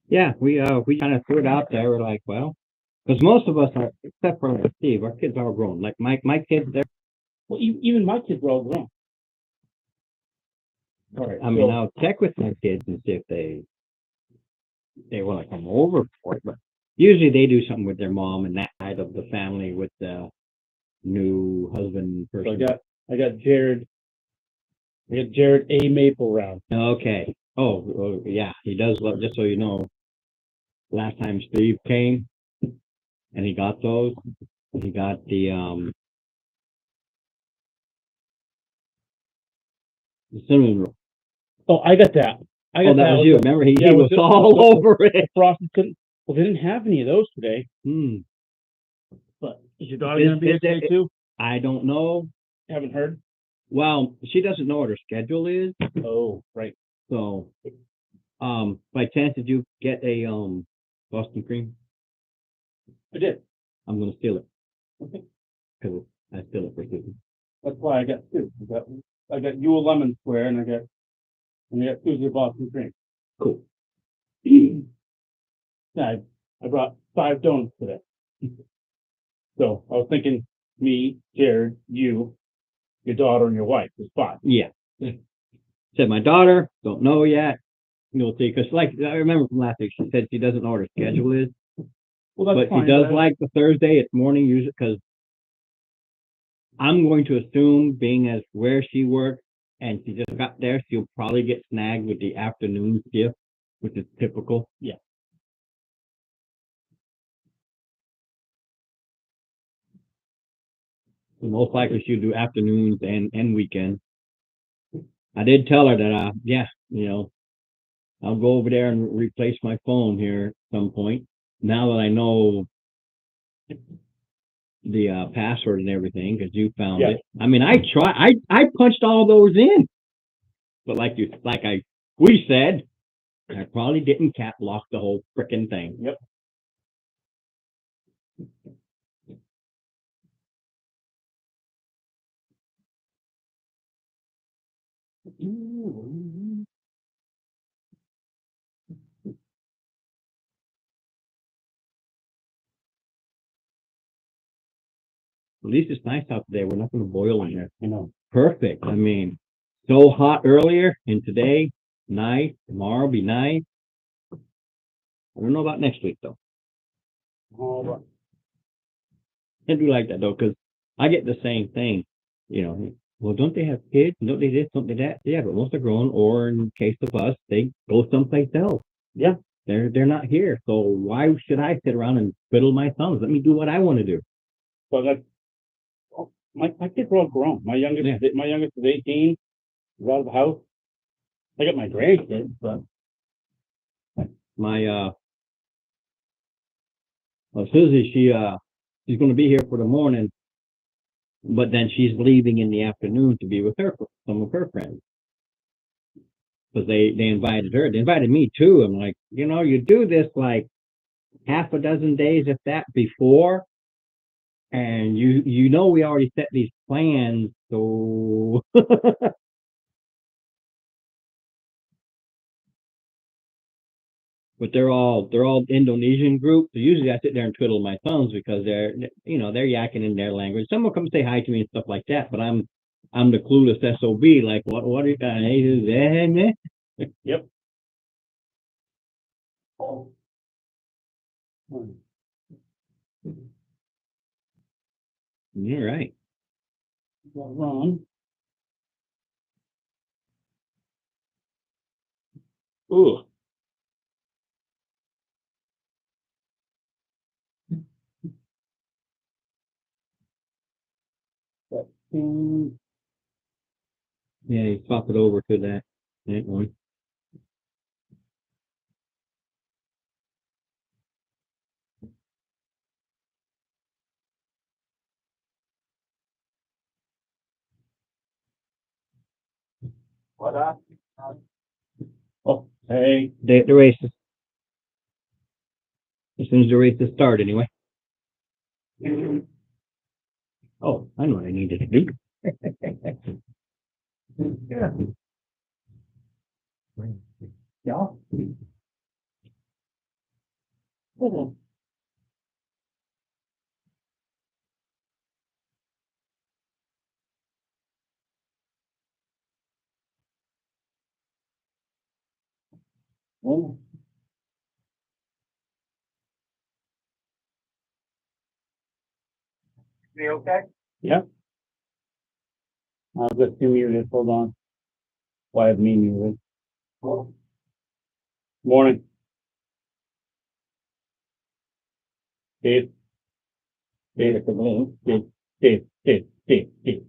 Yeah, we kind of threw it out there. We're like, well, because most of us are, except for Steve, our kids are all grown. Like my kids, they're. Well, even my kids were all grown. All right. I mean, I'll check with my kids and see if they want to come over for it. But usually they do something with their mom and that side of the family with the new husband So person. I got Jared. I got Jared A. Maple round. Okay. Oh, yeah, he does love. Just so you know, last time Steve came and he got those, he got the cinnamon roll. Oh, I got that. I got that was you. Remember, he was all over it. Frosted couldn't. Well, they didn't have any of those today. But is your daughter going to be there too? I don't know. Haven't heard. Well, she doesn't know what her schedule is. Oh, right. So, by chance, did you get a Boston cream? I did. I'm gonna steal it. Okay. Because I steal it for Susan. That's why I got two. I got you a lemon square, and I got Susie a Boston cream. Cool. Yeah, I brought 5 donuts today. So I was thinking, me, Jared, you, your daughter, and your wife is 5. Yeah. Said my daughter, don't know yet. You'll see, because like I remember from last week, she said she doesn't know what her schedule is. Well, that's but fine, she does like the Thursday. It's morning usually because I'm going to assume, being as where she works and she just got there, she'll probably get snagged with the afternoon shift, which is typical. Yeah. So most likely she'll do afternoons and weekends. I did tell her that, I'll go over there and replace my phone here at some point. Now that I know the password and everything, because you found it. I mean, I punched all those in, but we said, I probably didn't cap lock the whole frickin' thing. Yep. At least it's nice out today. We're not going to boil in there. You know. Perfect. I mean, so hot earlier, and today, nice. Tomorrow be nice. I don't know about next week though. Oh, I do like that though, because I get the same thing. Well, don't they have kids? Don't they this? Don't they that? Yeah, but most are grown, or in case of us, they go someplace else. Yeah. They're not here. So why should I sit around and twiddle my thumbs? Let me do what I want to do. Well, my kids are all grown. My youngest is 18. He's out of the house. I got my grandkids, but Susie, she's going to be here for the morning, but then she's leaving in the afternoon to be with some of her friends. Because they invited her. They invited me too. I'm like, you do this like half a dozen days, if that, before. And we already set these plans, so but they're all Indonesian group. So usually I sit there and twiddle my thumbs because they're yakking in their language. Some will come say hi to me and stuff like that, but I'm the clueless SOB. Like, what are you guys? Yep. You're right. Wrong. Ooh. Yeah, you swap it over to that one. What up? Oh, hey. The races. As soon as the races start, anyway. Oh, I know what I needed to do. Yeah. You okay? Yeah. I'll just do muted. Hold on. Why have me muted? Morning. Dave. Dave. Dave. Dave. Dave. Dave. Dave.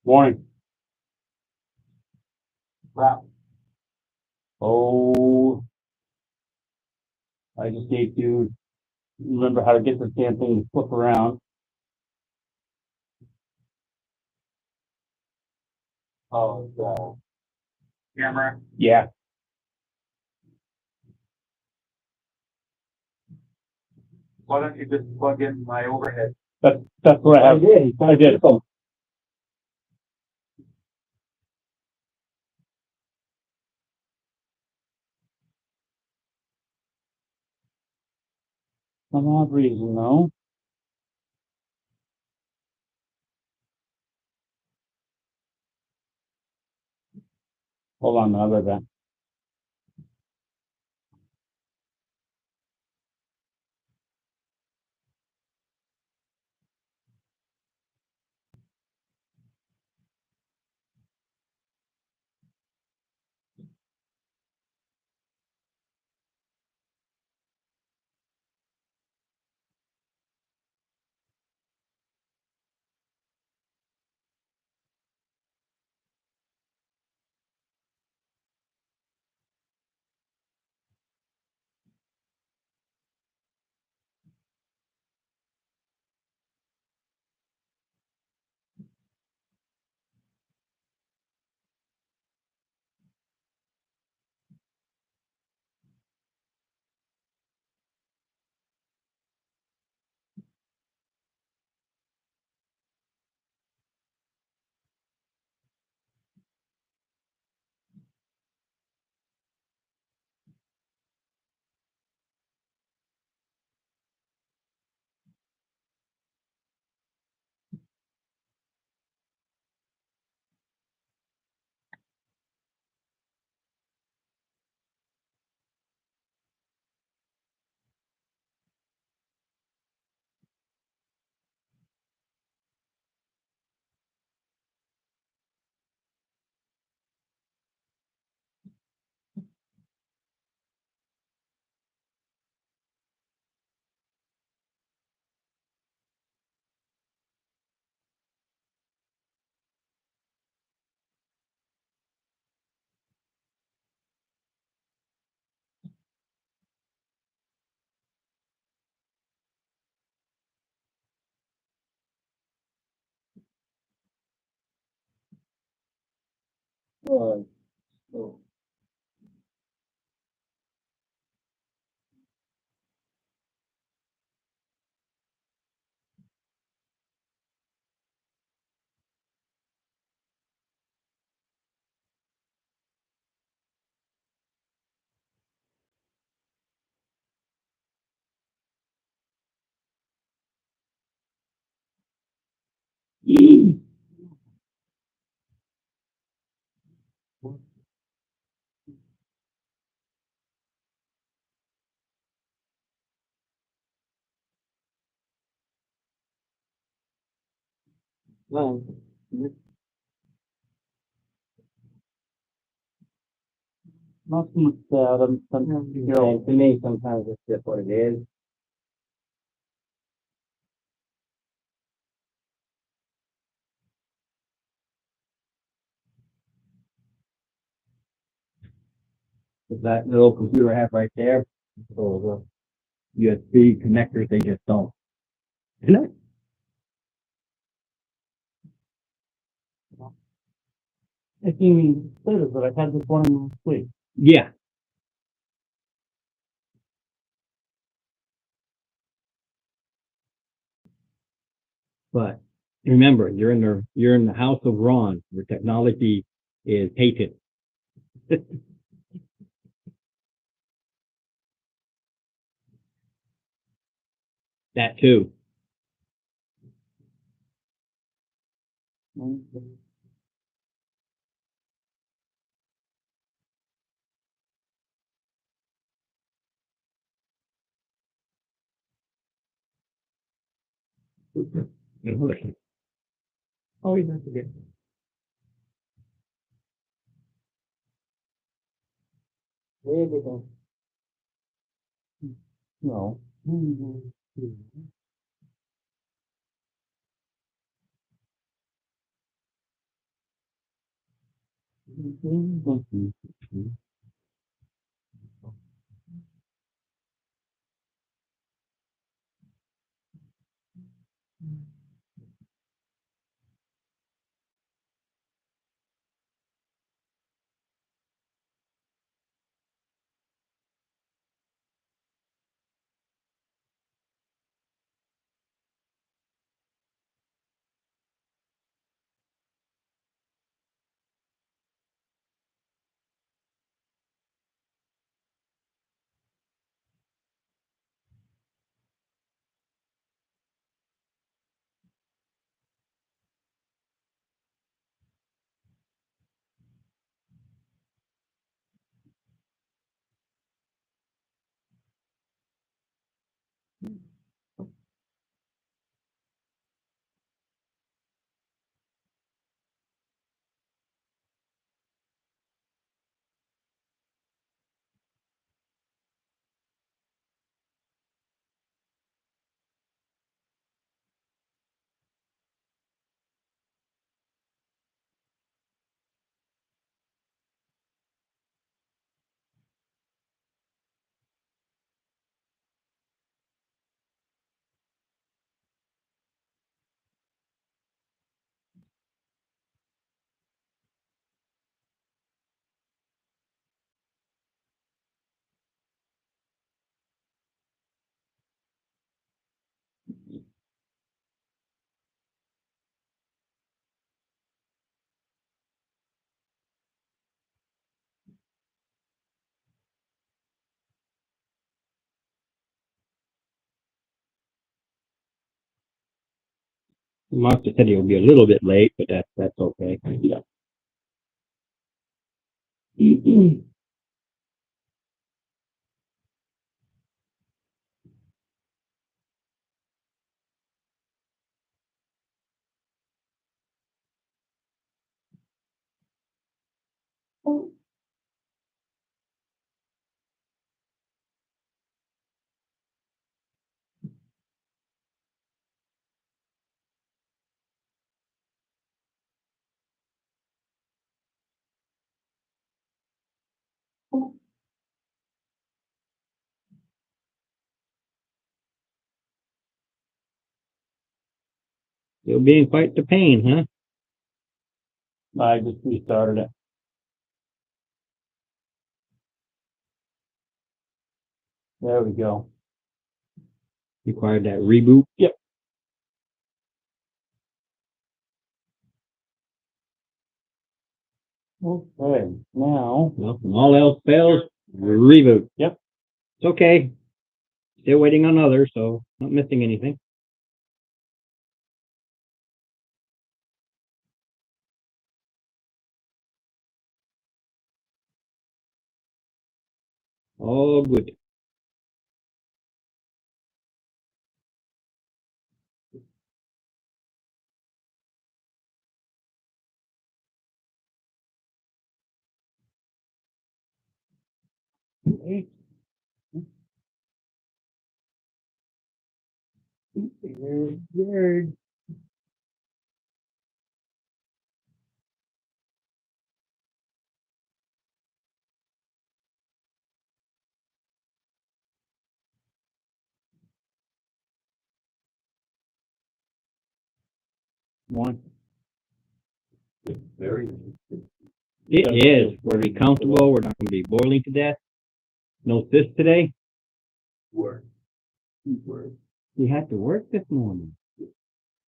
Morning. Wow. Oh, I just need to remember how to get this damn thing to flip around. Oh, God. Camera? Yeah. Why don't you just plug in my overhead? That's what I have. I did. Some odd reason, though. Hold on, I'll be back. Well, not so much that. To me, sometimes it's just what it is. With that little computer I have right there, so the USB connectors, they just don't connect. I think later, but I had this one last week. Yeah. But remember, you're in the house of Ron, where technology is hated. That too. Oh, you have to get. Where we go? No. Master said he'll be a little bit late, but that's okay. Yeah. You'll be in quite the pain, huh? I just restarted it. There we go. Required that reboot. Yep. Okay, now. Well, when all else fails, reboot. Yep. It's okay. Still waiting on others, so not missing anything. All good. Weird. One. Very. It is. We're gonna be comfortable. We're not gonna be boiling to death. No sis today. Work. She had to work this morning.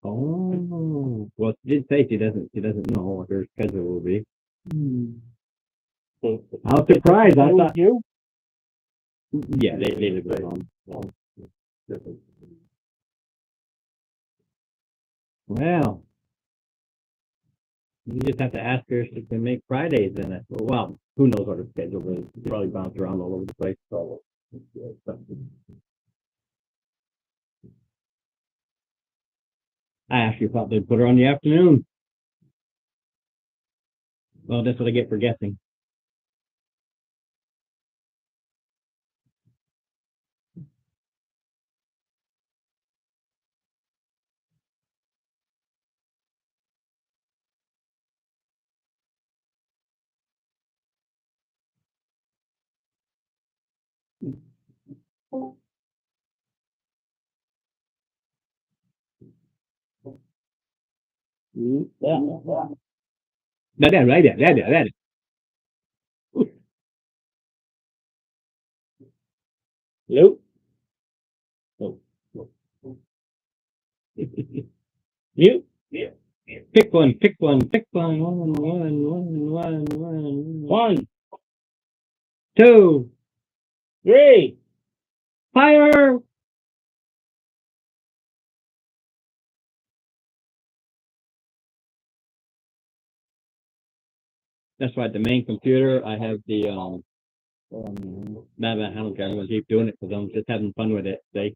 Oh, well, she did say she doesn't know what her schedule will be. So, I was surprised. I thought, you? yeah, they live at home. Well, you just have to ask her if she can make Fridays in it. Well, who knows what her schedule is? She probably bounce around all over the place. So, I actually thought they'd put her on the afternoon. Well, that's what I get for guessing. Yeah. That. Hello? Oh. You? Yeah. Pick one. One, Two. three. Fire! That's right. The main computer. I have the I don't care. I'm gonna keep doing it because I'm just having fun with it. Say,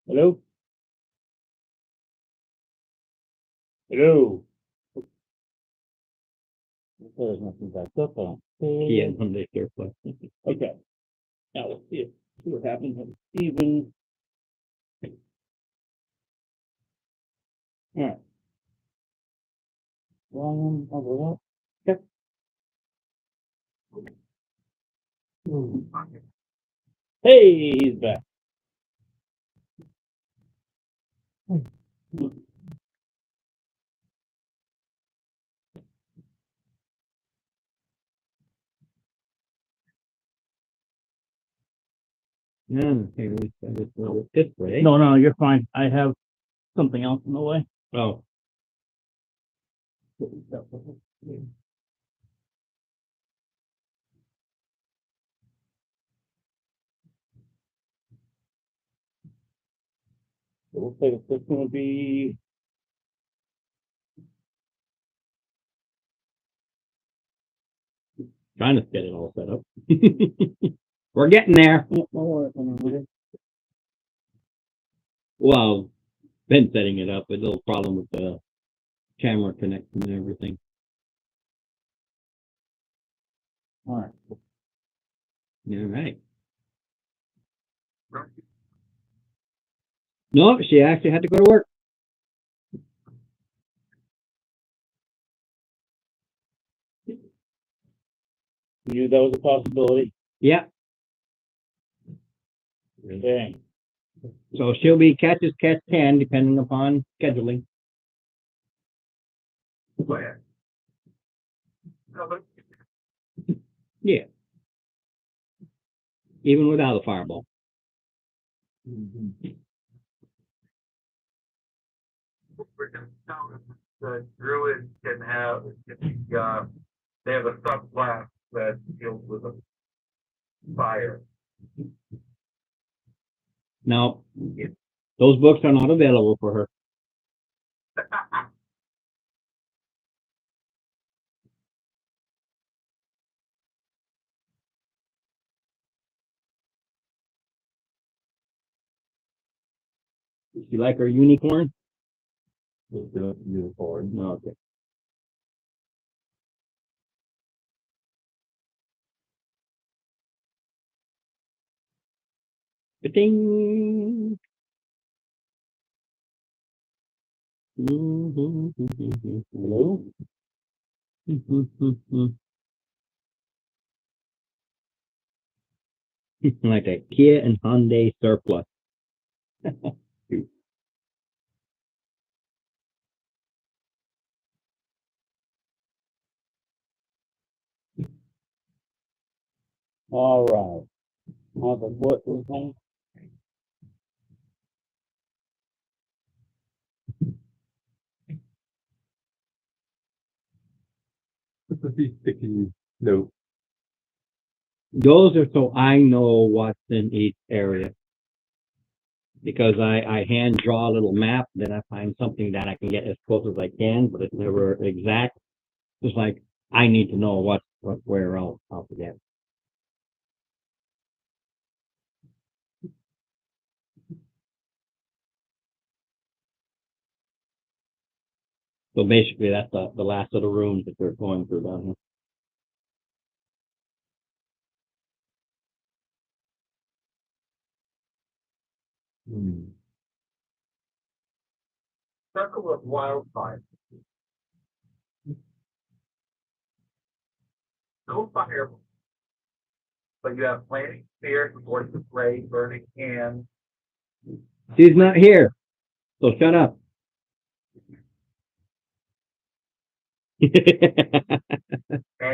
Hello? Hello? There's nothing back up on. yeah, on the surplus. Okay. Now let's see what happens when it's even. All right. Volume over that. Yep. Hey, he's back. Yeah, okay, we send it this way. No, you're fine. I have something else in the way. Oh, So we'll say that this one will be. trying to get it all set up. We're getting there. Well, been setting it up. A little problem with the camera connection and everything. All right. All right. No, she actually had to go to work. You knew that was a possibility. Yeah. Okay. So she'll be catch as catch can, depending upon scheduling. Yeah. Even without a fireball. The druids can have, they have a subclass that deals with a fire. Now, those books are not available for her. You like her unicorn? Unicorn. Okay. Ding. Hello? Like a Kia and Hyundai surplus. All right. Now the what was on? What's the sticky note? Those are so I know what's in each area. Because I hand draw a little map, then I find something that I can get as close as I can, but it's never exact. It's like I need to know what's where else I'll forget. So basically, that's the last of the rooms that they're going through down here. Circle of wildfire. No fire. But you have flaming spears, voice of rage, burning hands. She's not here, so shut up. And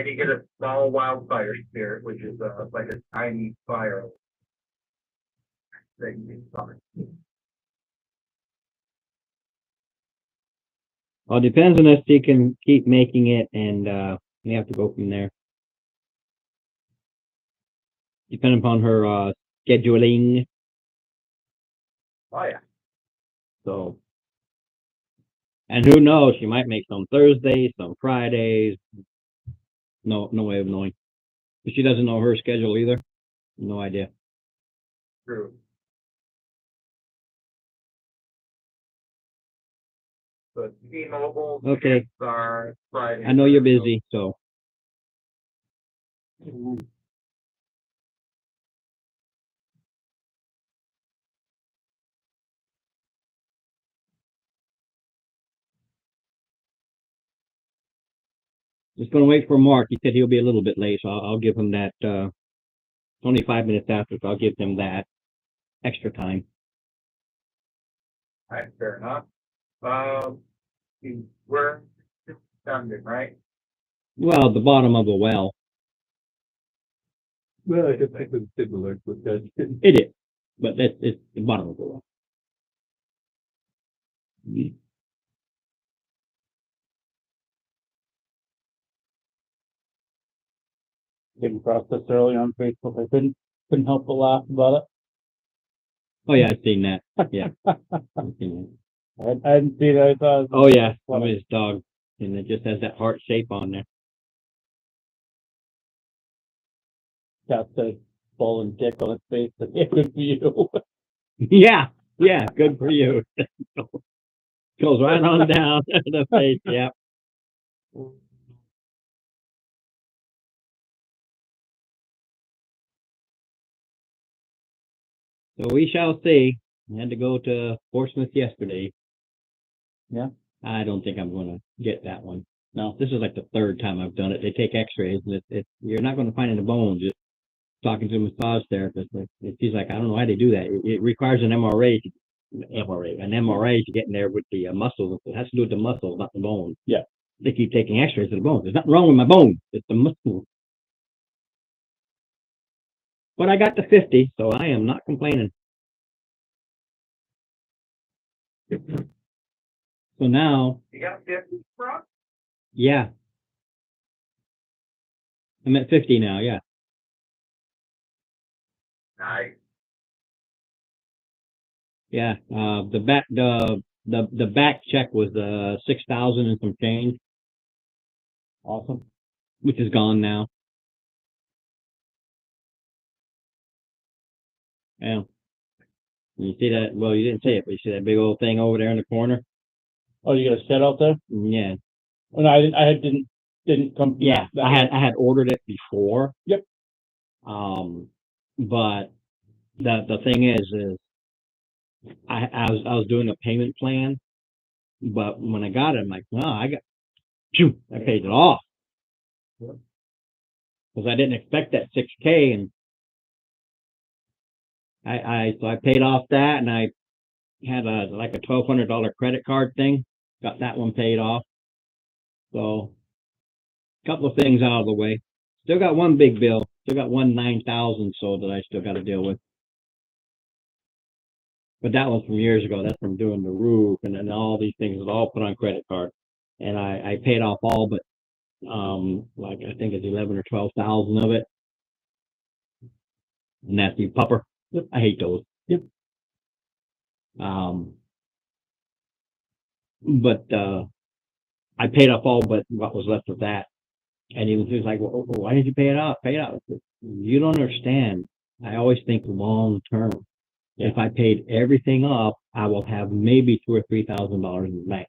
you get a small wildfire spirit, which is like a tiny fire that you can start. Well, it depends on if she can keep making it, and we have to go from there. Depending upon her scheduling. Oh yeah. So, and who knows? She might make some Thursdays, some Fridays. No way of knowing. If she doesn't know her schedule either, no idea. True. But T-Mobile Okay. are Friday. I know you're busy, so just gonna wait for Mark. He said he'll be a little bit late, so I'll give him that. Only 5 minutes after, so I'll give him that extra time. All right, fair enough. We're Dungeon, right? Well, the bottom of the well. Well, I guess it was similar with that. It is, but it's the bottom of the well. Came across this early on Facebook. I couldn't help but laugh about Oh yeah, I've seen that. Yeah, I've seen that. I hadn't seen it. I thought it was Oh yeah, of funny. his dog, and it just has that heart shape on there. Got the ball and dick on its face. Good for you. Yeah, good for you. Goes right on down the face. Yeah. So we shall see. I had to go to Portsmouth yesterday. Yeah. I don't think I'm going to get that one. No, this is like the third time I've done it. They take X-rays, and you're not going to find any bones. Just talking to a massage therapist, she's like, I don't know why they do that. It requires an MRA to get in there with the muscles. It has to do with the muscles, not the bones. Yeah. They keep taking X-rays of the bones. There's nothing wrong with my bones. It's the muscles. But I got to 50, so I am not complaining. So now, You got 50, bro? yeah, I'm at 50 now. Yeah, Nice. yeah. The back check was 6,000 and some change. Awesome. Which is gone now. Yeah. You see that? Well, you didn't see it, but you see that big old thing over there in the corner? Oh, you got a shed out there? Yeah. Well, no, I didn't. I didn't come. Yeah. I had ordered it before. Yep. But the thing is I was doing a payment plan, but when I got it, I'm like, no, I paid it off. Because I didn't expect that 6K, and So I paid off that, and I had like a $1,200 credit card thing. Got that one paid off. So a couple of things out of the way. Still got one big bill. Still got one 9,000 so that I still got to deal with. But that was from years ago. That's from doing the roof and then all these things was all put on credit card. And I paid off all but like I think it's 11 or 12,000 of it. And that's the pupper. Yep. I hate those. Yep. But I paid off all but what was left of that. And he was like, well, why didn't you pay it off? Pay it off. You don't understand. I always think long term. Yeah. If I paid everything off, I will have maybe $2,000 or $3,000 in the bank.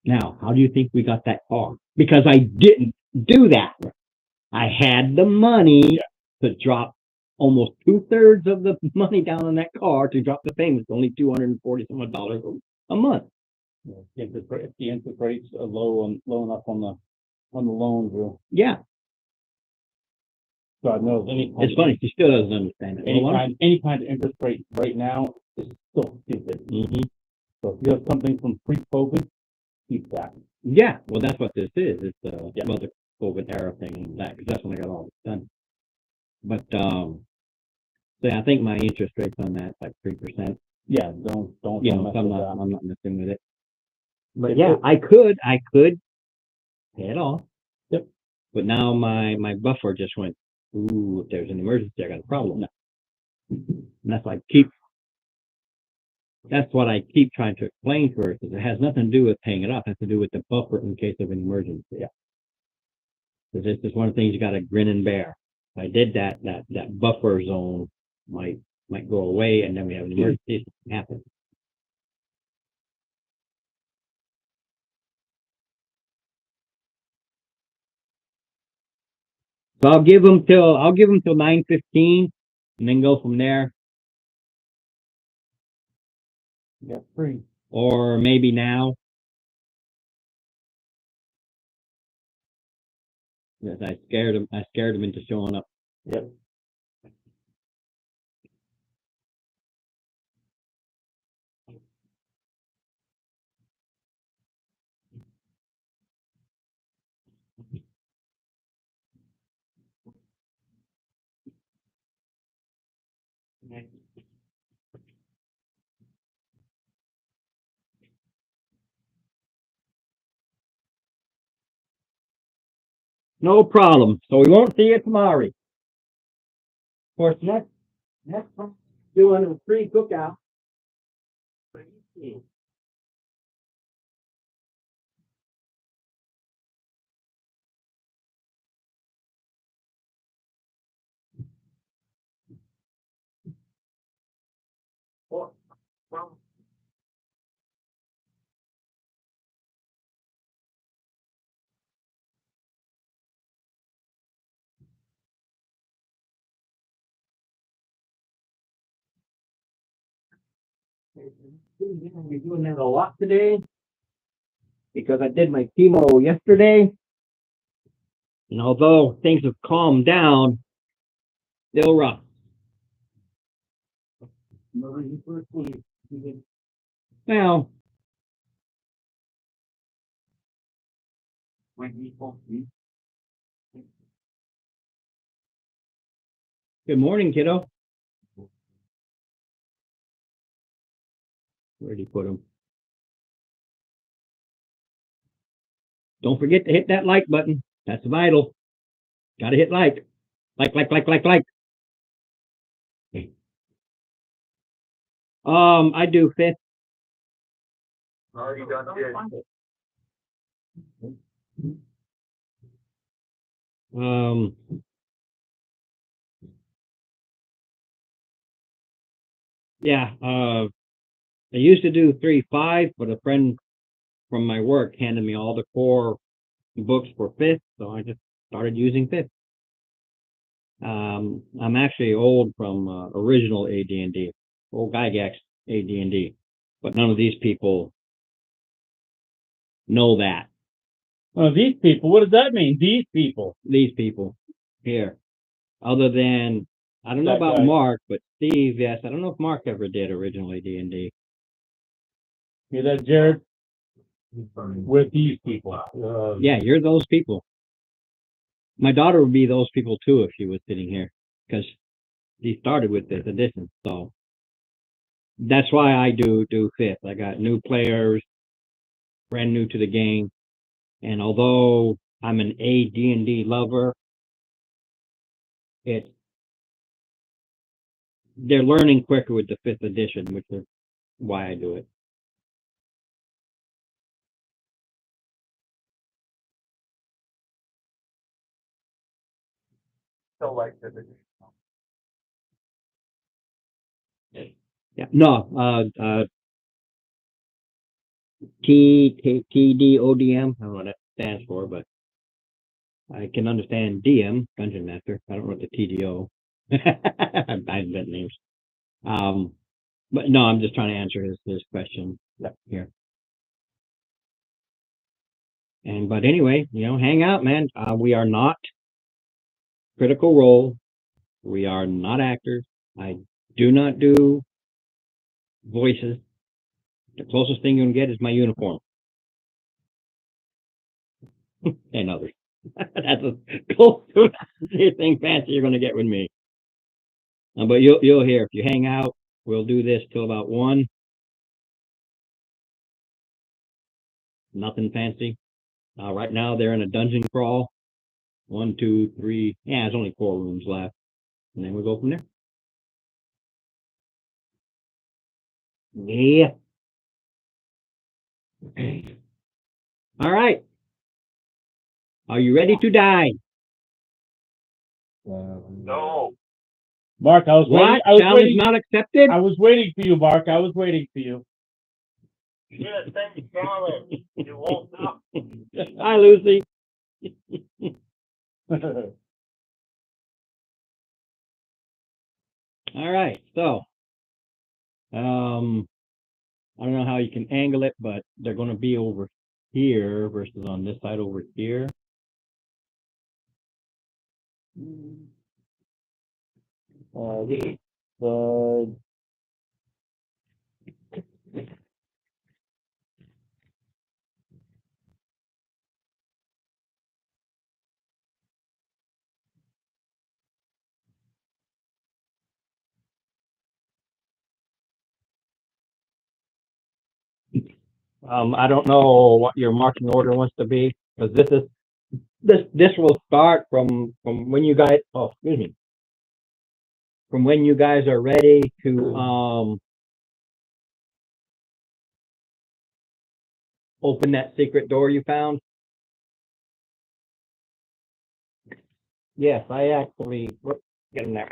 Now, how do you think we got that car? Because I didn't do that. I had the money to drop almost 2/3 of the money down on that car to drop the payments, only $240 a month. If the interest rates are low enough on the loan, yeah. God knows. It's funny. She still doesn't understand it. Any kind of interest rate right now is still stupid. Mm-hmm. So if you have something from pre-COVID, keep that. Yeah. Well, that's what this is. It's well, the COVID era thing and that, because that's when I got all this done. But so I think my interest rate's on that like 3%. Yeah. Don't. I'm not messing with it. But yeah, I could pay it off. Yep. But now my buffer just went. Ooh, if there's an emergency, I got a problem. No. And that's what I keep trying to explain to her, because it has nothing to do with paying it off. It has to do with the buffer in case of an emergency. Yeah. Because it's just one of the things you got to grin and bear. If I did that buffer zone might go away, and then we have an emergency happen. So I'll give them till 9:15, and then go from there. Yeah, free. Or maybe now. Yes, I scared him into showing up. Yep. No problem. So we won't see you tomorrow. Of course, next doing a free cookout. Well, we're doing that a lot today because I did my chemo yesterday, and although things have calmed down, still rough. Well, good morning, kiddo. Where'd he put him? Don't forget to hit that like button. That's vital. Gotta hit like. Like. I do 5th. Already done it. Yeah, I used to do 3-5, but a friend from my work handed me all the core books for 5th, so I just started using 5th. I'm actually old from original AD&D, old Gygax AD&D, but none of these people know that. These people, what does that mean? These people here, other than I don't know That about guy. Mark, but Steve, yes. I don't know if Mark ever did originally D&D. Yeah, that Jared with these people. Yeah, you're those people. My daughter would be those people too if she was sitting here, because she started with this edition. So that's why I do fifth. I got new players, brand new to the game, and although I'm an AD&D lover, they're learning quicker with the fifth edition, which is why I do it. Still like the Yeah, no, TDODM. I don't know what that stands for, but I can understand DM, Dungeon Master. I don't know what the TDO. I invent names. But no, I'm just trying to answer his question here. But anyway, hang out, man. We are not Critical Role. We are not actors. I do not do voices. The closest thing you can get is my uniform and others. That's as close to anything fancy you're going to get with me. But you'll hear if you hang out. We'll do this till about 1. Nothing fancy. Right now they're in a dungeon crawl. 1, 2, 3. Yeah, there's only 4 rooms left, and then we'll go from there. Yeah. All right. Are you ready to die? No. Mark, I was What? waiting. I was Challenge waiting. not accepted? I was waiting for you, Mark. I was waiting for you. You should have sent the challenge. You won't know. Hi, Lucy. All right. So, I don't know how you can angle it, but they're going to be over here versus on this side over here. I don't know what your marching order wants to be, because this will start from when you guys. Oh, excuse me. From when you guys are ready to open that secret door you found. Yes, I actually get in there.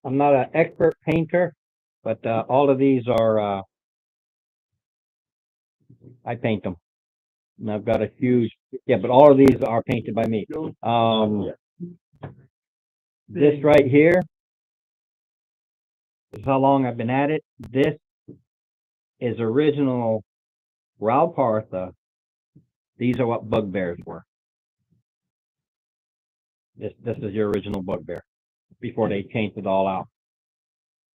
I'm not an expert painter, but all of these are I paint them. And I've got a huge but all of these are painted by me. This right here is how long I've been at it. This is original Ralpartha. These are what bugbears were. This is your original bugbear before they changed it all out.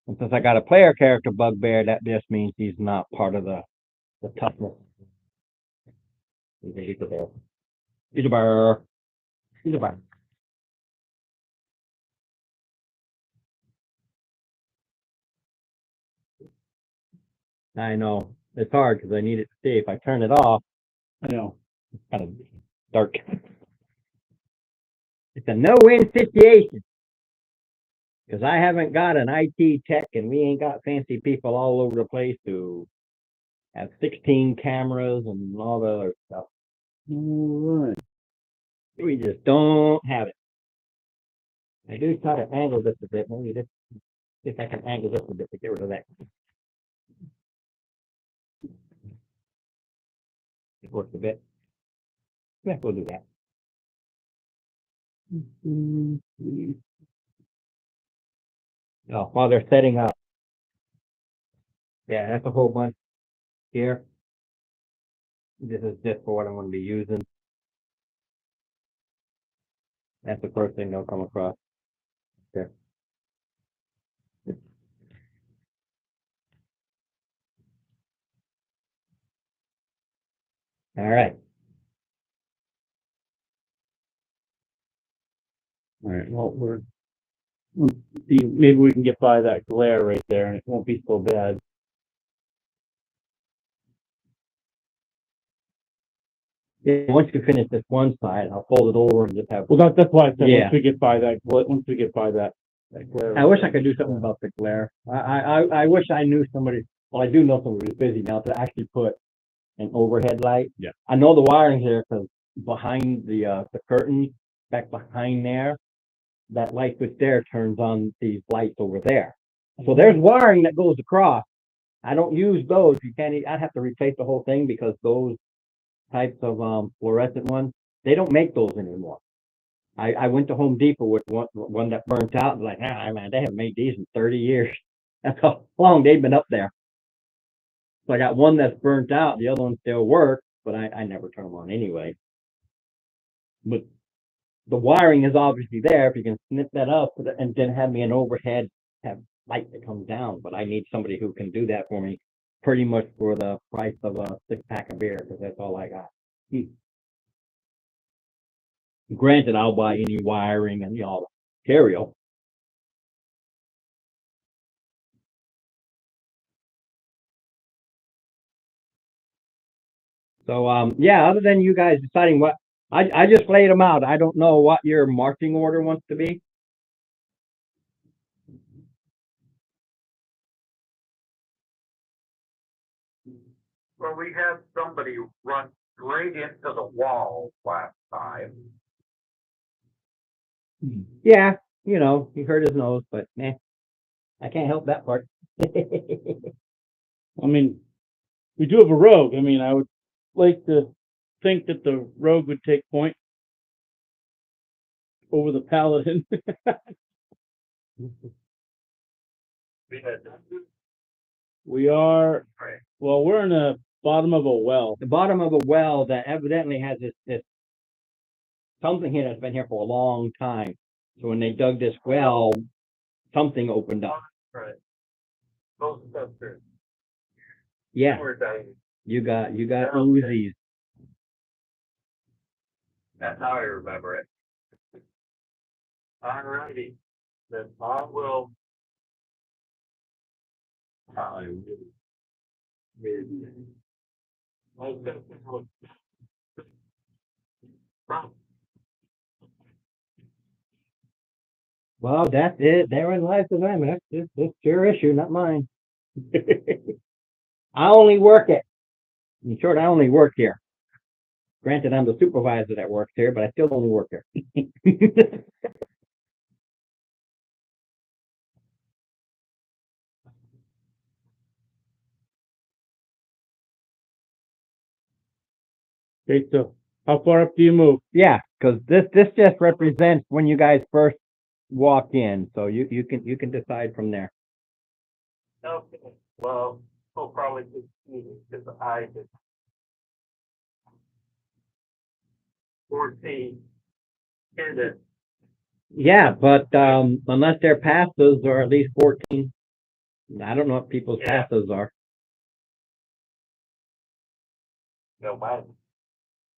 And since I got a player character bugbear, that just means he's not part of the toughness. He's a bear. He's a bear. He's a bear. I know. It's hard because I need it to see. If I turn it off, I know. it's kind of dark. It's a no-win situation. Because I haven't got an IT tech and we ain't got fancy people all over the place who have 16 cameras and all the other stuff. All right. We just don't have it. I do try to angle this a bit. Maybe this, see if I can angle this a bit to get rid of that. It works a bit. Yeah, we'll do that. Oh, while they're setting up. Yeah, that's a whole bunch here. This is just for what I'm going to be using. That's the first thing they'll come across. There. All right. All right, well, see, maybe we can get by that glare right there and it won't be so bad. Yeah, once you finish this one side, I'll fold it over and just have. Well, that's why I said Yeah. once we get by that glare. I wish I could do something about the glare. I wish I knew somebody. Well, I do know somebody who's busy now to actually put an overhead light. Yeah. I know the wiring here because behind the curtain, back behind there, that light switch there turns on these lights over there. So there's wiring that goes across. I don't use those. You can't. I'd have to replace the whole thing because those types of fluorescent ones, they don't make those anymore. I went to Home Depot with one that burnt out. And like, nah, man, they haven't made these in 30 years. That's how long they've been up there. So I got one that's burnt out. The other one still works, but I never turn them on anyway. But the wiring is obviously there. If you can snip that up and then have me an overhead have light that comes down. But I need somebody who can do that for me pretty much for the price of a 6-pack of beer because that's all I got. Granted, I'll buy any wiring and material. So yeah, other than you guys deciding what I just laid them out. I don't know what your marching order wants to be. Well, we had somebody run straight into the wall last time. Yeah, he hurt his nose, but I can't help that part. I mean, we do have a rogue. I mean, I would like to think that the rogue would take point over the paladin. We are, Right. well, we're in the bottom of a well. The bottom of a well that evidently has this something here that's been here for a long time. So when they dug this well, something opened up. Right. Those sisters. Yeah, Were dying. you got Okay. Uzis. That's how I remember it. Alrighty, then I will. Well, that's it. Therein lies the diamond. That's your issue, not mine. I only work it. In short, I only work here. Granted, I'm the supervisor that works here, but I still only work here. Okay, so how far up do you move? Yeah, because this just represents when you guys first walk in, so you can decide from there. Okay, well, we'll probably just need it because I did. 14. Is it? Yeah, but unless their passes are at least 14, I don't know what people's Yeah. passes are. No, mine.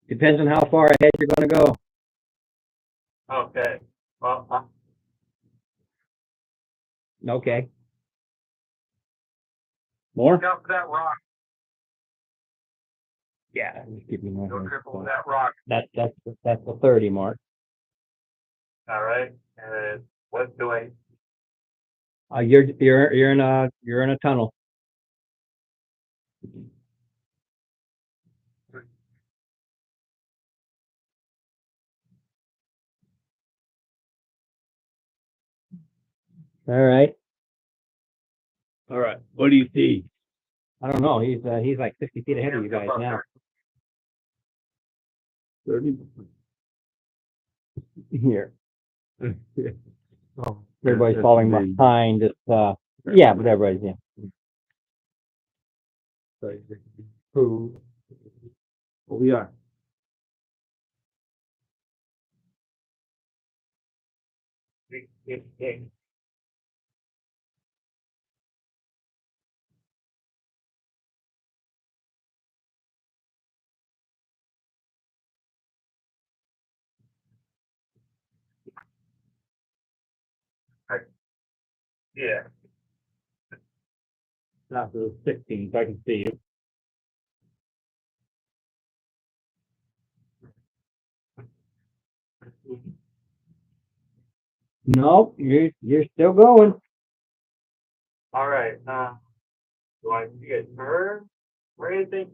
Depends on how far ahead you're going to go. Okay, well, Okay. More? look up that rock, Yeah. Just give me one. go here. triple that rock, That's the 30 mark. alright, and then what's doing? You're in a tunnel. All right. All right. What do you see? I don't know. He's like 50 feet ahead of you guys now. 30. Here. Oh, Everybody's that's falling me. behind. It's yeah, but everybody's Who? We are. Yeah. After the 16th, I can see you. No, you're still going. All right. Do I see a turn or anything?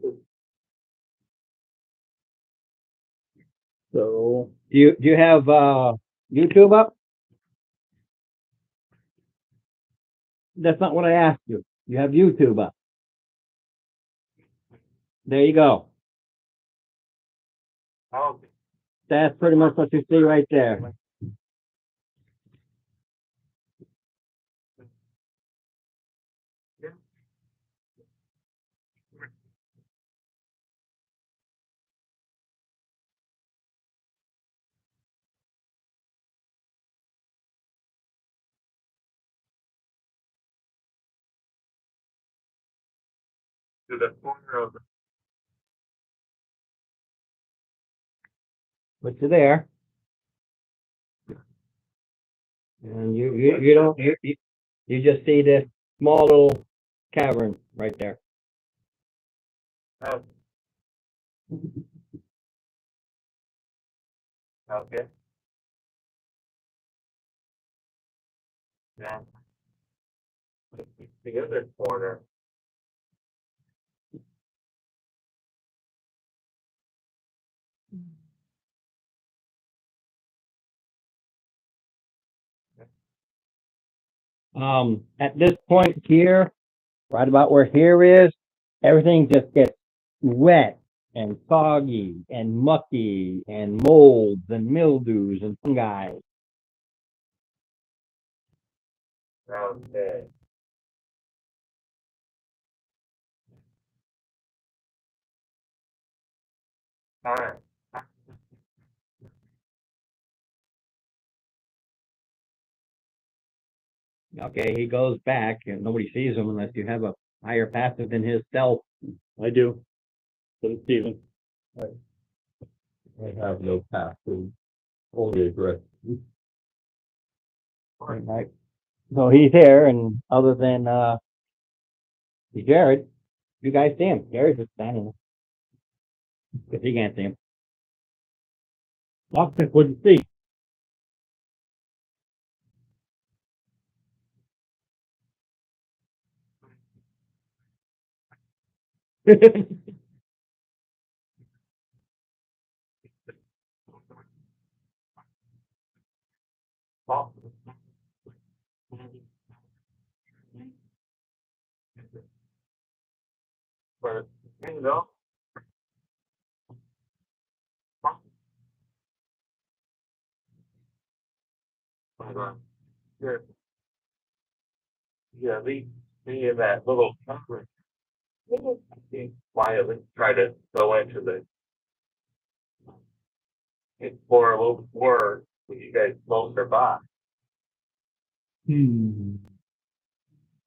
So, Do you have YouTube up? That's not what I asked you. You have YouTube up. There you go. Oh, That's pretty much what you see right there. to the corner of the. But you're there. And you don't you just see this small little cavern right there. Oh. Okay. Yeah. The other corner. At this point here, right about where here is, everything just gets wet and soggy and mucky and molds and mildews and fungi. Okay. All right. Okay, he goes back and nobody sees him unless you have a higher passive than his self. I do. So, Steven. I have no passive, only aggressive. Right. So he's here, and other than Jared, you guys see him. Jared's just standing there. Because he can't see him. Lockpick wouldn't see. Oh. But you know. Here. Yeah, me and that little cover. Quietly try to go into the explore a little bit more with you guys closer by.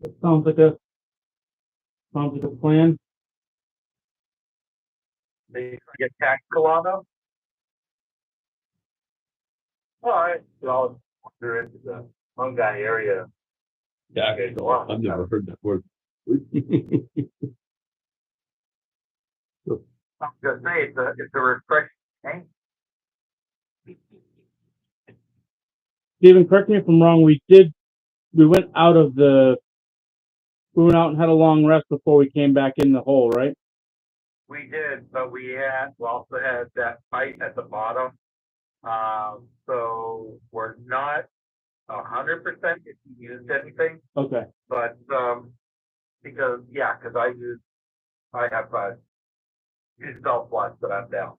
That sounds like a plan. They get tactical on them. All right, so I'll wander into the fungi area. Yeah, Okay, go on. I've never heard that word. I'm gonna say it's a refreshing tank. Steven, correct me if I'm wrong. We went out and had a long rest before we came back in the hole, right? We did, but we also had that fight at the bottom. So we're not 100% if you used anything, Okay. but because I have used self blocks, but I'm down.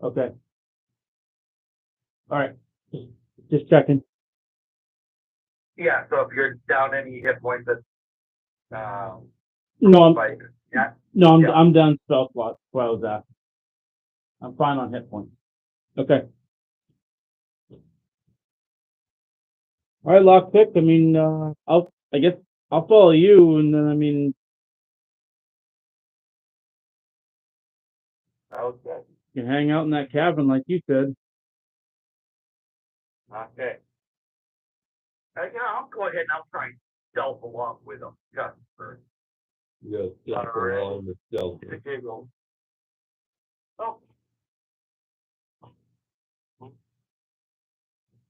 Okay. All right. Just checking. Yeah, so if you're down any hit points, that's No, like yeah. I'm down spell slots. That's what I was at. I'm fine on hit points. Okay. All right, lockpick. I mean, I guess I'll follow you, and then Okay. you can hang out in that cabin like you said. Okay. Yeah, I'll go ahead and I'll try and stealth along with them, just for You got stuff around the stealth. the giggle. Oh.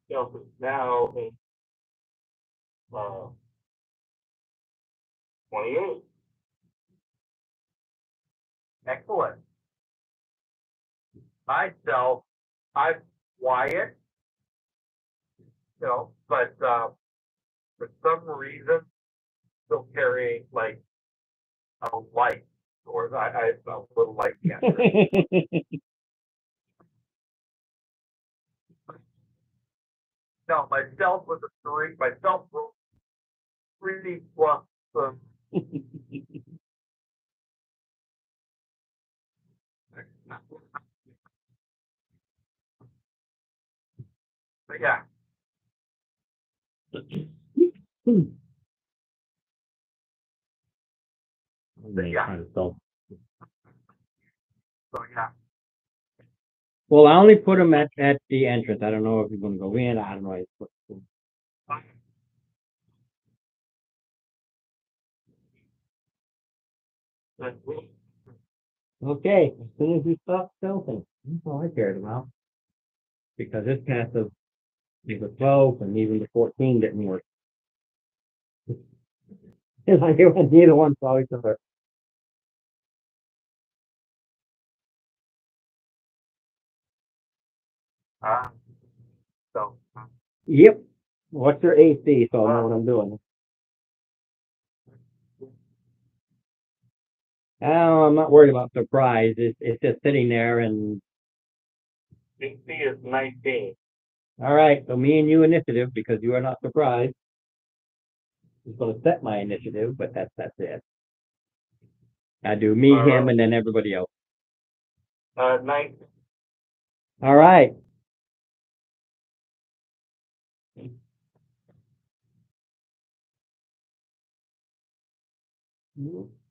Stealth is now in 28. Excellent. Myself, I'm quiet, but for some reason, still carrying like a light, or I a little light cancer. No, myself was a 3. Myself was 3 plus some. But yeah. Yeah. So yeah. Well, I only put them at the entrance. I don't know if you're gonna go in. I don't know. Okay, as soon as we stop stealthing, that's all I cared about. Because this passive is a 12 and even the 14 didn't work. It's like neither one saw each other. So Yep. What's your AC? So I know what I'm doing. Oh, I'm not worried about surprise. It's just sitting there and DC is 19. all right. So me and you initiative because you are not surprised. It's going to set my initiative, but that's it. I do me, him, and then everybody else. 19. All right.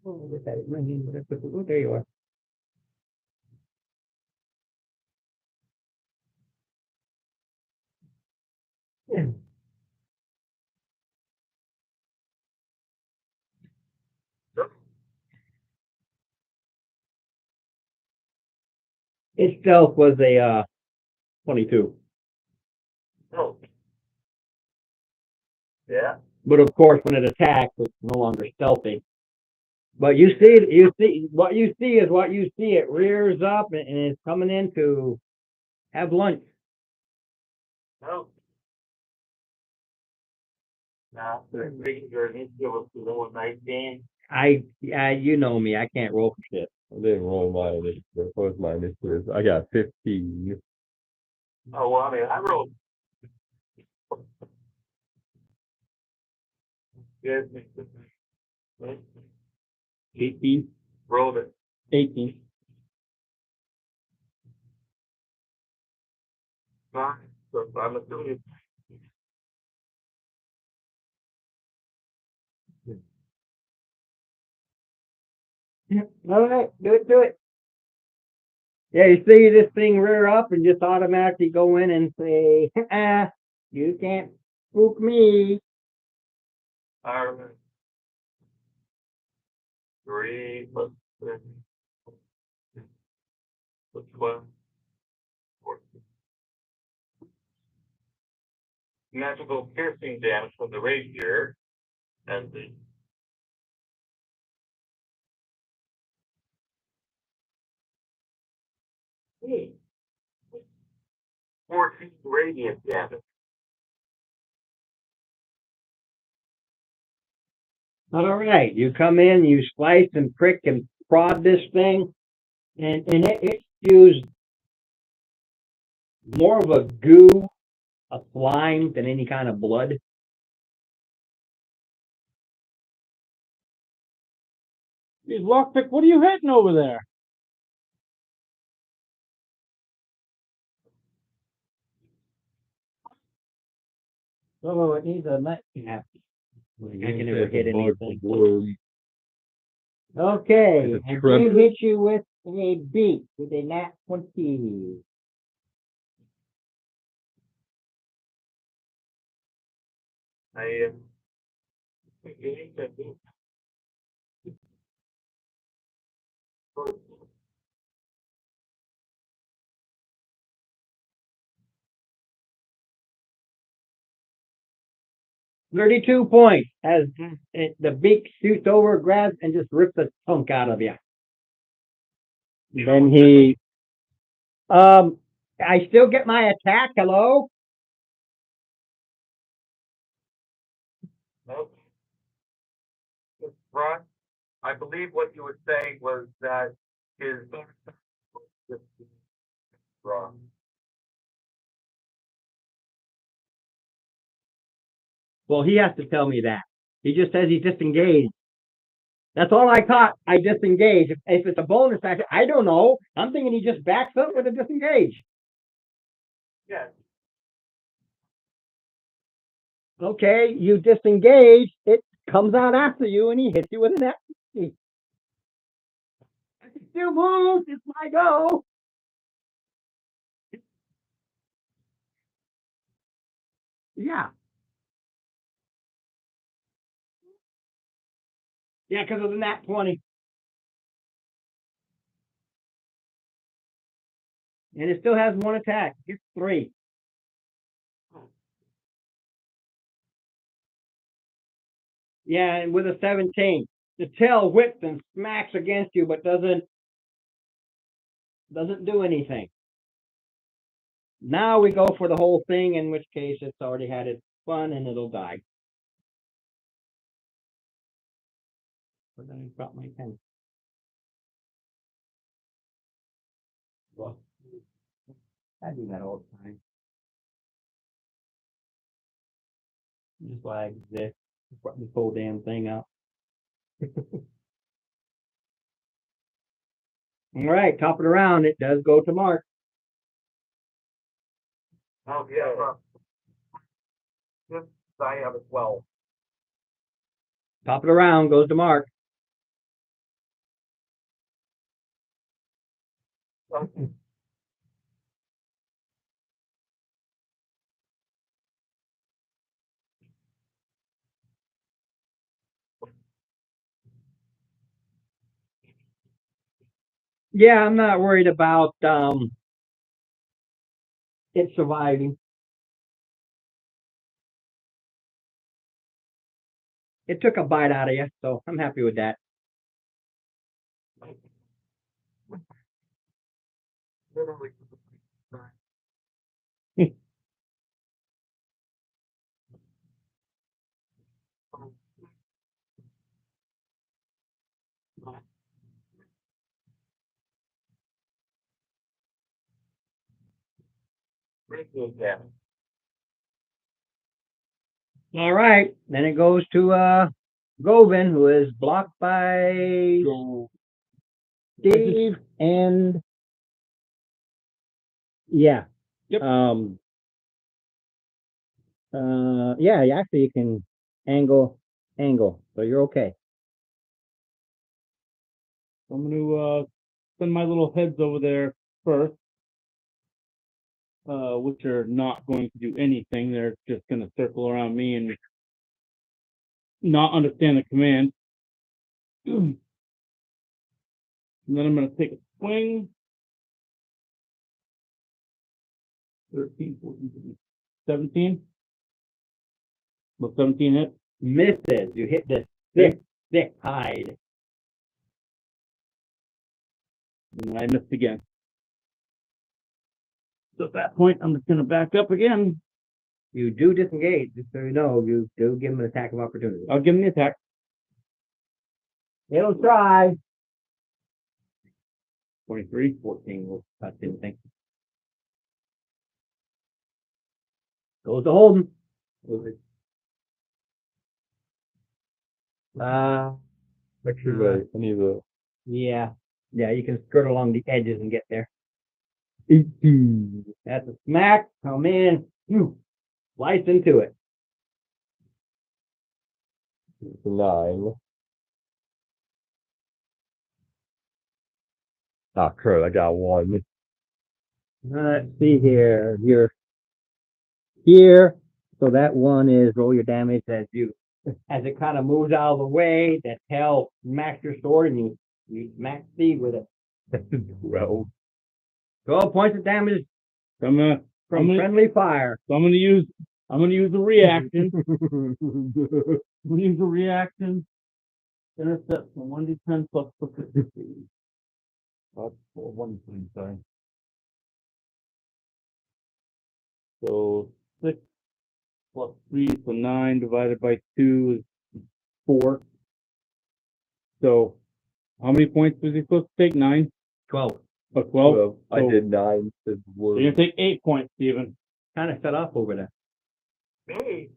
Oh, there you are. Yeah. Itself was a 22. Oh. Yeah. But of course, when it attacks, it's no longer stealthy. But you see what you see is what you see. It rears up and it's coming in to have lunch. No. Now, the your initiative was below 19. You know me. I can't roll for shit. I didn't roll my initiative. What was my initiative? I got 15. Oh, well, I mean, I rolled. Yes. 18. Rolled it. 18. Fine. So I'm assuming Yeah. All right. Do it. Yeah, you see this thing rear up and just automatically go in and say, you can't spook me. 3 plus 6 plus 12. 14. Magical piercing damage from the rapier and the 14 radiant damage. All right, you come in, you slice and prick and prod this thing, and it spews more of a goo, a slime than any kind of blood. These lockpick, what are you hitting over there? Oh, it needs a nut cap. I can never hit Bug anything. worm. Okay, It's a and tremor. he hit you with a beat with a nat 20. I Engaged and moved. 32 points as the beak shoots over, grabs, and just rips a chunk out of you. Then he, I still get my attack. Hello? Nope. Ron, I believe what you were saying was that his wrong. Well, he has to tell me that. He just says he's disengaged. That's all I caught. I disengage. If it's a bonus action, I don't know. I'm thinking he just backs up with a disengage. Yes. Okay, you disengage. It comes out after you, and he hits you with an F. I can still move. It's my go. Yeah. Yeah, because of the nat 20. And it still has one attack. It's 3. Yeah, and with a 17. The tail whips and smacks against you, but doesn't do anything. Now we go for the whole thing, in which case it's already had its fun and it'll die. But then I drop my pen. Well, I do that all the time. Just like this. Brought this whole damn thing up. All right, top of the round. It does go to Mark. Oh, yeah. Just, I have a 12. Top of the round goes to Mark. Okay. Yeah, I'm not worried about it surviving. It took a bite out of you, so I'm happy with that. Literally. Pretty good damage. All right, then it goes to Govin, who is blocked by Steve and yeah. Yep. Yeah, actually you can angle, so you're okay. I'm gonna send my little heads over there first, which are not going to do anything. They're just gonna circle around me and not understand the command. And then I'm gonna take a swing. 13, 14, 15, 17. Will 17 hit? Misses. You hit the thick hide. And I missed again. So at that point, I'm just gonna back up again. You do disengage, just so you know. You do give him an attack of opportunity. I'll give him the attack. It'll try. 23. 14 will touch anything. Goes to Holden. Actually, wait, I need to. Yeah, you can skirt along the edges and get there. 18. That's a smack. Come in. Slice into it. It's a 9. Ah, crap, I got 1. Let's see here. You're here. So that one is roll your damage as you as it kind of moves out of the way, that tail smacks your sword and you smack Steve with it. 12. 12 points of damage So I'm gonna friendly fire. so I'm gonna use a reaction. I'm gonna use a reaction. Intercept from 1d10 plus 15. That's 1d10, sorry. So 6 plus 3, so 9 divided by 2 is 4. So how many points was he supposed to take? 9? 12. Oh, 12? I So did 9. you're gonna take 8 points, Steven. Kind of set off over there. Me?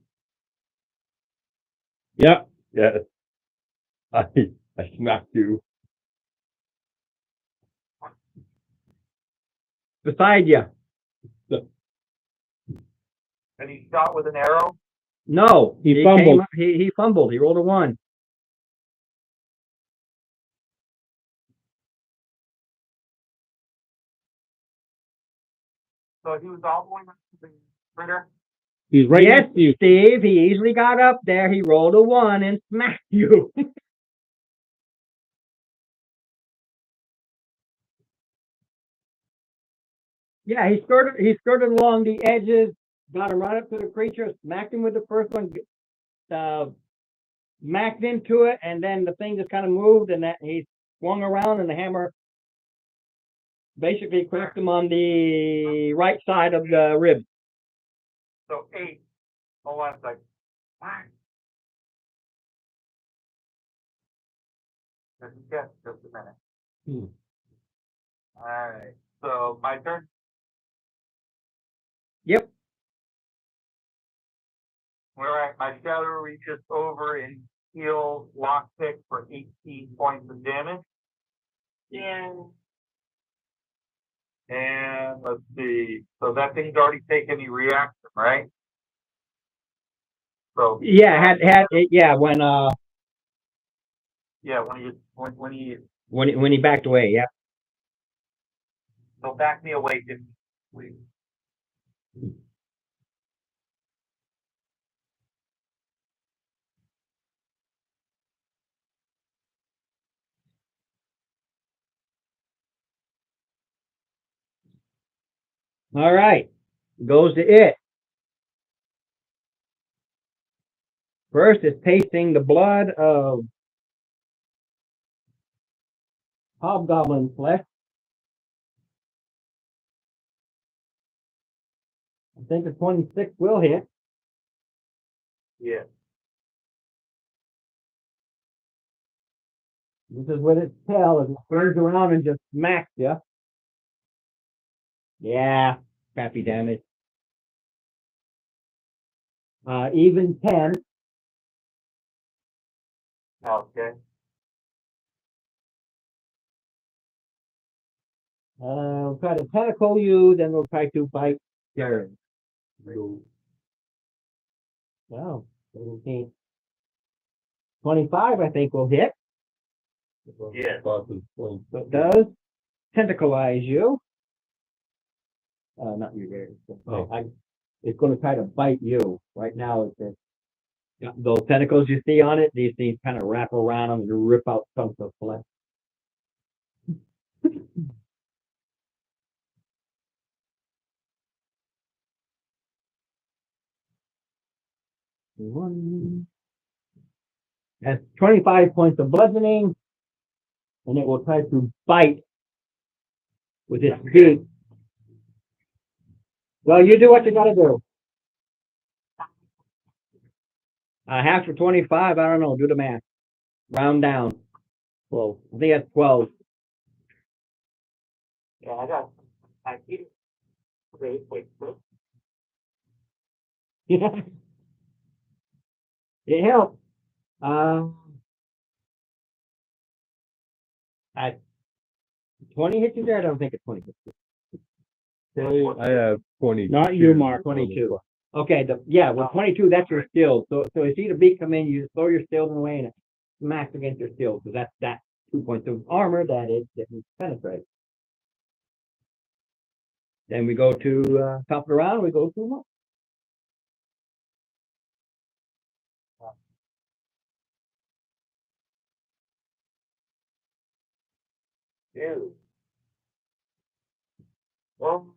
Yep. Yes. I smacked you. Beside you. And he shot with an arrow? No. He fumbled. He fumbled. He rolled a 1. So he was all the way up to the critter? He's right Yes, next to you. Steve. He easily got up there. He rolled a 1 and smacked you. Yeah, he skirted along the edges, got him right up to the creature, smacked him with the first one, smacked into it, and then the thing just kind of moved, and that he swung around, and the hammer basically cracked him on the right side of the rib. So 8. Hold on a second. 9. Just a minute. Alright. So my turn. Yep. Where my shadow reaches over and heals lockpick for 18 points of damage. And let's see. So that thing's already taken any reaction, right? So Yeah, when yeah, when he backed away, yeah. so back me away, please. All right, goes to it. First is tasting the blood of hobgoblin flesh. I think the 26 will hit. Yeah. This is with its tail as it turns around and just smacks you. Yeah, crappy damage. Even 10. Okay. We'll try to tentacle you, then we'll try to bite Jared. Wow, 17. 25, I think, will hit. Yeah. So it does tentacleize you. Not you, Jared. It's going to try to bite you. Right now, those tentacles you see on it, these things kind of wrap around them and rip out chunks of flesh. That's 25 points of bludgeoning, and it will try to bite with its beak. Well, you do what you gotta do. Half for 25, I don't know, do the math. Round down. 12. I think that's 12. Yeah, I keep it. Wait. It helps. At 20 hits you there, I don't think it's 20 hits you. I have 20. Not you, Mark. 22. Okay, with 22, that's your skill. So you see the beak come in, you throw your shield away and it smacks against your shield. So that's 2 points of armor that it didn't penetrate. Then we go to top of the round, we go 2 more. Ew. Well,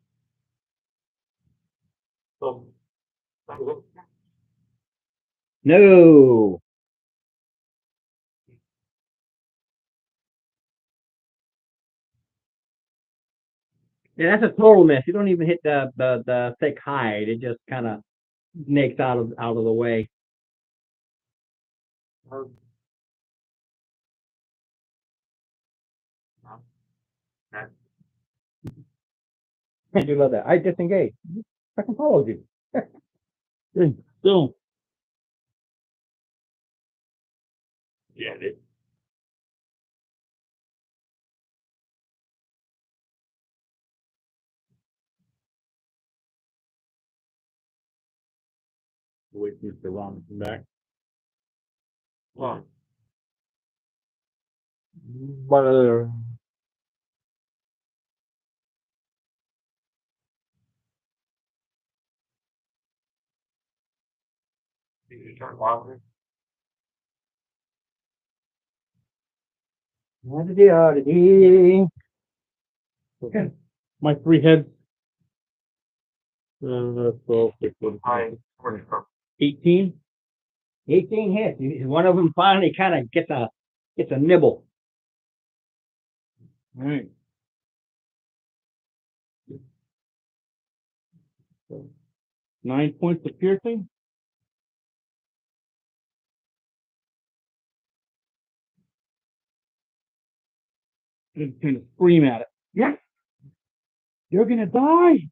so, No. Yeah, that's a total miss. You don't even hit the thick hide. It just kind of snakes out of the way. I do love that. I disengage. I can follow you. Okay, so get it. wait for the wrong back. Well, But you turn longer. okay, my 3 heads. So I work from 18. 18 hits. One of them finally kind of gets a nibble. All right. So 9 points of piercing. And kind of scream at it. Yeah, you're gonna die.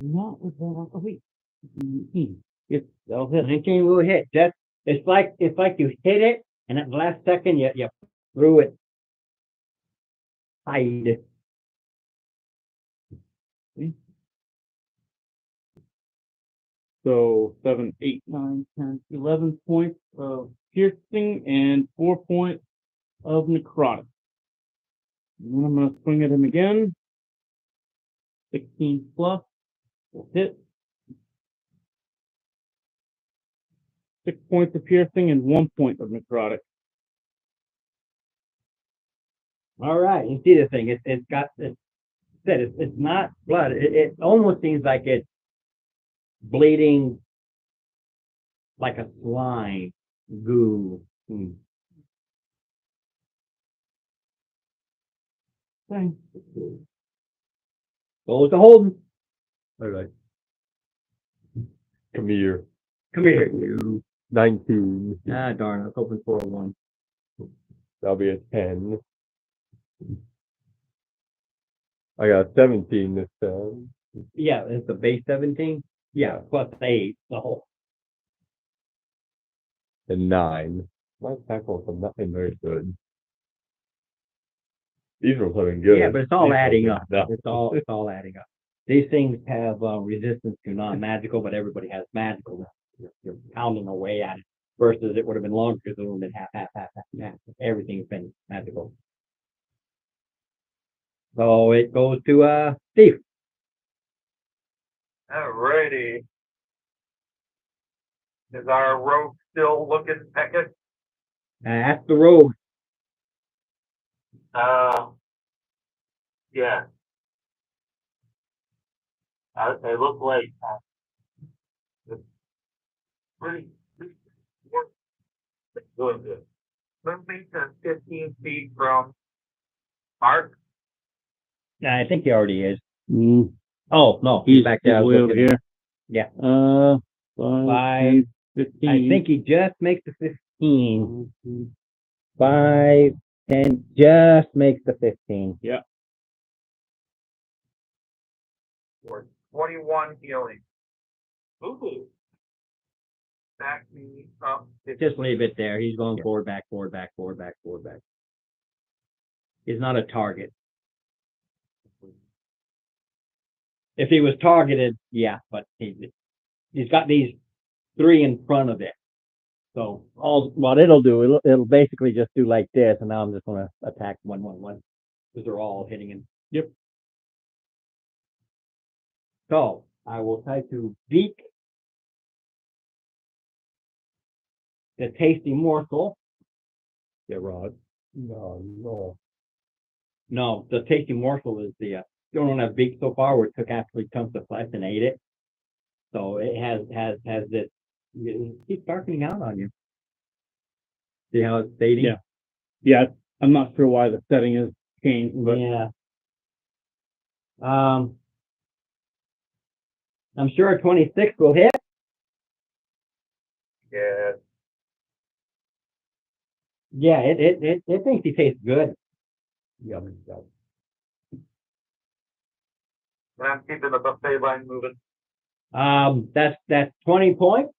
Not with that. Oh, wait. 19. Yes, that'll hit. 19 will hit. It's like you hit it, and at the last second you threw it hide. So 7, 8, 9, 10, 11 points of piercing and 4 points of necrotic. And then I'm going to swing at him again. 16 plus will hit. 6 points of piercing and 1 point of necrotic. All right, you see the thing. It's not blood. It almost seems like it's bleeding like a slime goo. Okay. Goes to Holden. All right. Come here. Come here, you. 19. Ah, darn. I was hoping for a 1. That'll be a 10. I got 17 this time. Yeah, it's the base 17. Yeah, plus 8. So And 9. My tackles are nothing very good. These were something good. yeah, but it's all These adding ones up. are not. It's all adding up. These things have resistance to non-magical, but everybody has magical. You're pounding away at it. Versus it would have been longer because it would have been half. Everything's been magical. So it goes to Steve. Alrighty. Is our rogue still looking at it? That's the rogue. Yeah. I look like it's pretty doing good. Moving to 15 feet from Mark. I think he already is. Mm, Oh no, he's back there. I was way over looking at- here. Yeah. 5, 15. I think he just makes the 15. 5, 10, just makes the 15. Yeah. For 21 healing. Ooh. Back me up. Just leave it there. He's going forward, back. He's not a target. If he was targeted, yeah, but he's got these 3 in front of it. So what it'll do, it'll basically just do like this, and now I'm just going to attack 1-1-1 because they're all hitting him. Yep. So I will try to beat the tasty morsel. Yeah, Rod. No. No, the tasty morsel is the you don't have beak so far where it took actually chunks of flesh and ate it. So it has this. It keeps darkening out on you. See how it's fading? Yeah. Yeah, I'm not sure why the setting is changed, but Yeah. I'm sure 26 will hit. Yeah. Yeah, it thinks he tastes good. Yummy stuff. And I'm keeping the buffet line moving. That's 20 points.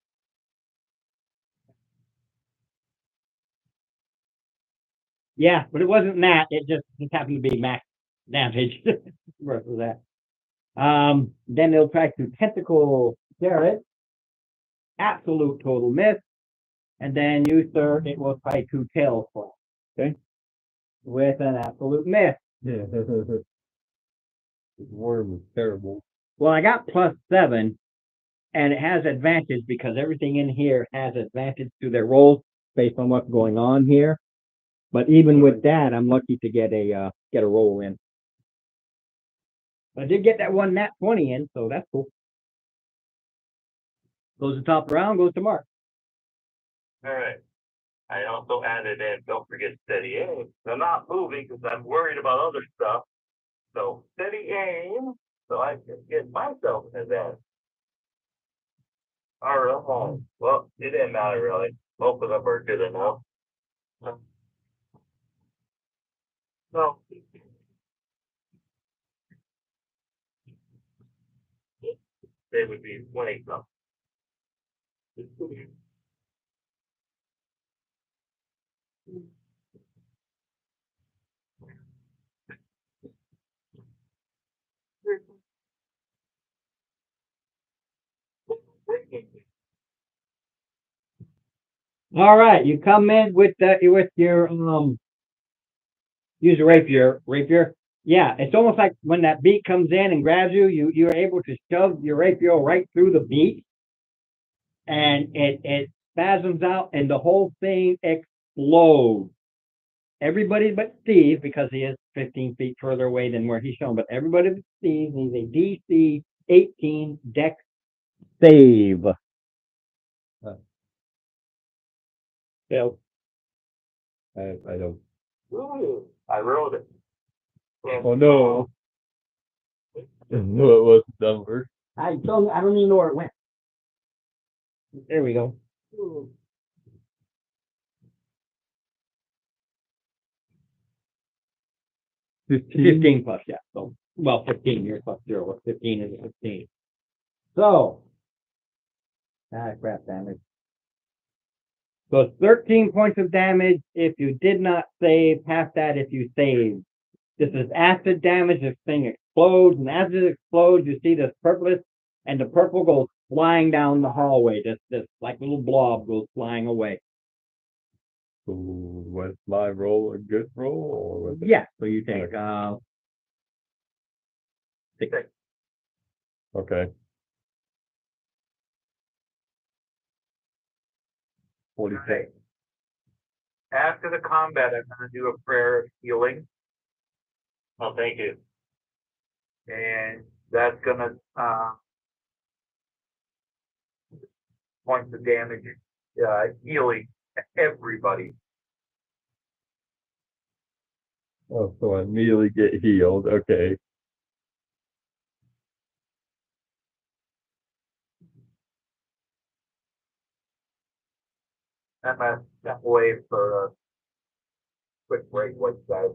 Yeah, but it wasn't that. It just happened to be max damage versus that. Then they'll try to tentacle Jared. Absolute total miss. And then you, sir, it will try to tail slash. Okay. With an absolute miss. Yeah. This worm is terrible. Well, I got +7, and it has advantage because everything in here has advantage to their rolls based on what's going on here. But even with that, I'm lucky to get a roll in. I did get that one nat 20 in, so that's cool. Goes to top round, goes to Mark. All right. I also added in, don't forget steady aim. I'm not moving because I'm worried about other stuff. So steady aim, so I can get myself in that. All right. Well, it didn't matter really. Both of them are good enough. So they would be 20 something. All right, you come in with your use a rapier. Yeah, it's almost like when that beak comes in and grabs you, you're able to shove your rapier right through the beak, and it spasms out, and the whole thing explodes. Everybody but Steve, because he is 15 feet further away than where he's shown, but everybody but Steve needs a DC 18 dex save. failed. I don't. Ooh, I rolled it. Oh no. No, it was number. I don't even know where it went. There we go. $15. 15 plus, yeah. So, well, 15 here plus 0. 15 is 15. So, crap damage. So it's 13 points of damage if you did not save, half that if you saved. This is acid damage. This thing explodes, and as it explodes, you see this purplish, and the purple goes flying down the hallway. This like little blob goes flying away. So was my roll a good roll, or was it? Yeah, so you take 6. Okay. 46. After the combat, I'm going to do a prayer of healing. Oh, thank you. And that's going to points of damage, healing everybody. Oh, so I immediately get healed. Okay. I'm going to wait for a quick break, what guys.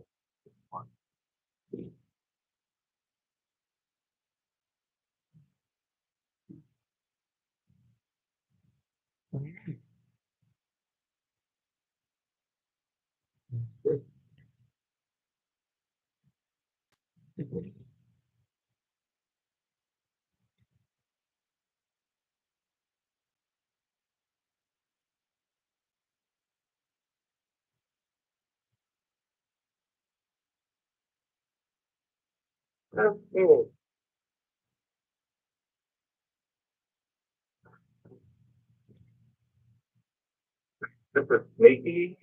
This is sneaky.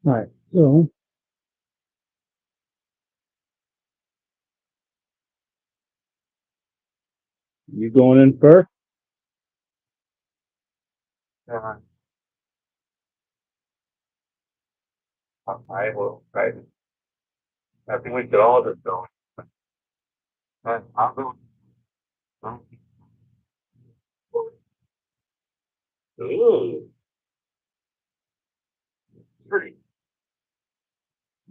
All right, so you going in first? Uh, I will. I think we could all just go. I'll go. Ooh. Pretty.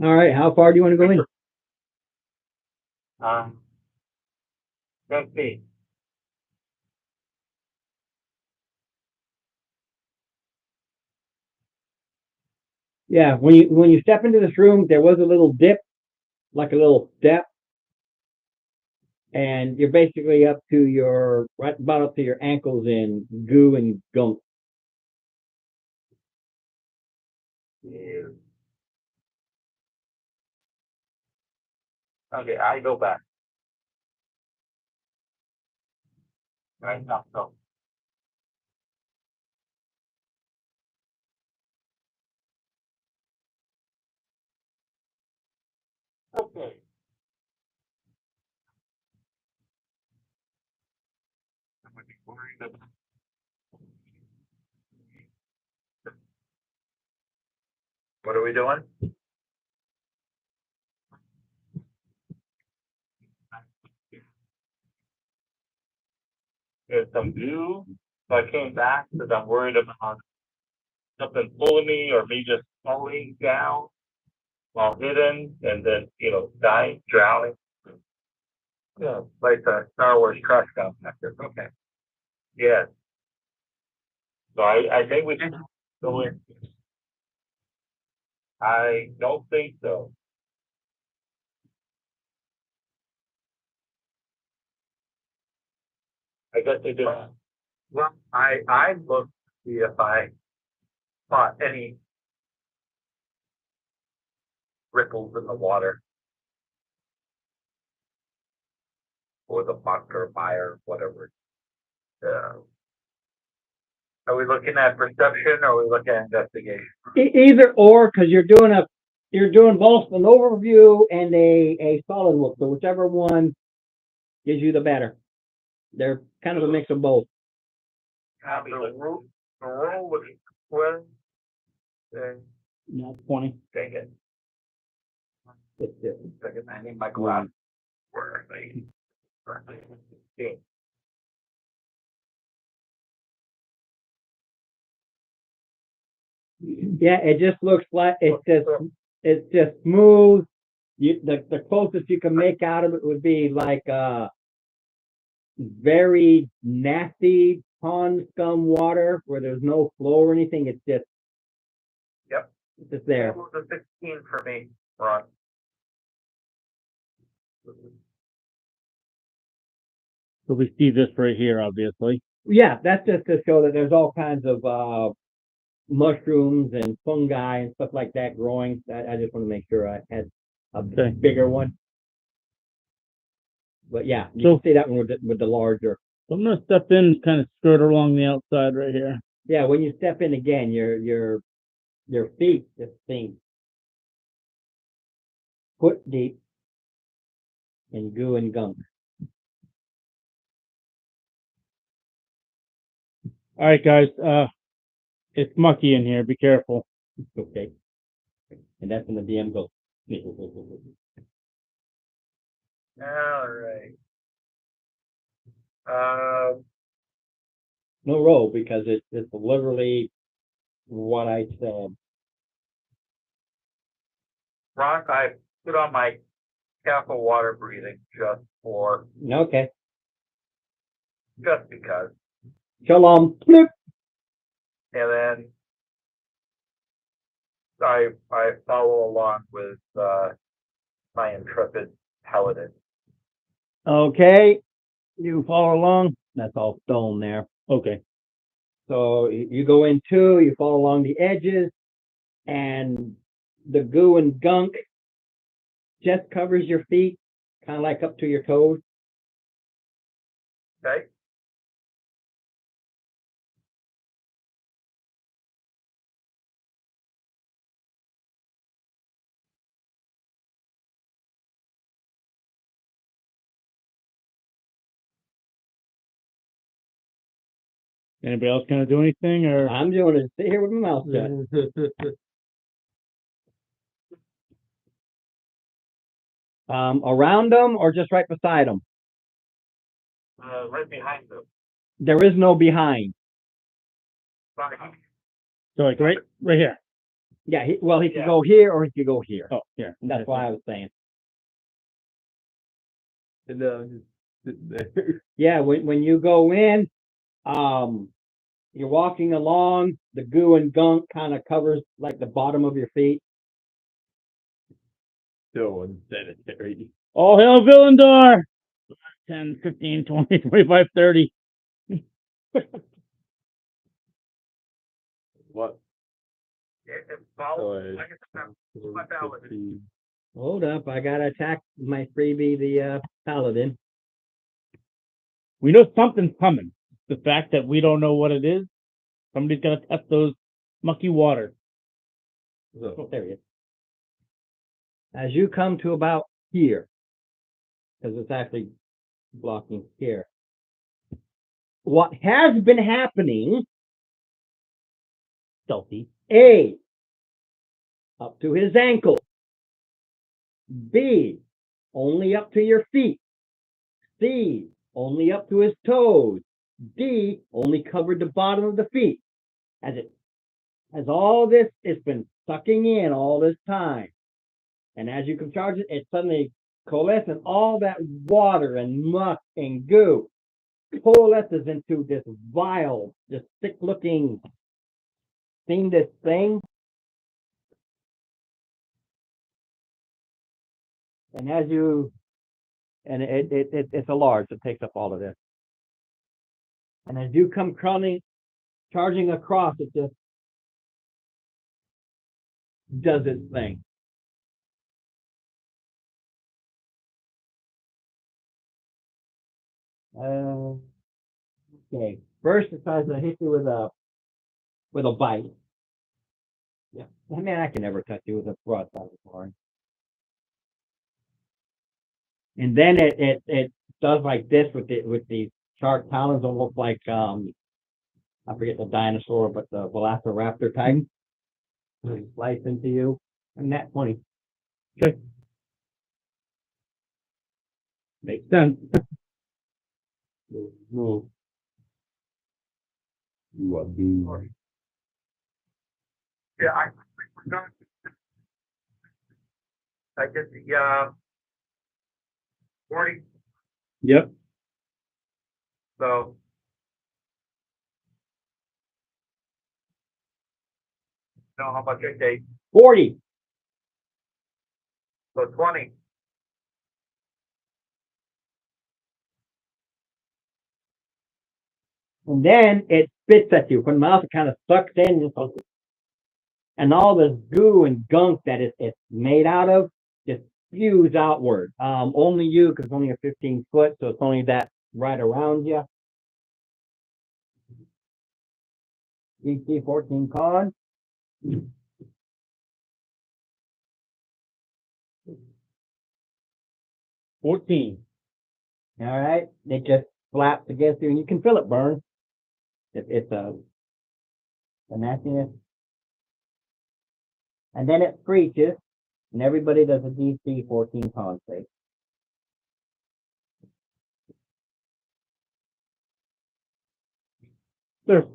All right, how far do you want to go in? Let's see. Yeah, when you step into this room, there was a little dip, like a little step, and you're basically up to your right about up to your ankles in goo and gunk. Yeah. Okay, I go back. Right now, so. Okay. I'm gonna be worried about. What are we doing? There's some goo. So I came back because I'm worried about something pulling me or me just falling down while hidden and then, dying, drowning. Yeah, like the Star Wars crash compactor. Okay. Yeah. So I think we did go in. I don't think so. I guess they did. Well, I looked to see if I spot any ripples in the water or the muck or mire, whatever. Are we looking at perception or are we looking at investigation? Either or, because you're doing both an overview and a solid look. So whichever one gives you the better. They're kind of a mix of both. The roll was 12. Not 20. Dang it. It's it. Second, I need my glasses. Where are they? Okay. Yeah, it just looks like it's just smooth. The closest you can make out of it would be like very nasty pond scum water where there's no flow or anything. It's just Yep. it's just there. It was a 16 for me, Ron. So we see this right here, obviously. Yeah, that's just to show that there's all kinds of mushrooms and fungi and stuff like that growing. I just want to make sure I had a Okay. bigger one. But yeah, you So- can see that one with the larger. So I'm gonna step in, kind of skirt along the outside right here. Yeah, when you step in again, your feet just sink foot deep in goo and gunk. All right, guys. It's mucky in here. Be careful. Okay. And that's when the DM goes. All right. No roll because it's literally what I said. Ron, I put on my careful water breathing just Okay. because. Shalom. Bloop. And then I follow along with my intrepid paladin. Okay. You follow along. That's all stone there. Okay. So you go in two, you follow along the edges, and the goo and gunk just covers your feet, kind of like up to your toes. Okay. Anybody else gonna do anything or? I'm doing it. Sit here with my mouth shut. Around them or just right beside them? Right behind them. There is no behind. Sorry. So like right here. Yeah, he could Yeah. go here or he could go here. Oh, here. That's what I was saying. And just sitting there. Yeah, when you go in, you're walking along, the goo and gunk kind of covers like the bottom of your feet. So unsanitary. All hail Villendor! 10, 15, 20, 25, 30. What? It So follows. I guess my ballot. 15. Hold up, I gotta attack my freebie, the paladin. We know something's coming. The fact that we don't know what it is, somebody's gotta test those mucky waters. Oh, So, there he is. As you come to about here, because it's actually blocking here. What has been happening, Stealthy. A, up to his ankle. B, only up to your feet. C, only up to his toes. D, only covered the bottom of the feet. As all this, it's been sucking in all this time. And as you can charge it, it suddenly coalesces all that water and muck and goo coalesces into this vile, this thick-looking, seamless thing. And it's a large, it takes up all of this. And as you come charging across, it just does its thing. Okay. First, it tries to hit you with a bite. Yeah. Man, I can never touch you with a broadside of horn. And then it does like this with the sharp talons, almost like I forget the dinosaur, but the Velociraptor type. They slice into you, and that's funny. Okay. Makes sense. no. You are being Yeah, I guess the 40. Yep. So no, how much I take? 40. So 20. And then it spits at you from the mouth. It kind of sucks in, and all this goo and gunk that it's made out of just spews outward. Only you, because it's only a 15-foot, so it's only that right around you. DC 14 con. 14. All right, it just flaps against you, and you can feel it burn. It's a nastiness. And then it screeches, and everybody does a DC 14 con save. There.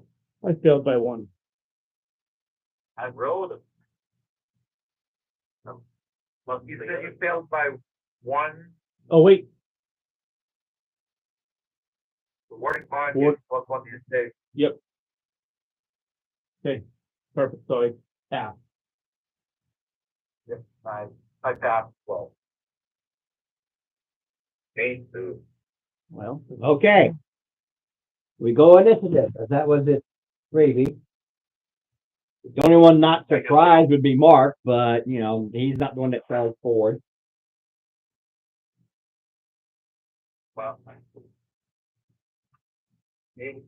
I failed by 1. I rolled. Well, you said you failed by 1. Oh wait. The warning on Four. plus 1 you take. Yep. Okay. Perfect. So I pass. Yep, I passed 12. 8 2. Well, okay. We go initiative, as that was it, freebie. The only one not surprised would be Mark, but, he's not the one that fell forward. Well, 8.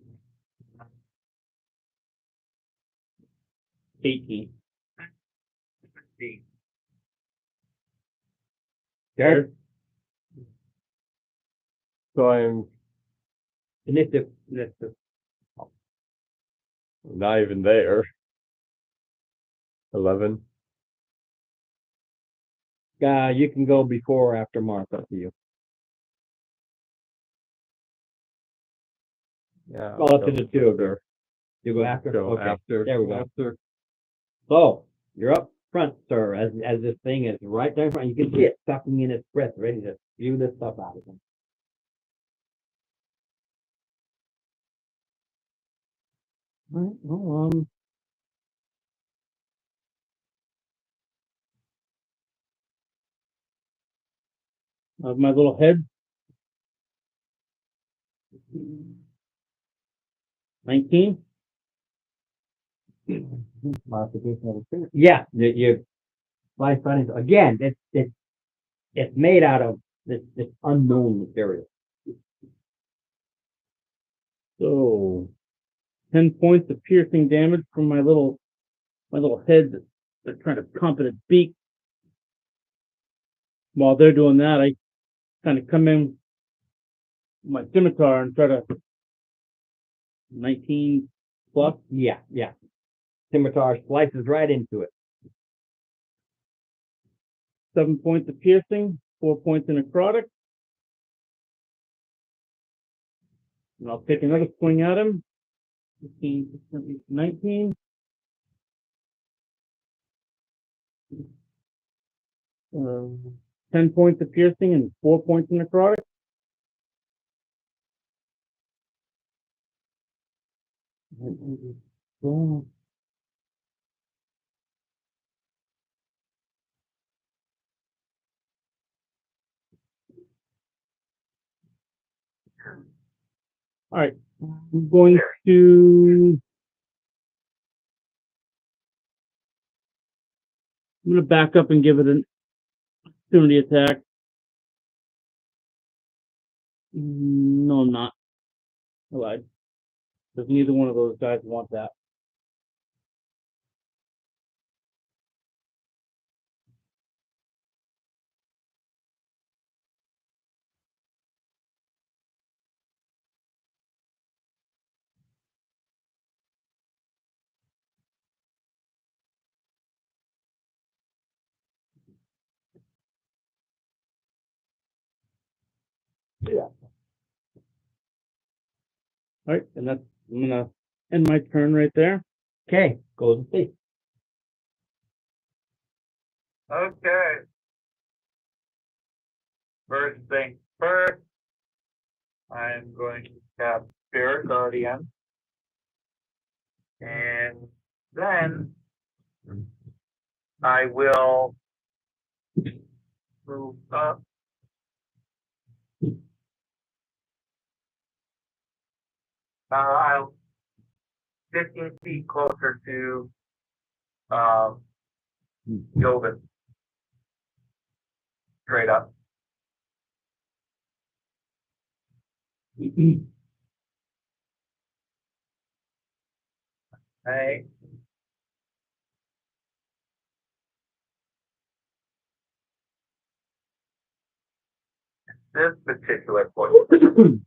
18. 15. Derek, So I'm initiative. Not even there. 11. You can go before or after Mark, up to you. Yeah. Well, up to the two of you. You go after? Go Okay, after. there we go. After. So, you're up front, sir, as this thing is right there in front. You can see it sucking in its breath, ready to spew this stuff out of him. All right, well, Of my little head. 19. modification of the trigger. Yeah, you slice right into, again, it's made out of this unknown material. So 10 points of piercing damage from my little head that they're trying to pump at its beak. While they're doing that, I kind of come in with my scimitar and try to 19 plus. Yeah. Scimitar slices right into it. 7 points of piercing, 4 points in necrotic. And I'll take another swing at him. 15, 19. Uh, 10 points of piercing and 4 points in necrotic. All right, I'm going to back up and give it an opportunity attack. No, I'm not. I lied. Because neither one of those guys want that. Yeah. All right, and I'm gonna end my turn right there. Okay, goes to see. Okay. First thing first, I'm going to cast Spirit Guardian. And then I will move up. I'll 15 feet closer to Joven. Straight up. Hey. This particular point,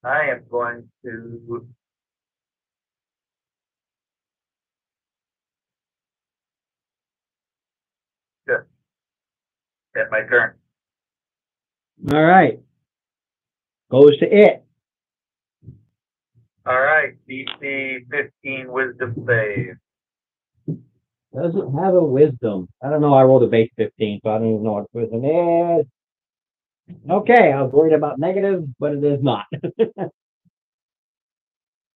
I am going to just hit my turn. All right. Goes to it. All right, DC 15 Wisdom save. Doesn't have a wisdom. I don't know. I rolled a base 15, so I don't even know what wisdom is. Okay, I was worried about negatives, but it is not. All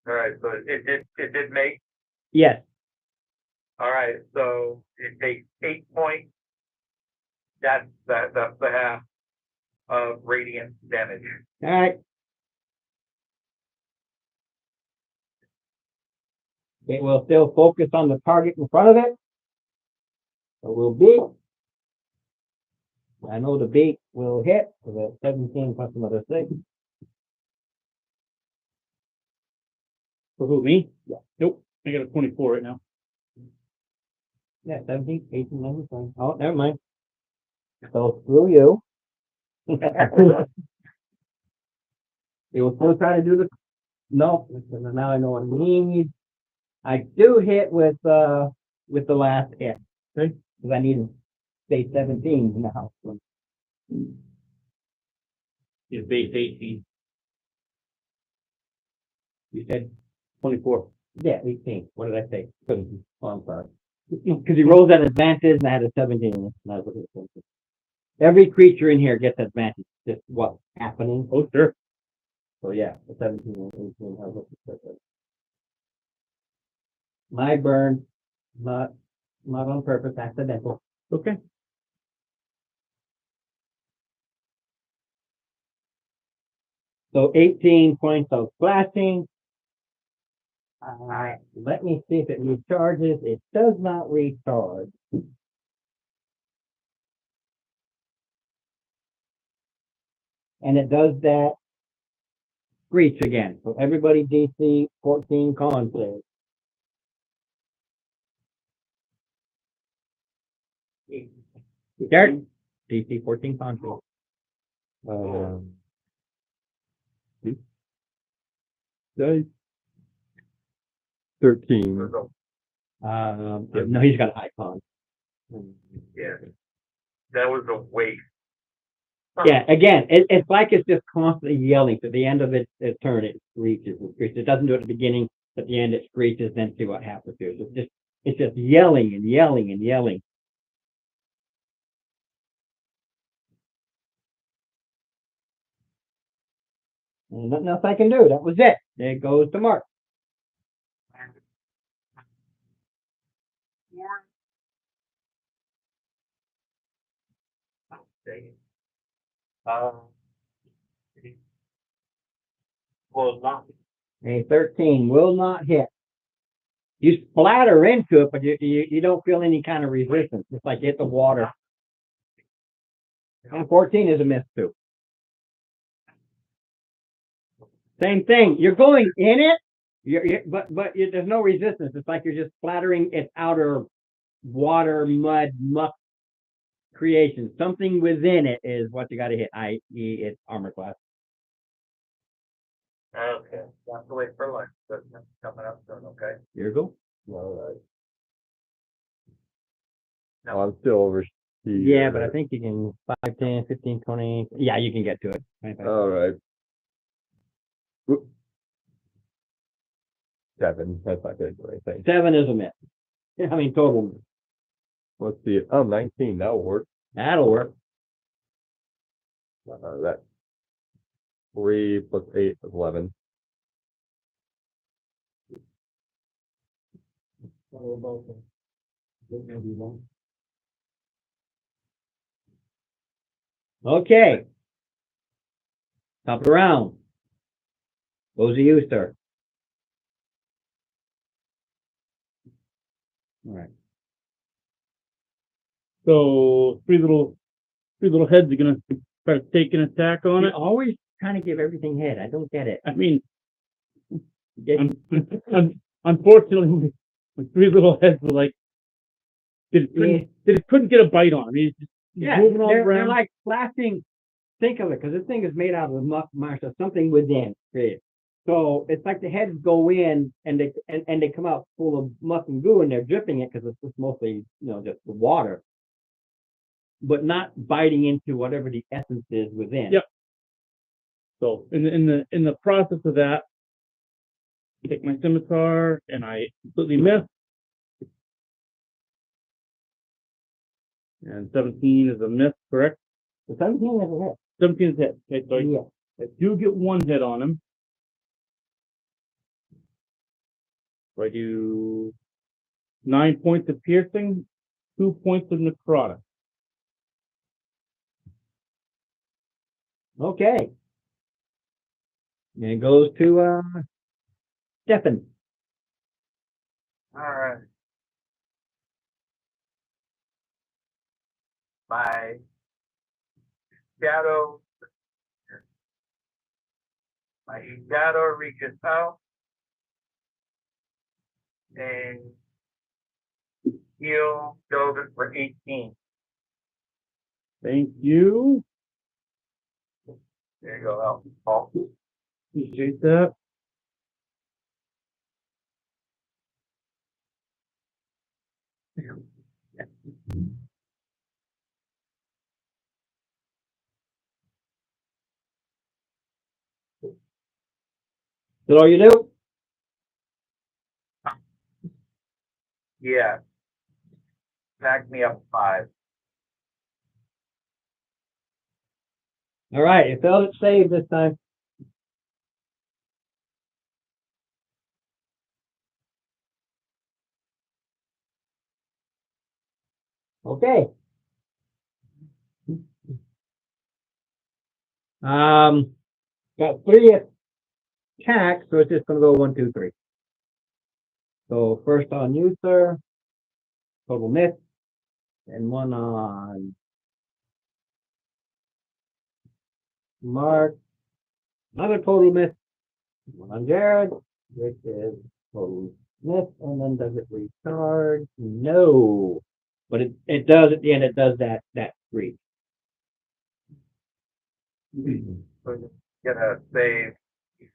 right, so it did make. Yes. All right, so it takes 8 points. That's the half of radiant damage. All right. It will still focus on the target in front of it. It will beat. I know the beat will hit with a 17 plus another 6. For who, me? Yeah. Nope, I got a 24 right now. Yeah, 17, 18, 19, 20. Oh, never mind. So screw you. It will still try to do No, now I know what I need. I do hit with the last hit. Okay. Because I need to stay 17 now. Is base 18. You said 24. yeah, 18. What did I say? Oh, I'm sorry. Because he rolls at advantage and I had a 17. That's what it was. Every creature in here gets advantage. Just what's happening. Oh, sure. So yeah, the 17 and 18. I was looking. My burn, not on purpose, accidental. Okay. So 18 points of flashing. Let me see if it recharges. It does not recharge. And it does that screech again. So everybody DC 14 con save. Start. DC 14 con save. Dice. 13. No, he's got a high con. Yeah. That was a waste. Yeah, again, it's like it's just constantly yelling. To the end of its turn, it screeches and screeches. It doesn't do it at the beginning. At the end, it screeches. Then see what happens to it. It's just yelling and yelling and yelling. And nothing else I can do. That was it. There it goes to Mark. Dang it. Well, not. A 13 will not hit. You splatter into it, but you don't feel any kind of resistance. It's like hit the water. And 14 is a miss too. Same thing. You're going in it, but there's no resistance. It's like you're just splattering its outer water, mud, muck creation. Something within it is what you got to hit, i.e., its armor class. Okay. Have to wait for lunch. That's coming up soon, okay? Here you go. All right. No. I'm still over. Yeah, but I think you can 5, 10, 15, 20. Yeah, you can get to it. 25. All right. Whoop. 7. That's not good for anything. 7 is a miss. I mean, total miss. Let's see it. Oh, 19. That'll work. That'll work. That's 3 plus 8 is 11. Okay. Top of the round. Goes to you, sir. All right. So three little heads are gonna start taking attack on You it. always trying to give everything head. I don't get it. I mean, unfortunately, my three little heads were like, it couldn't get a bite on him. He's moving all they're around. like flashing. Think of it, because this thing is made out of muck, marsh, or something within. So it's like the heads go in and they come out full of muck and goo, and they're dripping it because it's just mostly just the water, but not biting into whatever the essence is within. Yep. So in the process of that, I take my scimitar and I completely miss. And 17 is a miss, correct? The 17 is a hit. 17 is hit. Okay, so Yeah. I do get one hit on him. So I do 9 points of piercing, 2 points of necrotic. Okay. And it goes to Stefan. All right. My shadow reaches out and heal Dover for 18. Thank you. There you go, Paul. Appreciate that. that all you do? Yeah. Back me up 5. All right, it failed its save this time. Okay. Got 3 attacks, so it's just gonna go 1, 2, 3. So first on you, sir. Total miss. And 1 on Mark. Another total miss. 1 on Jared, which is total miss. And then does it recharge? No. But it does at the end, it does that screech. So just gonna save.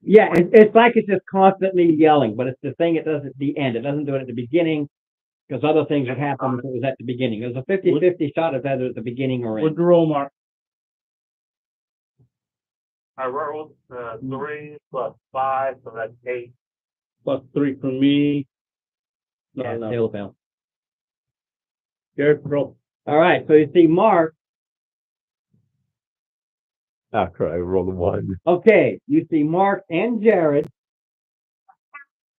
Yeah, it's like it's just constantly yelling, but it's the thing it does at the end. It doesn't do it at the beginning, because other things would happen if it was at the beginning. It was a 50-50 shot of either at the beginning or What's end. the roll, Mark? I rolled 3 plus 5, so that's 8. Plus 3 from me. Yeah, No. it'll fail. Jared, roll. All right, so you see Mark. Ah, correct. I rolled a 1. Okay, you see Mark and Jared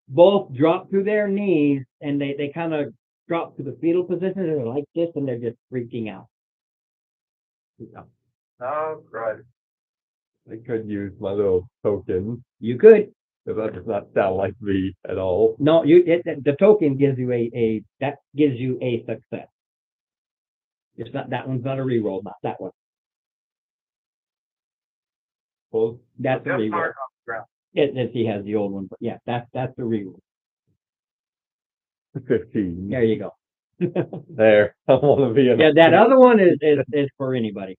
both drop to their knees, and they kind of drop to the fetal position. They're like this, and they're just freaking out. Oh, right. I could use my little token, You could. because that does not sound like me at all. No, the token gives you a success. It's not, that one's not a reroll, not that one. Well, That's a Just reroll. mark on the ground. He has the old one, but yeah, that's the reroll. 15. There you go. There. I want to be in. Yeah, that other one is for anybody.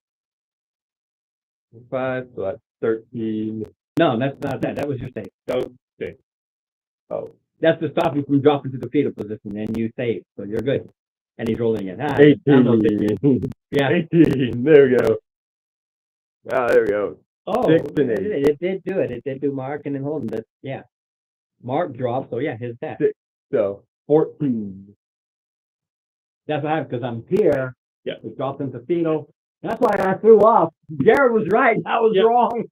5, so that's 13. No, that's not that. That was your save. Okay. Oh, That's to stop you from dropping to the fetal position, and you save, so you're good. And he's rolling it. 18. Yeah. 18. There we go. Ah, there we go. Oh, 6 and 8. it did do it. It did do Mark and then Holden, but yeah. Mark dropped, so yeah, his attack. 6. So 14. That's what happened, because I'm here. Yeah. We dropped into fetal. That's why I threw off. Jared was right. I was wrong.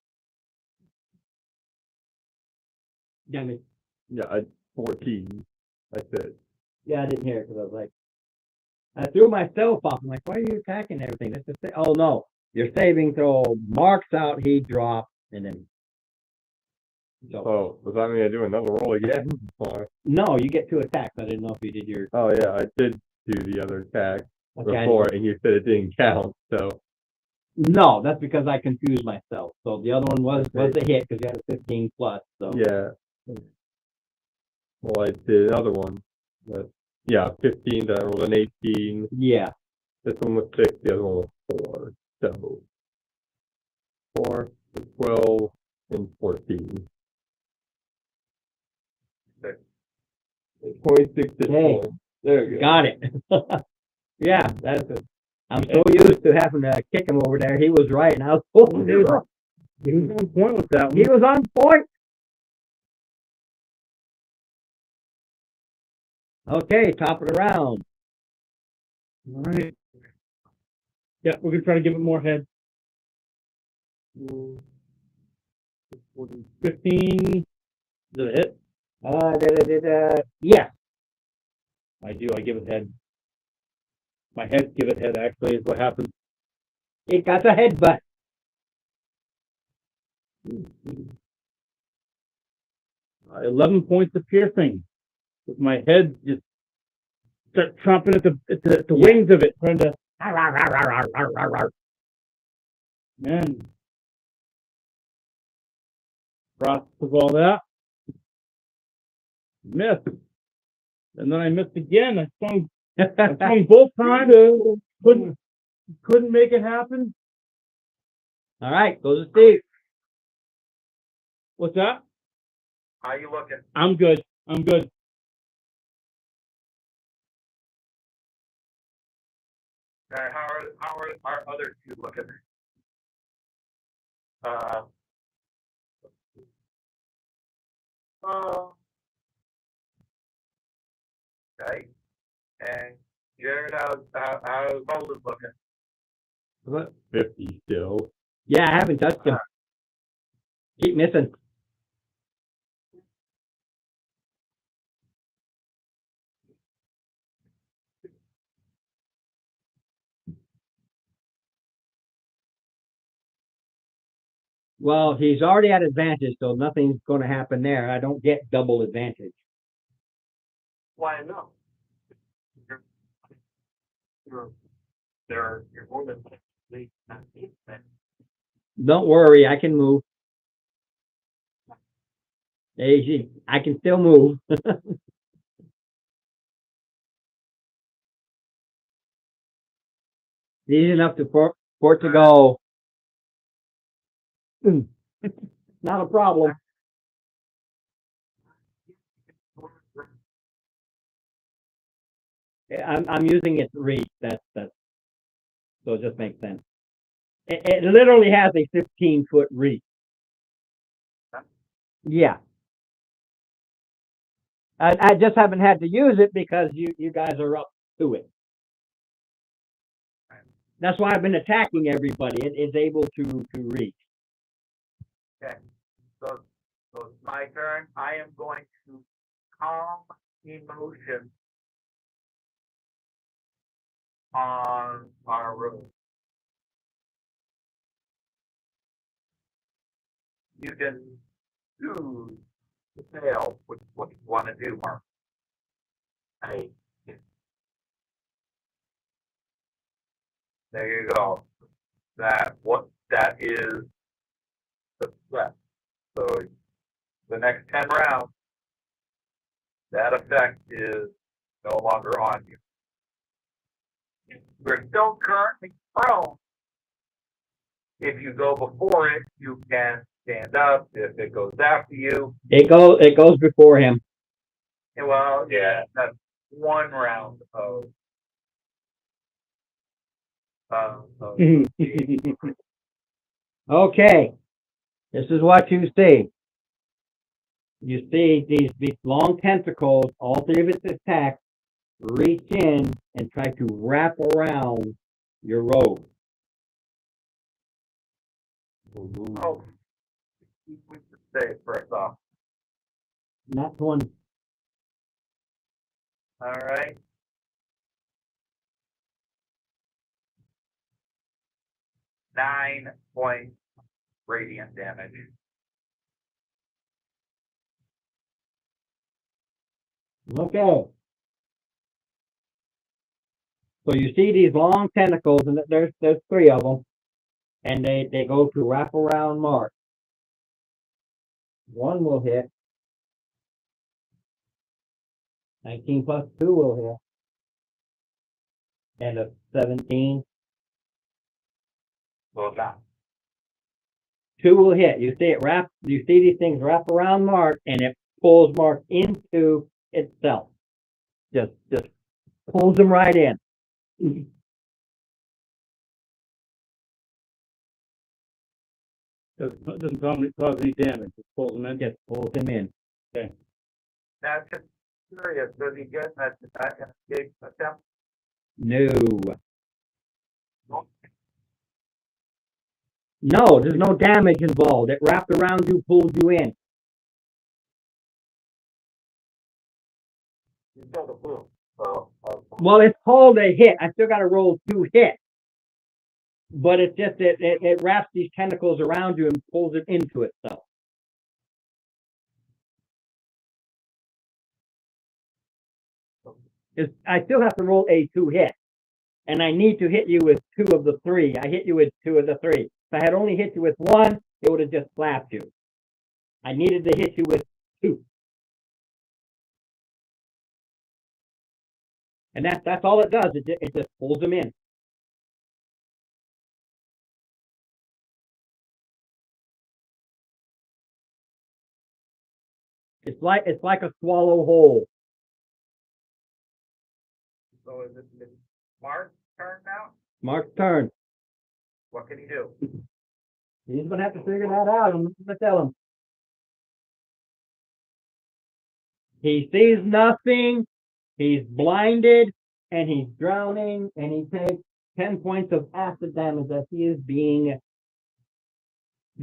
Damn it. Yeah, 14. That's it. Yeah, I didn't hear it because I was like, I threw myself off. I'm like, why are you attacking everything? That's just oh no, you're saving throw. Mark's out, he dropped, and then. So Oh, was I going to do another roll again? Or- no, you get 2 attacks. I didn't know if you did your. Oh, yeah, I did do the other attack Okay, before, and you said it didn't count, so. no, that's because I confused myself. So the other one was a hit because you had a 15 plus. So Yeah. Well, I did another one, but yeah, 15, then I rolled an 18. yeah. This one was 6, the other one was 4. So 4, 12, and 14. 26 to Okay. 12. There you go. Got it. Yeah, that's it. I'm so used to having to kick him over there. He was right, and I was supposed to do that. He was on point with that He one. was on point. Okay, top of the round. All right. Yeah, we're gonna try to give it more head. 15. Is it a hit? Yeah. I do. I give it head. My head give it head. Actually, is what happens. It got a headbutt. 11 points of piercing. With my head just start chomping at the wings of it, trying to. Man. Process of all that. Missed. And then I missed again. I swung both times. Couldn't make it happen. All right, goes to Steve. What's that? How you looking? I'm good. All right, how are our other 2 looking? Okay. And Jared, how's Holden looking? About 50 still. Yeah, I haven't touched him. Keep missing. Well, he's already at advantage, so nothing's going to happen there. I don't get double advantage. Why no? You're more than likely not even. Don't worry, I can move. I can still move. Easy enough for it to go. Not a problem. I'm using it to reach. That's so it just makes sense. It literally has a 15-foot reach. Yeah. I just haven't had to use it because you guys are up to it. That's why I've been attacking everybody. It is able to reach. Okay. So it's my turn. I am going to calm emotion on our room. You can choose to fail what you want to do, Mark. There you go. That is the threat. So the next 10 rounds, that effect is no longer on you. You're still currently prone. If you go before it, you can stand up. If it goes after you, It goes before him. well, yeah, that's one round of Okay. This is what you see. You see these long tentacles, all three of its attacks, reach in and try to wrap around your robe. oh, we should say first off. Not one. All right. Nine points radiant damage. Okay. So you see these long tentacles, and there's three of them, and they go to wrap around Mark. One will hit. 19 plus 2 will hit. And a 17. Well done. 2 will hit. You see these things wrap around Mark, and it pulls Mark into itself. Just pulls him right in. Doesn't cause any damage. It pulls them in. Just pulls him in. Now, just curious, does he get an escape attempt? No. No, there's no damage involved. It wrapped around you, pulled you in. You still the blue. So, Well, it's called a hit. I still got to roll 2 hits. But it's just it wraps these tentacles around you and pulls it into itself. I still have to roll a 2 hit. And I need to hit you with 2 of the 3. I hit you with 2 of the 3. If I had only hit you with 1, it would have just slapped you. I needed to hit you with 2. And that's all it does. It just pulls them in. It's like a swallow whole. So is it Mark's turn now? Mark's turn. What can he do? He's gonna have to figure that out. I'm gonna tell him. He sees nothing. He's blinded, and he's drowning, and he takes 10 points of acid damage as he is being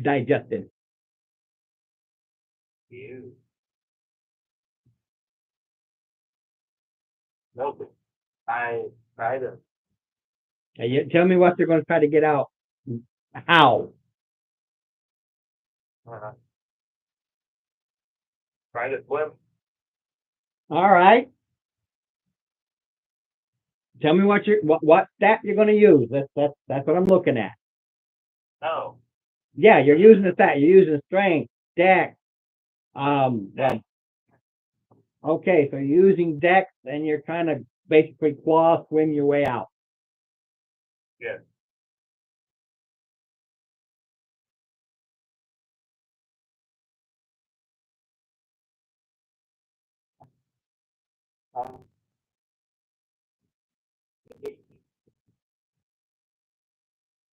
digested. You. Nope. I try to. And you tell me what they're going to try to get out. How? Try to swim. All right. Tell me what stat you're going to use. That's what I'm looking at. No. Yeah, you're using the stat. You're using strength, dex. Well, okay, so you're using dex, and you're trying to basically claw swim your way out. Yes.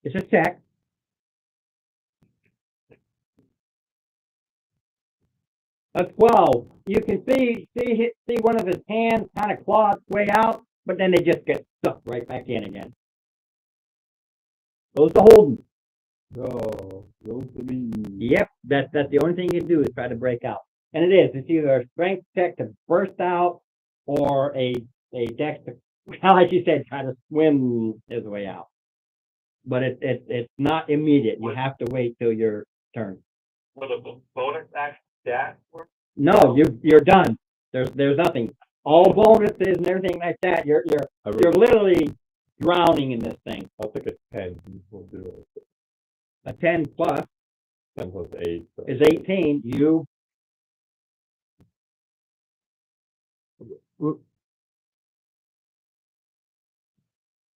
It's a check. A 12. You can see one of his hands kind of claw its way out, but then they just get stuck right back in again. Goes to Holden. Oh, those to me. Yep, that's the only thing you can do is try to break out. And it is. It's either a strength check to burst out or a dex to, like you said, try to swim his way out. But it's not immediate. You have to wait till your turn. Will the bonus action stat work? No, you're done. There's nothing. All bonuses and everything like that. You're literally drowning in this thing. I'll take a 10. We'll do it. A 10 plus 10 plus 8. So. is 18. You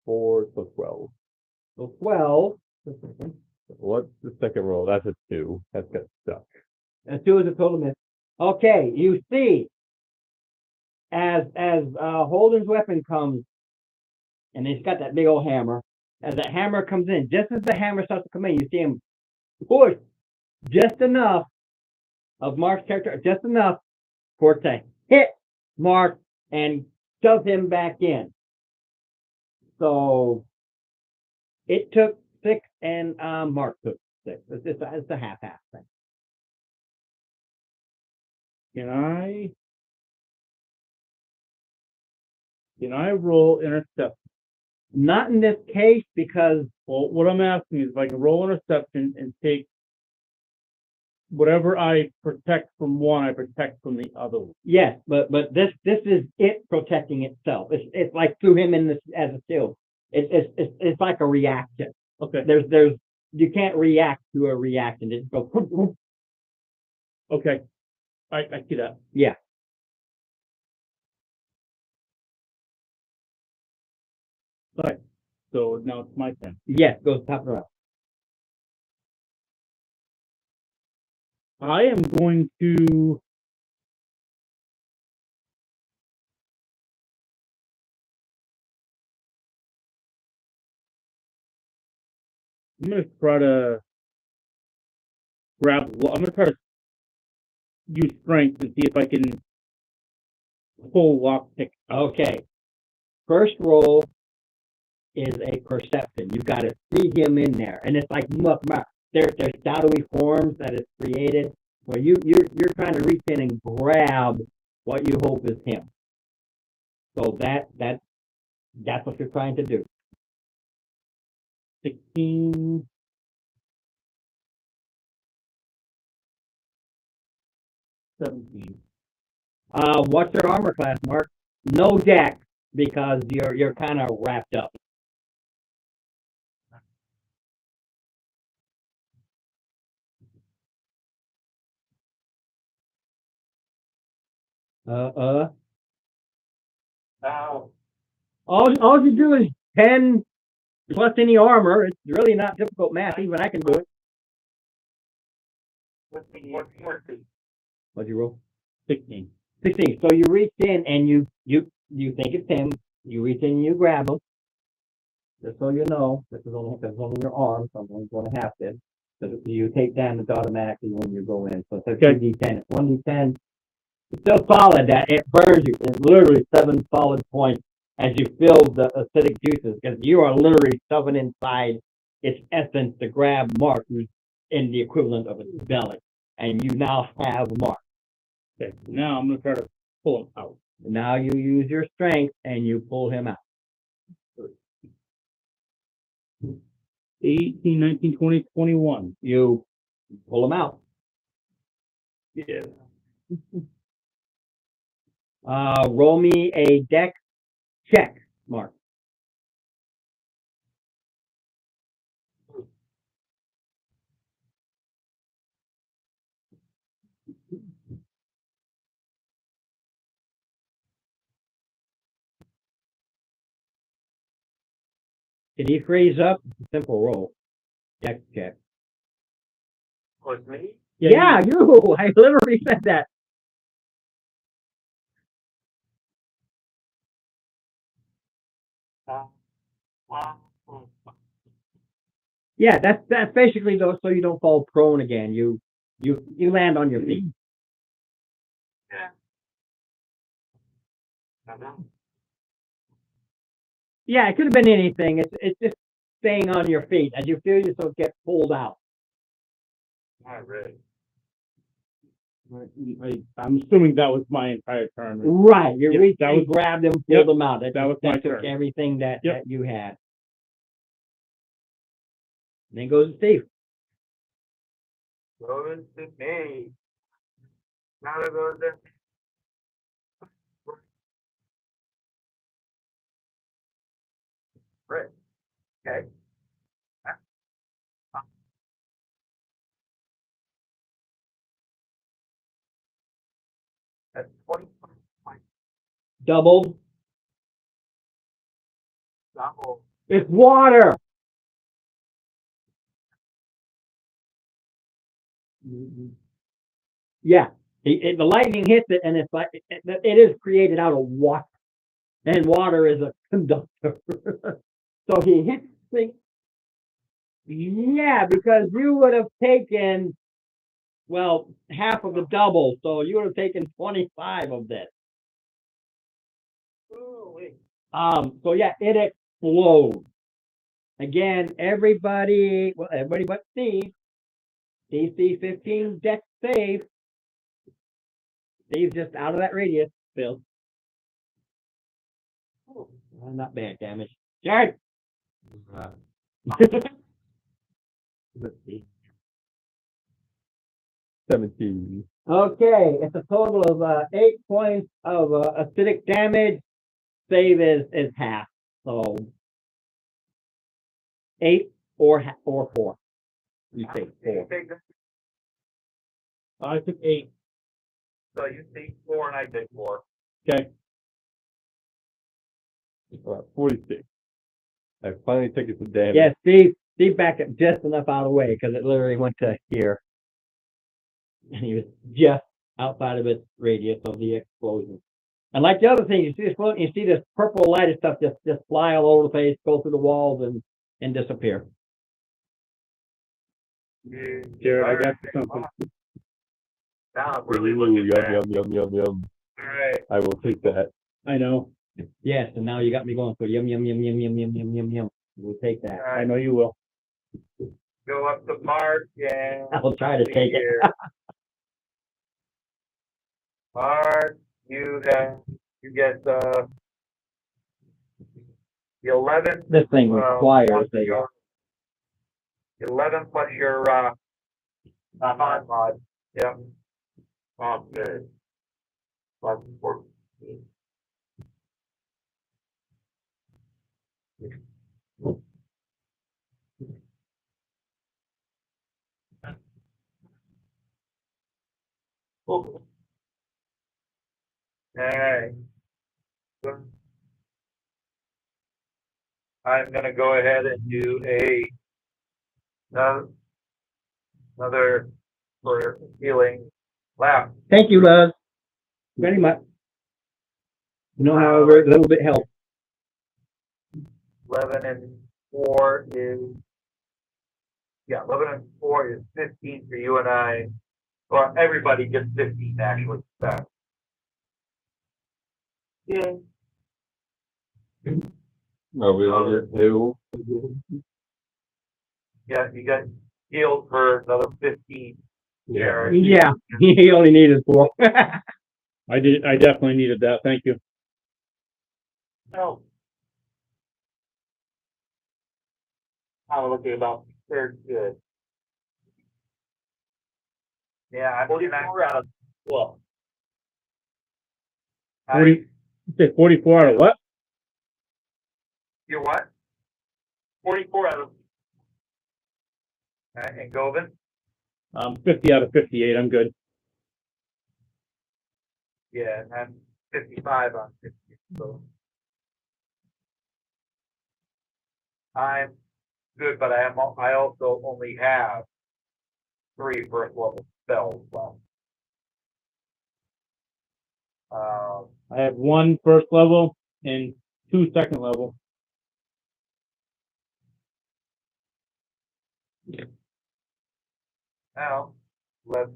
4 plus 12. so 12. What's the second roll? That's a 2. That's got stuck. And 2 is a total miss. Okay, you see, as Holden's weapon comes, and he's got that big old hammer. As that hammer comes in, just as the hammer starts to come in, you see him push just enough of Mark's character, just enough for it to hit Mark and shove him back in. So it took 6, and Mark took 6. It's a half-half thing. Can I roll intercept? Not in this case because Well, what I'm asking is if I can roll interception and take whatever I protect from one, I protect from the other one. yes, but this is it protecting itself. It's like threw him in this as a shield. It's like a reaction. Okay. There's you can't react to a reaction. It just goes whoop, whoop. Okay. I see that. Yeah. All right. So now it's my turn. Yes, goes top of the round. I am going to I'm gonna try to I'm gonna try to use strength to see if I can pull lockpick. Okay. First roll is a perception. You've got to see him in there, and it's like muck. There's shadowy forms that it's created. Well, you're trying to reach in and grab what you hope is him. So that's what you're trying to do. 16. 17. What's your armor class, Mark? No deck because you're kind of wrapped up. Ow. All you do is 10 plus any armor. It's really not difficult math. Even I can do it. What's the 14? What'd you roll? 16. 16. So you reach in and you think it's him. You reach in and you grab him. Just so you know, this is only your arm, so I'm only going to half this. So you take damage automatically when you go in. So it's a 2d10. It's 1d10 It's still solid. That it burns you. It's literally 7 solid points as you fill the acidic juices, because you are literally shoving inside its essence to grab Mark, who's in the equivalent of its belly, and you now have Mark. Okay, now I'm gonna try to pull him out. Now you use your strength and you pull him out. 18, 19, 20, 21. You pull him out. Yeah. Roll me a dex check, Mark. Did he freeze up? Simple roll. Dex check. Was me? Yeah, you. I literally said that. Wow. Yeah, that's basically though, so you don't fall prone again. You land on your feet. Yeah. Uh-huh. Yeah, it could have been anything. It's just staying on your feet as you feel yourself get pulled out. All right. I'm assuming that was my entire turn. Right, you Yep, reached that and was- grabbed him, pulled yep, him out. that was my took turn. everything that Yep. you had. Then goes Steve. Goes to me. Now it goes to Rick. Okay. That's 20 points. Doubled. Double. It's water. Yeah, the lightning hits it, and it's like it is created out of water, and water is a conductor. So he hits the. Yeah, because you would have taken, well, half of the double, so you would have taken 25 of this. Ooh, wait. So yeah, it explodes. Again, everybody but Steve. DC 15 dex save. Steve's just out of that radius, Phil. Not bad damage. Jared! Let's see. 17. Okay, it's a total of 8 points of acidic damage. Save is half, so 8 or 4. You take 4. You take this, I took 8. so you take 4 and I take 4. Okay. 46. I finally took it to damage. Yeah, Steve backed up just enough out of the way because it literally went to here. And he was just outside of its radius of the explosion. And like the other thing, you see this floating, you see this purple lighted stuff just fly all over the place, go through the walls and disappear. Jared, I got you something. Now I'm really Ooh, looking bad. yum. All right. I will take that. I know. Yes, and now you got me going for yum. We'll take that. I know you will. Go up to Mark and I'll try to see take it. here. Mark, you get the 11. This thing plus requires a your 11 plus your mod. Yep. Oh, good. Plus 14. All right. I'm gonna go ahead and do another for healing laugh. Thank you, Luz. Very much. You know how a little bit helps. 11 and 4 is 11 and 4 is 15 for you and I. Well, everybody gets 15 actually. Yeah. Are we on your table? Yeah, you got healed for another 15. Yeah. Yeah, he only needed 4. I definitely needed that. Thank you. No. I'm looking about third good. Yeah, I'm 44 out of 12. 40, you say 44 out of what? You're what? 44 out of. And Govin? 50 out of 58. I'm good. Yeah, and I'm 55 on 50. So I'm good, but I also only have 3 first level spells left. I have 1 first level and 2 second level. Now, let's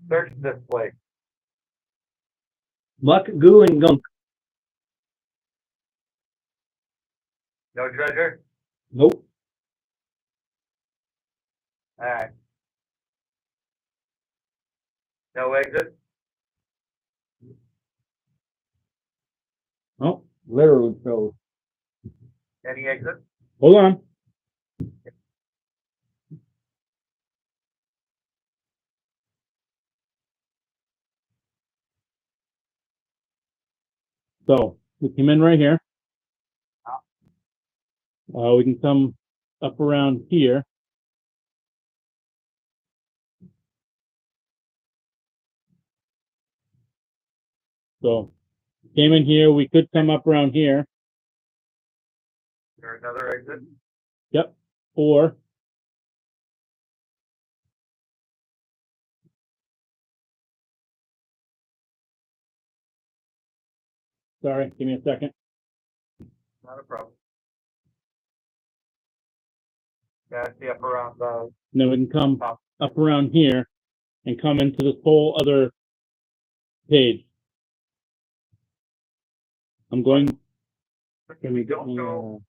search this place. Muck, goo, and gunk. No treasure? Nope. Alright. No exit? Oh, literally froze. Any exit? Hold on. So we came in right here. We can come up around here. So came in here. We could come up around here. Is there another exit? Yep. Or sorry, give me a second. Not a problem. Yeah, see up around the And then we can come top. up around here and come into this whole other page. I'm going. We don't know.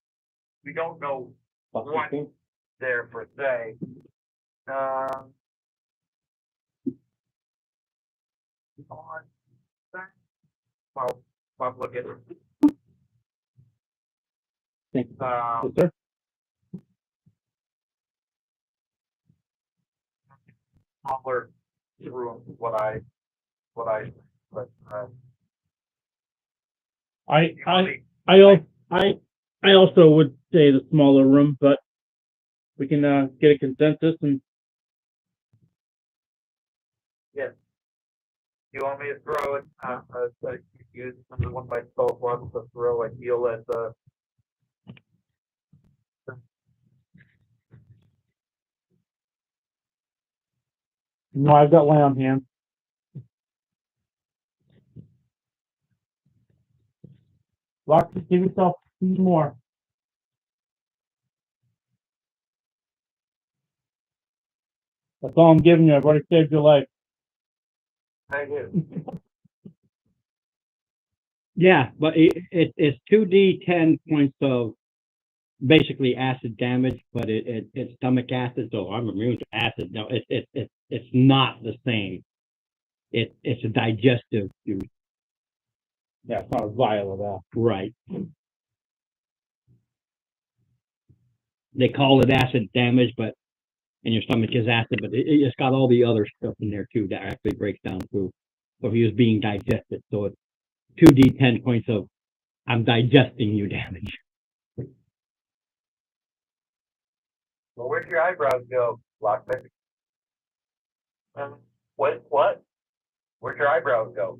We don't know what's there per se. I'll look at it. Thank you. Yes, sir. Smaller room, what I, but, I also would say the smaller room, but we can get a consensus and yes. You want me to throw it, like, use the one by 12 ones to throw a heal at the. no, I've got one on hand. Lock, give yourself 2 more. That's all I'm giving you. I've already saved your life. Thank you. Yeah, but it's 2d10 points of basically acid damage, but it's stomach acid, so I'm immune to acid. No, it's not the same. It's a digestive juice. Yeah, it's not a vial of that. Right. They call it acid damage, but and your stomach is acid, but it's got all the other stuff in there too that actually breaks down through. So he was being digested. So it's 2d10 points of I'm digesting you damage. Well, where'd your eyebrows go, Lockpick? What? Where'd your eyebrows go?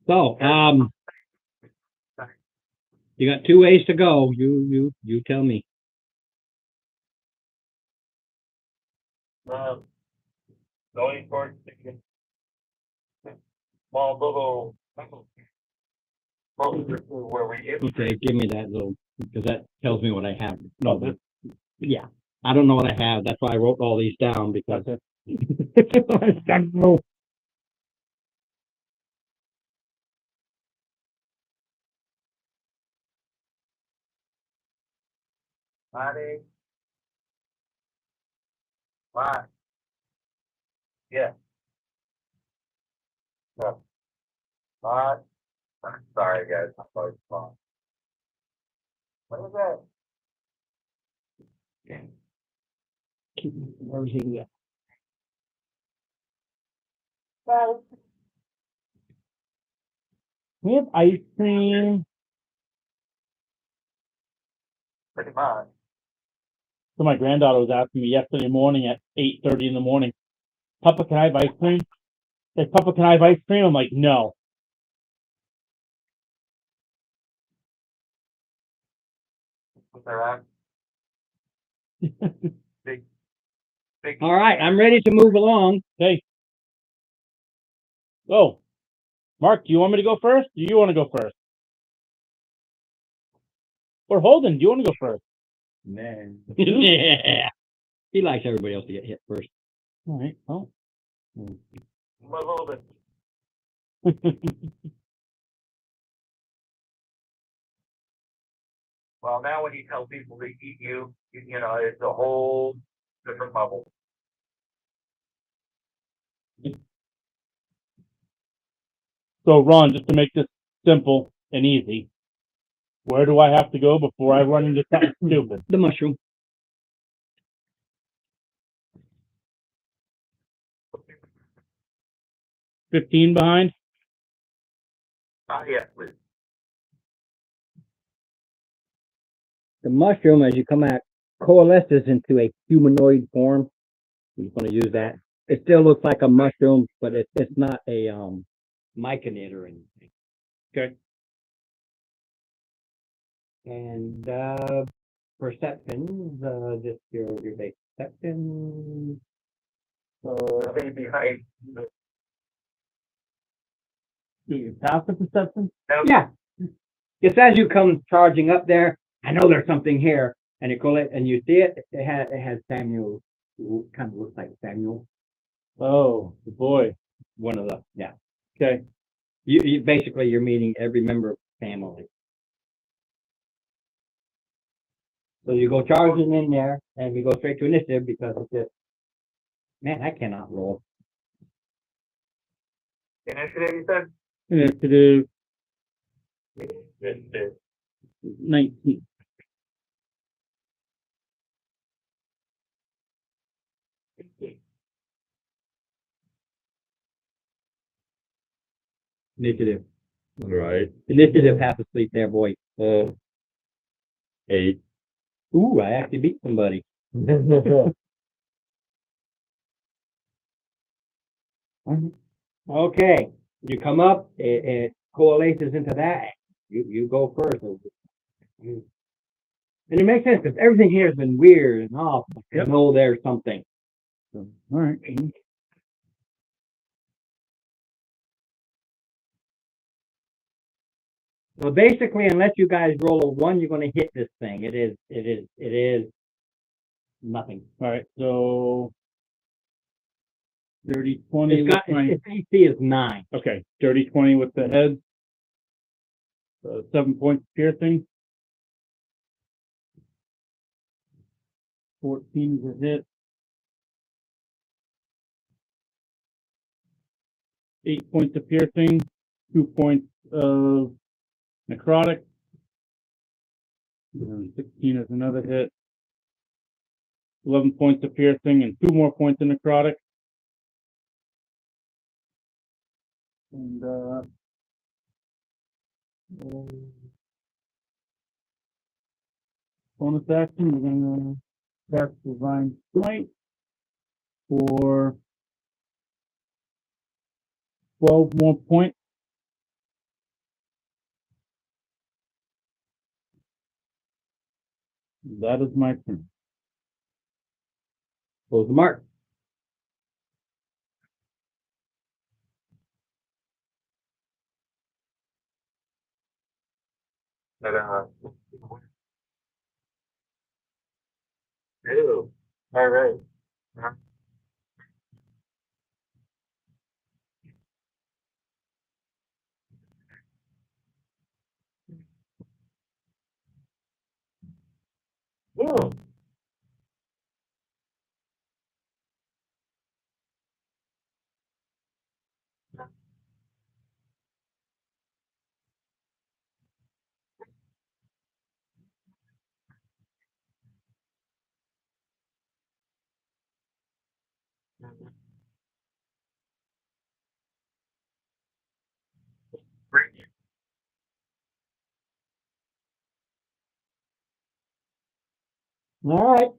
So, you got 2 ways to go. You tell me. Going towards the small little where we Okay, give me that little, because that tells me what I have. No, yeah. I don't know what I have. That's why I wrote all these down, because Money. What? Yeah. No. What? Sorry, guys. I'm always wrong. What is that? Where's he at? We have ice cream. Pretty much. So my granddaughter was asking me yesterday morning at 8:30 in the morning, Papa, can I have ice cream? Like, Papa, can I have ice cream? I'm like, no. What's that? Big. All right, I'm ready to move along. Okay. Oh, Mark, do you want me to go first? Do you want to go first? Or Holden, do you want to go first? Man. Yeah. He likes everybody else to get hit first. All right. Well. A little bit. Well, now when you tell people to eat you, you know, it's a whole different bubble. So, Ron, just to make this simple and easy, where do I have to go before I run into something stupid? The mushroom. $15 behind? Yeah, please. The mushroom, as you come out, coalesces into a humanoid form. You want to use that. It still looks like a mushroom, but it's not a myconid or anything. Okay. And perceptions, just your basic perception. Maybe behind. Do you pass the perception? Yeah. Just as you come charging up there, I know there's something here, and you see it. It has Samuel. Kind of looks like Samuel. Oh, boy. One of the Okay. You basically you're meeting every member of the family. So you go charging in there, and we go straight to initiative because it's just, man, I cannot roll. Initiative, you said? Initiative Initiative. 19. Initiative. Right. Initiative half asleep there, boy. 8. Ooh, I actually beat somebody. Okay, you come up, it coalesces into that. You go first. And it makes sense because everything here has been weird and off. I know there's something. All right. So basically, unless you guys roll a 1, you're going to hit this thing. It is nothing. All right. So 30, 20. Its AC is 9. Okay. 30, 20 with the head. 7 points piercing. 14 is a hit. 8 points of piercing. 2 points of necrotic. And 16 is another hit. 11 points of piercing and 2 more points of necrotic. And bonus action, we're going to cast Divine Smite for 12 more points. That is my turn. Close the mark. But, ew. All right. All right.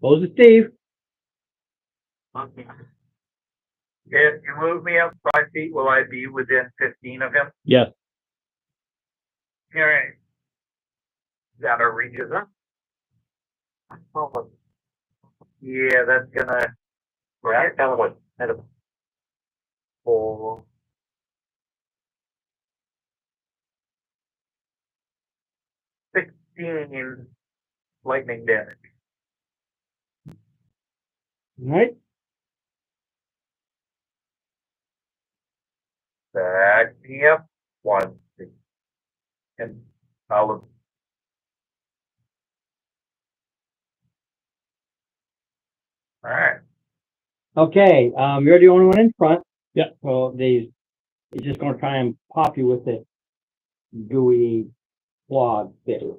Goes to Steve. Okay. If you move me up 5 feet, will I be within 15 of him? Yes. All right. That our reaches, huh? Oh, yeah, that's gonna. Yeah, kind of what? Kind of 4, 16 lightning damage. All right. Back me up 1 feet. And I'll. All right. Okay. You're the only one in front. Yeah. So he's just going to try and pop you with the gooey flog thing.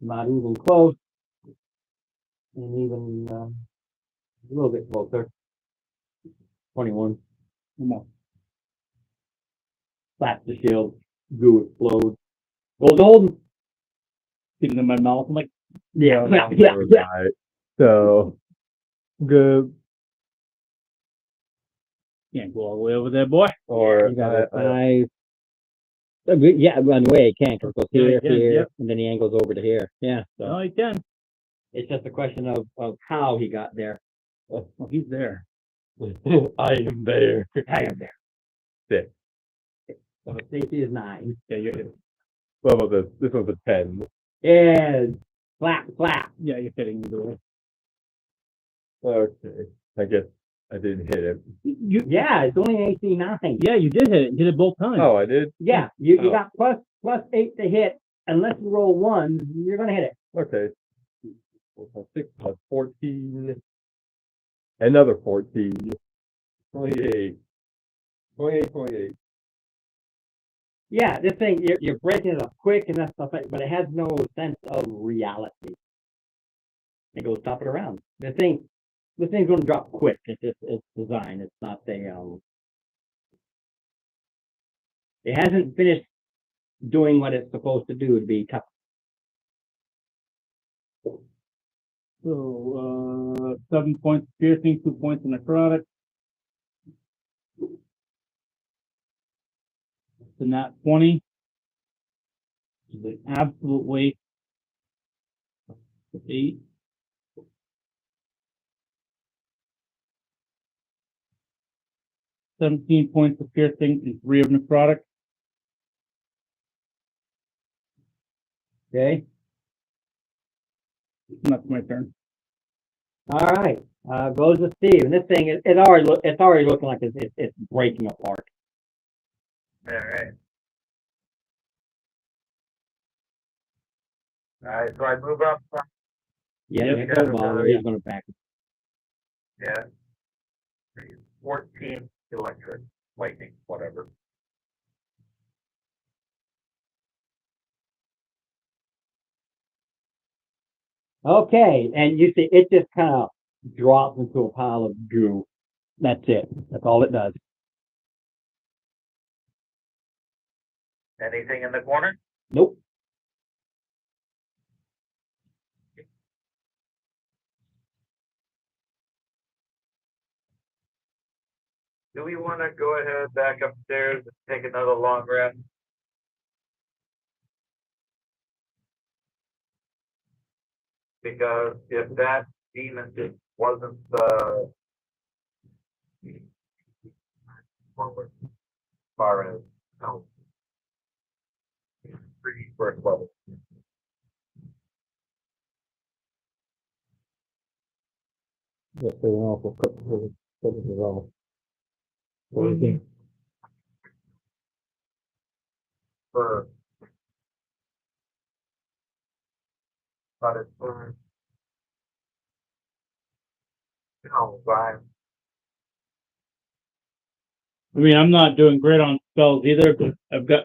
Not even close. And even a little bit closer. 21. Come on. Slaps the shield. Goo explodes. Goes Holden. Getting in my mouth. I'm like, Yeah. Right. So, good. can't go all the way over there, boy. Or You got a 5. Yeah, on the way it can, because it goes Yeah, here, you can, here, yep. and then he angles over to here. Yeah, so No, he can. it's just a question of how he got there. Oh, he's there. I am there. I am there. 6. So safety is 9. Yeah, you're hitting. What about this? This one's a 10. Yeah, slap, slap. Yeah, you're hitting either way. Okay. I guess I didn't hit it. You, Yeah, it's only an AC 9. yeah, you did hit it. You did it both times. Oh, I did? Yeah, you Oh. got plus 8 to hit. Unless you roll 1, you're gonna hit it. Okay. 6 plus 14. Another 14. 28. 28. Yeah, this thing you're breaking it up quick and that stuff, but it has no sense of reality. It goes top of the round. The thing's gonna drop quick. It's design. It's not a It hasn't finished doing what it's supposed to do to be tough. So, 7 points piercing, 2 points necrotic. The nat 20. The absolute weight. 8. $17 points of piercing and 3 of necrotic. Okay. That's my turn. All right. Goes to Steve, and this thing it's already looking like it's breaking apart. All right. All right, so I move up. Yeah, Yep. it don't bother. He's gonna back. Yeah. 14 electric, lightning, whatever. Okay, and you see it just kind of drops into a pile of goo. That's it. That's all it does. Anything in the corner? Nope. Do we want to go ahead back upstairs and take another long rest? Because if that demon just wasn't forward, as far as pretty first level. Yes, they went off of For But it's oh, fine. I mean, I'm not doing great on spells either, but I've got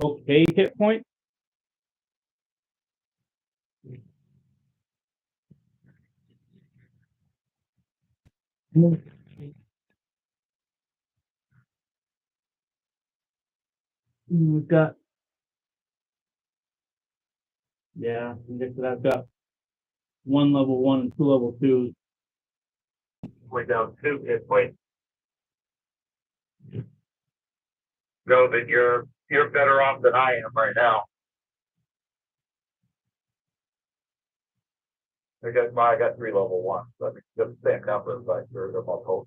okay hit points. We've got, yeah, I've got 1 level 1 and 2 level 2s. We're down 2 hit points. Know that you're better off than I am right now. I got 3 level 1, so I mean, the same numbers, like they're all close.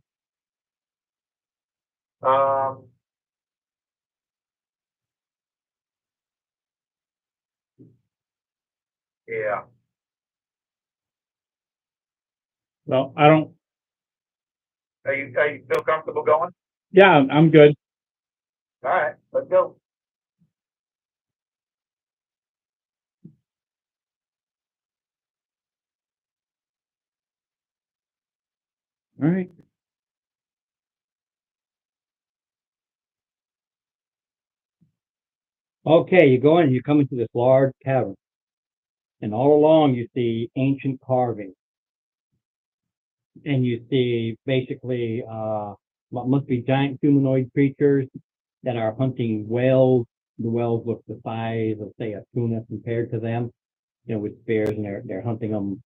Yeah. Well, I don't. Are you feel comfortable going? Yeah, I'm good. All right, let's go. All right. Okay, you go in, you come into this large cavern, and all along you see ancient carving, and you see basically what must be giant humanoid creatures that are hunting whales. The whales look the size of, say, a tuna compared to them, with spears, and they're hunting them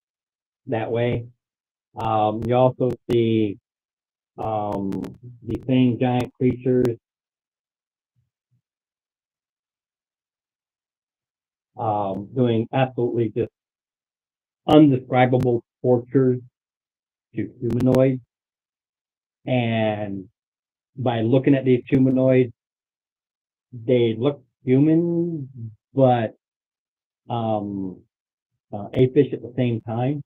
that way. You also see these same giant creatures doing absolutely just undescribable tortures to humanoids. And by looking at these humanoids, they look human, but apish at the same time.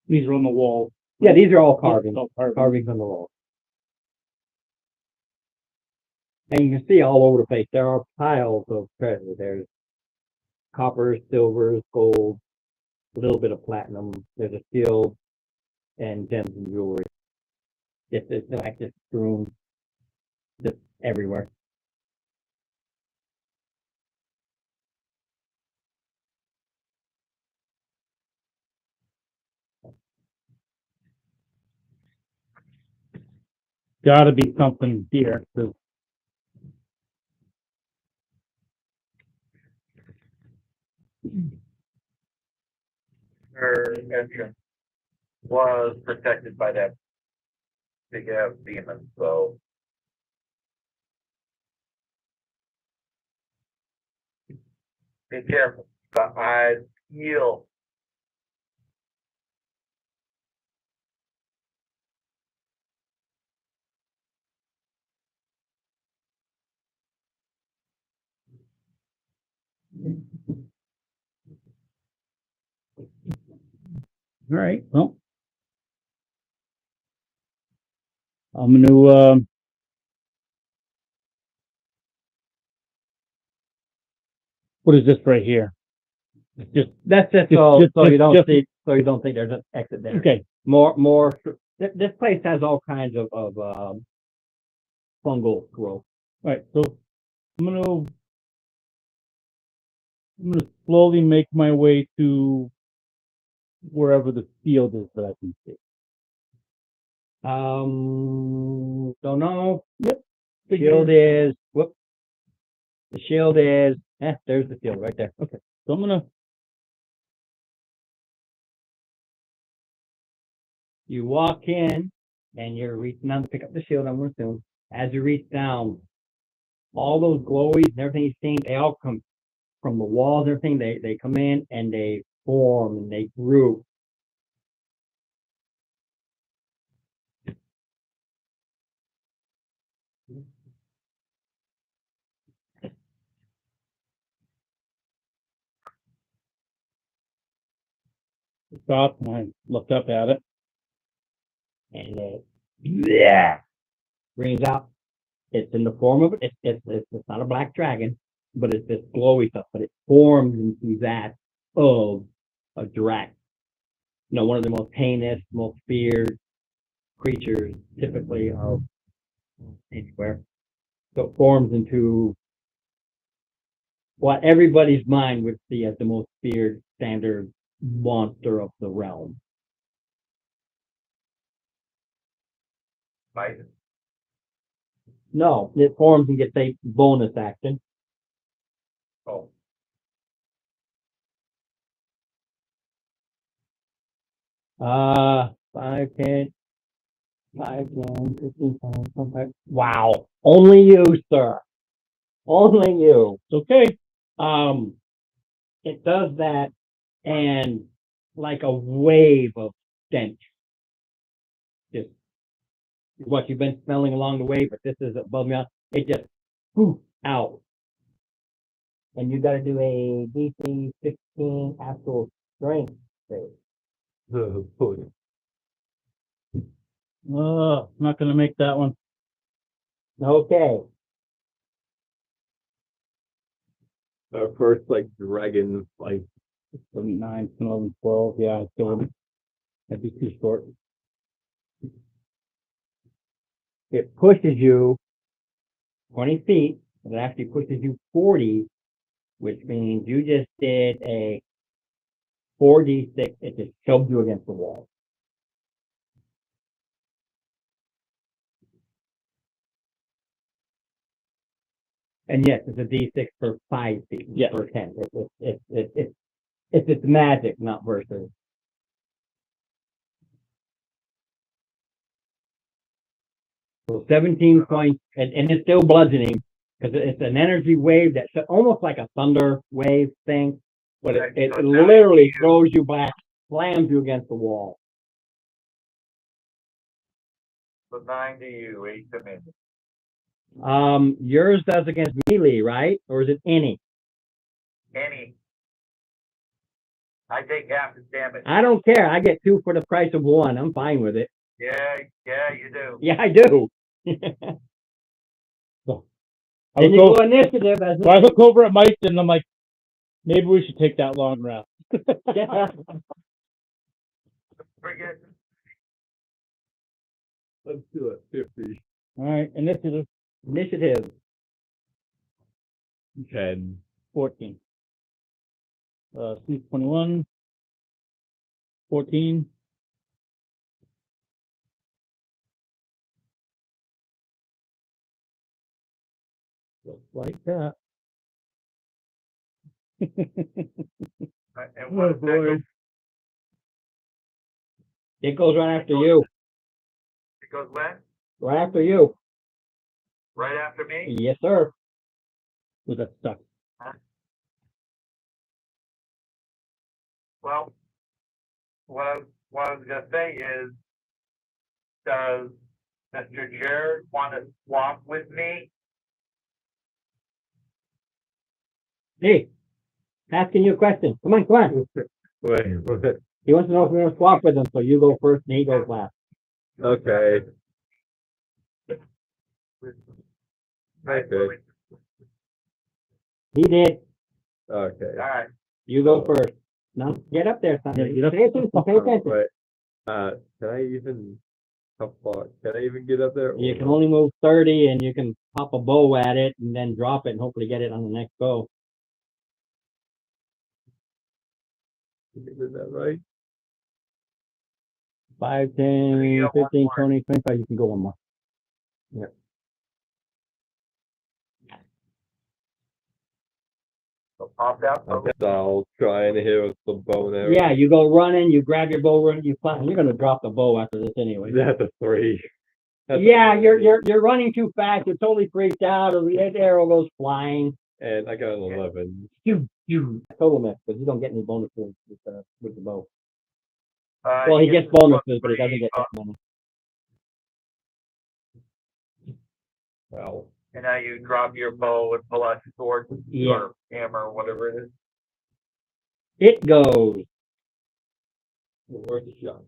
These are on the wall. Yeah, these are all carvings. Oh, Carvings on the wall. And you can see all over the place, there are piles of treasure. There's copper, silver, gold, a little bit of platinum. There's a shield and gems and jewelry. It's like just strewn just everywhere. Gotta be something here. So Her entrance was protected by that big ass demon, so be careful. The eyes heal. all right. Well, I'm gonna what is this right here? It's just That's just Just- so just- so you don't just- see so you don't think there's an exit there. okay. More. This place has all kinds of fungal growth. All right. So I'm gonna slowly make my way to wherever the field is that I can see. Don't know. Yep. The shield is whoop. The shield is there's the shield right there. Okay. So I'm gonna You walk in and you're reaching down to pick up the shield, I'm gonna assume. As you reach down, all those glowies and everything you've seen, they all come from the walls and everything. They come in and they form and they group. stop and I look up at it. And it brings out. It's in the form of it's not a black dragon. but it's this glowy stuff, but it forms into that of a drac. One of the most heinous, most feared creatures, typically of anywhere. So it forms into what everybody's mind would see as the most feared standard monster of the realm. Bison. No, it forms and gets a bonus action. Oh. Uh, 5, 10, 5, 10, 15, 25. Wow. Only you, sir. Only you. Okay. It does that, and like a wave of stench. Just what you've been smelling along the way, but this is above me. It just poof out. And you got to do a DC 16 actual strength save. Oh, not gonna make that one. Okay. First, like, dragon, like, 7, 9, 10, 11, 12. Yeah, I still wouldn't. That'd be too short. It pushes you 20 feet, and it actually pushes you 40, which means you just did a 4d6. It just shoved you against the wall. And yes, it's a d6 for 5 feet, Yeah. for 10. It's magic, not versus. So 17 points, and it's still bludgeoning, because it's an energy wave that's almost like a thunder wave thing, but it literally throws you back, slams you against the wall. So 9 to you, 8 to me. Yours does against melee, right? Or is it any? Any. I take half the damage. I don't care. I get 2 for the price of 1. I'm fine with it. Yeah, you do. Yeah, I do. I And look, you over, go initiative as I look over at Mike and I'm like, maybe we should take that long rest. Forget. let's do it, 50. All right, initiative initiative. 10. 14. Steve 21. 14. Just like that. And what is that? It goes right after you. It goes when? Right after you. Right after me? Yes, sir. Was that stuck? Well, what I was gonna say is, does Mr. Jared want to swap with me? Hey, asking you a question. Come on, come on. Wait. He wants to know if we're going to swap with him, so you go first and he goes last. Okay. Okay. He did. Okay. All right. You go first. Now, get up there, son. Yeah, get up. Pay attention. Pay attention. Wait. How far? Can I even get up there? You can only move 30, and you can pop a bow at it and then drop it and hopefully get it on the next go. Is that right? 5, You 10, got one 15, more. 20, 25. You can go one more. Yeah. So pop out. I guess I'll try and hit it with the bow and arrow. Yeah, you go running, you grab your bow, you fly. You're going to drop the bow after this anyway. That's a 3. Yeah, you're running too fast. You're totally freaked out. Or the arrow goes flying. And I got an 11. You total miss because you don't get any bonuses with the bow. Well, Well, he gets bonuses, but he doesn't get that money. Well, And now you drop your bow and pull out your sword Yeah. or hammer or whatever it is. It goes. worth a shot.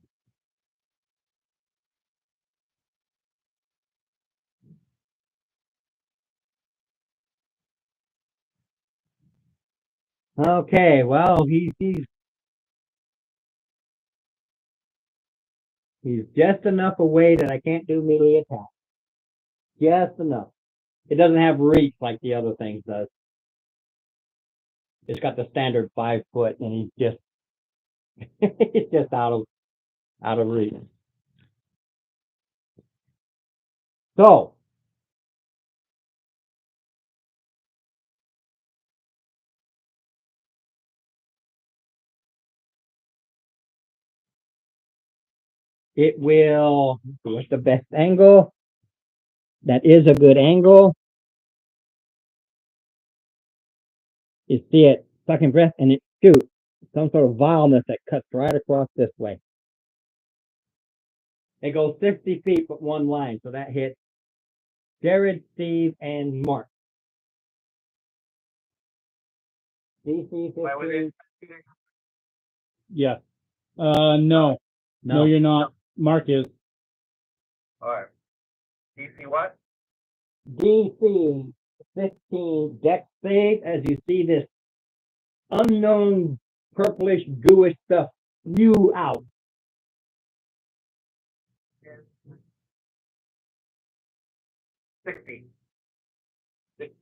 Okay, well, he's just enough away that I can't do melee attack. Just enough. It doesn't have reach like the other things does. It's got the standard 5 foot, and he's just it's just out of reach. So it will. What's the best angle? That is a good angle. You see it sucking breath, and it shoots some sort of vileness that cuts right across this way. It goes 60 feet but one line, so that hits Jared, Steve, and Mark. DC Why would 15. it? Yeah. No, No, you're not. Mark is. All right. DC what? DC 15 deck save as you see this unknown purplish gooish stuff spew out. Yeah. 60.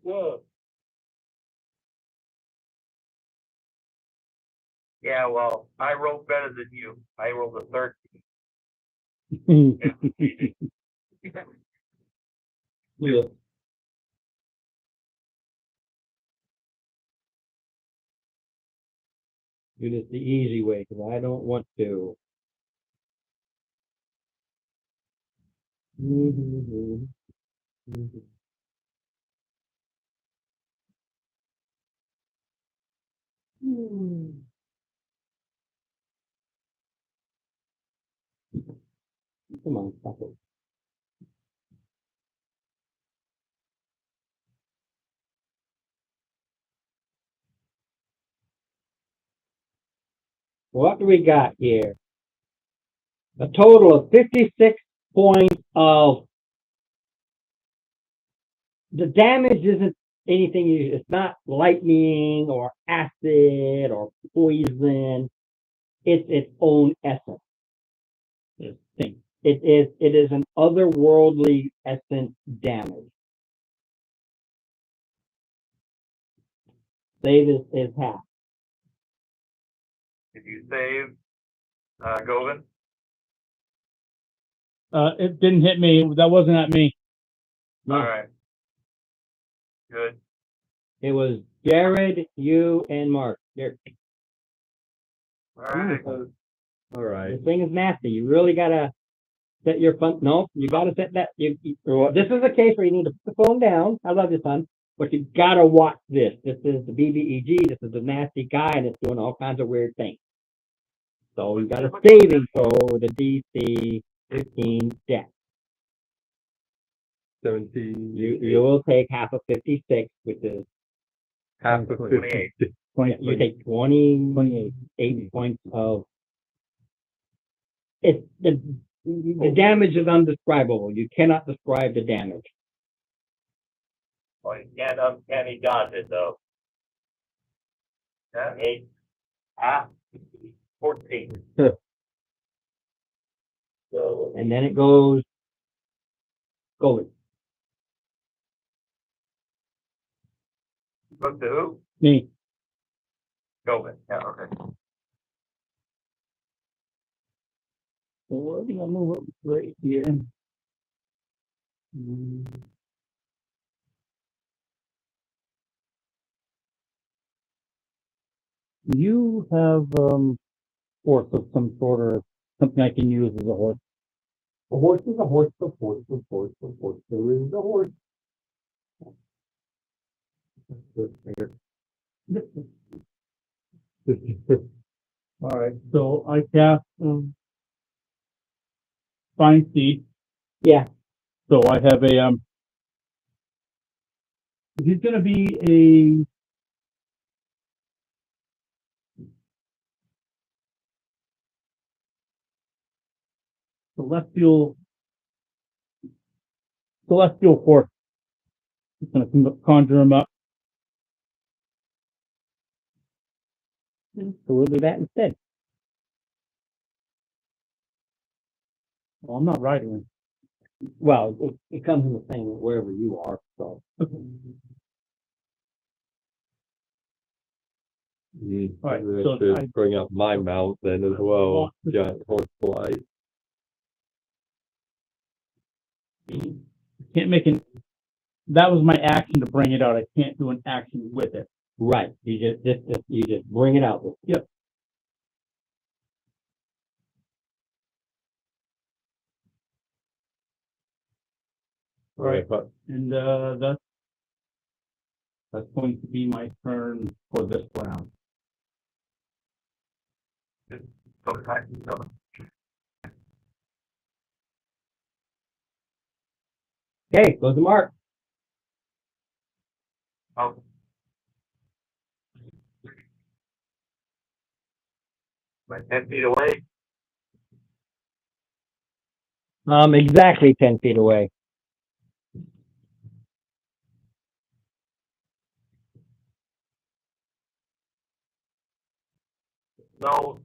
Whoa. Yeah, well, I rolled better than you. I rolled a 13. Yeah. Do this the easy way because I don't want to. Come on, stop it. What do we got here? A total of 56 points of the damage isn't anything. It's not lightning or acid or poison. It's its own essence. This thing. It is an otherworldly essence damage. Save is half. Did you save, Govin? It didn't hit me. That wasn't at me. No, All right. Good. it was Jared, you, and Mark. Here. All right. All right. This thing is nasty. You really gotta set your phone. No, you gotta set that. This is a case where you need to put the phone down. I love you, son, but you gotta watch this. This is the BBEG. This is a nasty guy, and it's doing all kinds of weird things. So you got a saving throw with a DC 15 deck. 17. You will take half of 56, which is half of 28. 50. you take 28 points of. It's the damage is undescribable. You cannot describe the damage. Well, you can't uncanny dodge it, though. 8. 14. So, And then it goes. Go. go to who? Me. Govin. Yeah, okay. So we're gonna move up right here. You have horse of some sort or something I can use as a horse. A horse is a horse. A horse. A horse. A horse. There is a horse. All right. So I cast Fine Seed. Yeah. So I have a he's gonna be a celestial force. Just gonna conjure him up. So we'll do that instead. Well, I'm not riding it. Well, it comes in the thing wherever you are, so. Right, I so should I- bring up my mount then as well, giant horse fly. Can't make an. That was my action to bring it out. I can't do an action with it. Right, you just bring it out. Yep. Right. But And that's going to be my turn for this round. Okay, goes to Mark. Oh. Like 10 feet away. Exactly 10 feet away. No.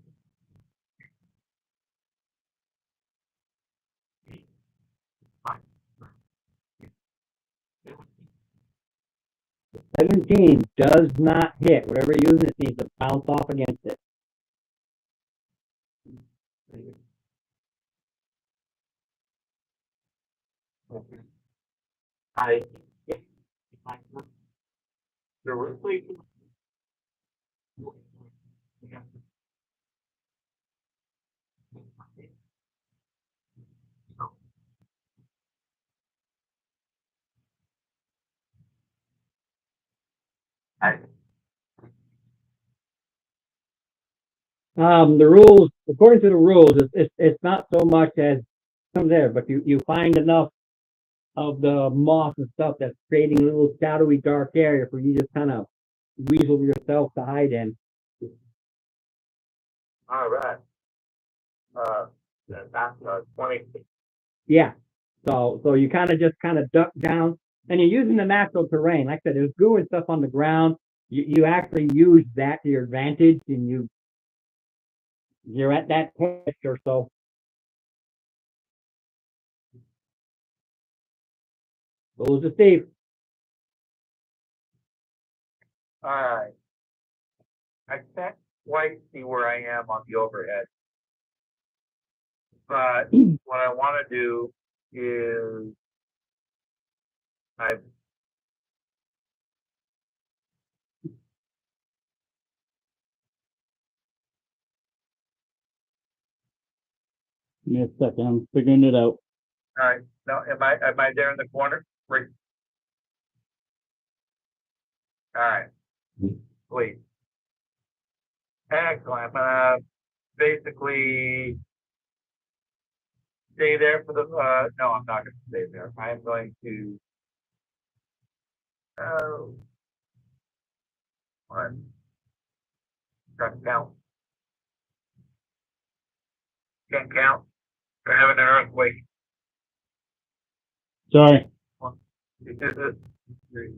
$17 does not hit. Whatever you use, it needs to bounce off against it. I directly. I The rules, according to the rules, it's not so much as comes there, but you find enough of the moss and stuff that's creating a little shadowy dark area for you just kind of weasel yourself to hide in. all right. That's 20. Yeah. So you kind of duck down, and you're using the natural terrain. Like I said, there's goo and stuff on the ground. You actually use that to your advantage, and you're at that pitch or so. Goes to Steve. All right. I can't quite see where I am on the overhead. But what I want to do is I Give me a second. I'm figuring it out. all right. No, am I there in the corner? Right. All right. Sweet. Excellent. I'm gonna basically stay there for the no, I'm not gonna stay there. I am going to one. Try to count. Can't count. We're having an earthquake. Sorry. 1, 2, 3.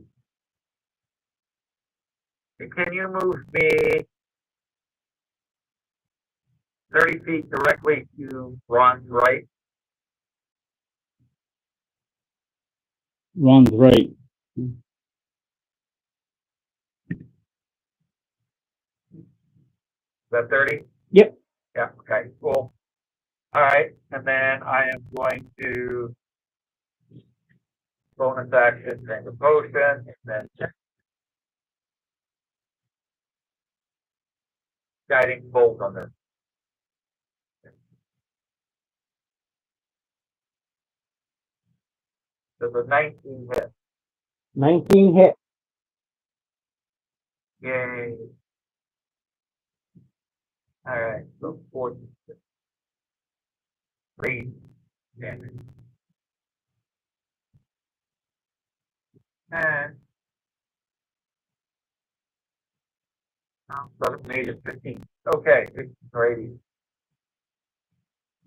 Can you move me 30 feet directly to Ron's right? Ron's right. Is that 30? Yep. Yeah, okay, cool. All right, and then I am going to bonus action, drink a potion, and then guiding bolt on this. There's a 19 hit. 19 hit. Yay. All right, so 3 damage. And so it made it 15. Okay, 15 or 80.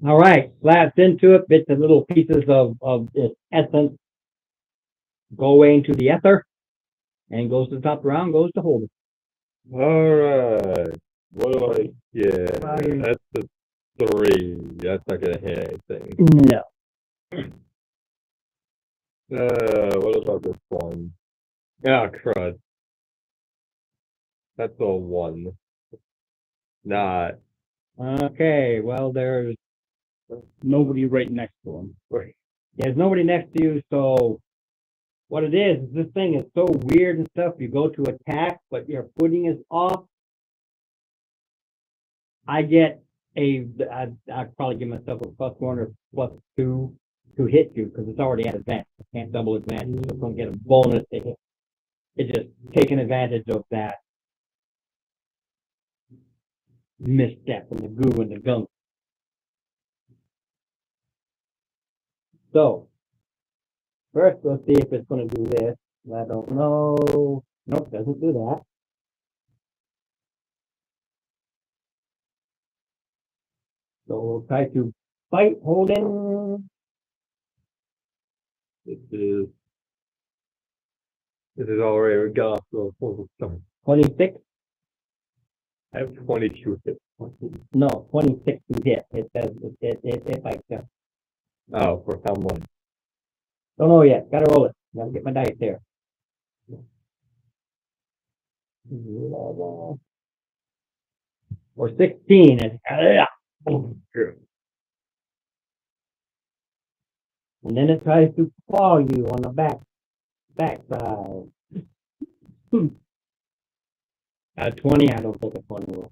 All right, slaps into it, bits and little pieces of its essence go away into the ether, and goes to the top of the round, goes to hold it. All right. What do I get? Fire. That's the 3. That's not gonna hit anything. No. What about this one? Ah, crud. That's a 1. Not. Okay, well, there's Nobody right next to him. there's nobody next to you, so what it is this thing is so weird and stuff. You go to attack, but your footing is off. I get I'd probably give myself a +1 or +2 to hit you because it's already at advantage. I can't double advantage, so it's going to get a bonus to hit. It's just taking advantage of that misstep and the goo and the gunk. So, first, let's see if it's going to do this. I don't know. Nope, doesn't do that. So we'll try to fight, holding. This is already got off to a full start. 26? I have 22 hits. No, 26 to hit. It says it fights them. Oh, for how much? Don't know yet. Gotta roll it. Gotta get my dice there. Or 16. And then it tries to claw you on the backside. At 20, I don't think it's one will.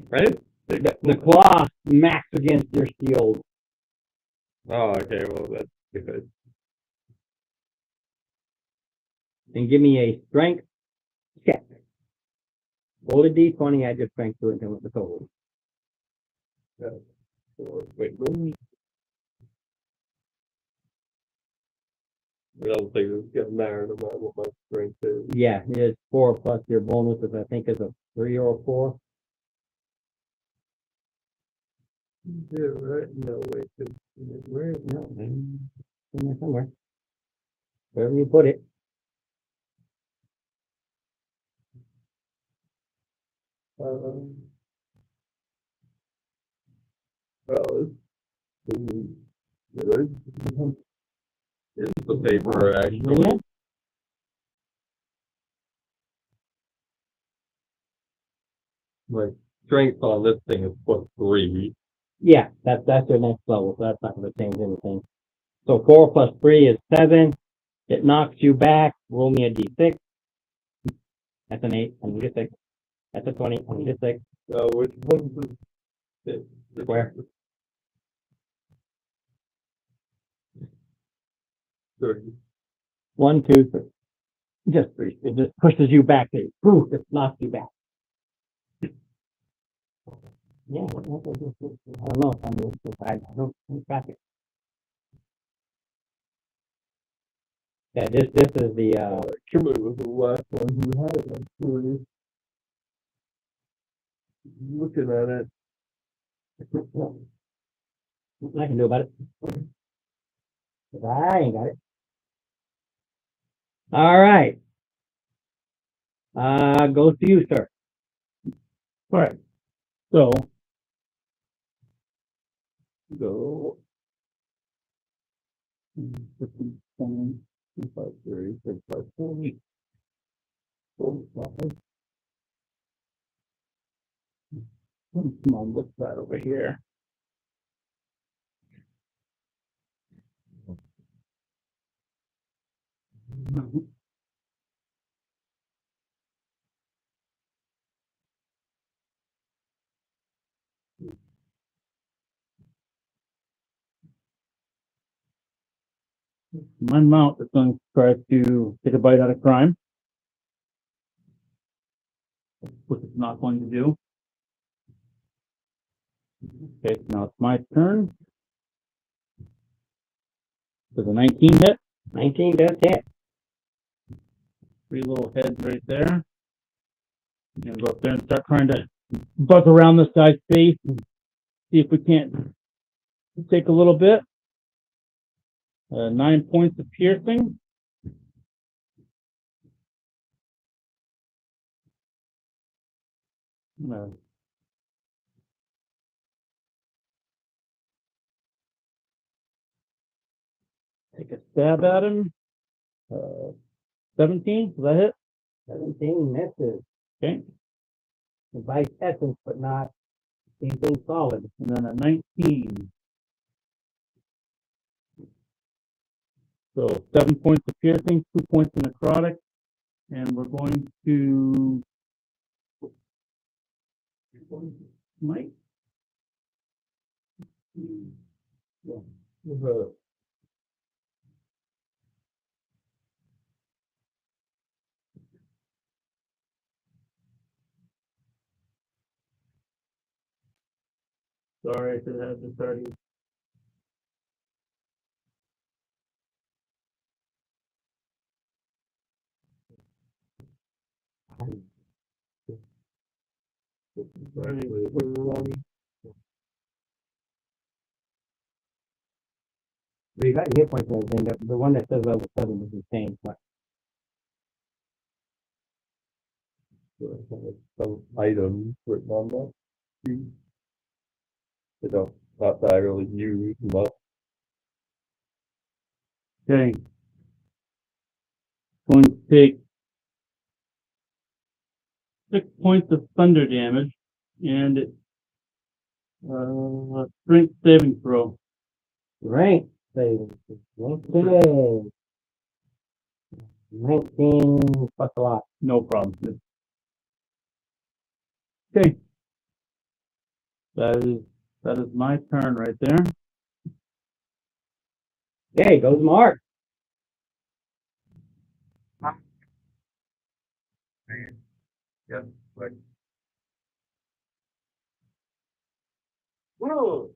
Right? The claw smacks against your shield. Oh, okay. Well, that's good. And give me a strength check. Roll a d20, add your strength to it, and tell what the total. Wait, I don't think it's getting married about what my strength is. Yeah, it's 4 plus your bonus, which I think is a 3 or a 4. Yeah, right? No, wait. Where is no? In there somewhere. Wherever you put it. Well, it's the paper, actually. Yeah. My strength on this thing is +3. Yeah, that's your next level, so that's not going to change anything. So 4 plus 3 is 7. It knocks you back. Roll me a d6. That's an 8. I need a 6. That's a 20. I need a 6. Which one's the Square. 30? 1, 2, 3. Just 3. It just pushes you back. It knocks you back. Yeah, I don't know if I'm going to I don't track it. Yeah, this is the Kimberly was the last one who had it. I'm curious. Looking at it. nothing I can do about it. I ain't got it. All right. Goes to you, sir. All right. So Go. 15, 20, 25, 30, 35, 40, 45. come on, what's that over here? My mount is going to try to take a bite out of crime, which it's not going to do. Okay, now it's my turn. Does a 19 hit? 19 does hit. 3 little heads right there. I'm gonna go up there and start trying to buzz around this guy's face and see if we can't take a little bit. 9 points of piercing. No. Take a stab at him. 17, does that hit? 17 misses. Okay. Device essence, but not anything solid. And then a 19. So 7 points of piercing, 2 points of necrotic, and we're going to Mike. Sorry, I should have the starting. We got hit points and everything. The one that says level 7 is the same. But Some items written on that sheet. They don't, not that I really use much. Okay. Going to take 6 points of thunder damage and strength saving throw. rank savings. Okay. 19 plus a lot. No problem. Okay. That is my turn right there. Okay, goes Mark. Yep, right. Whoa.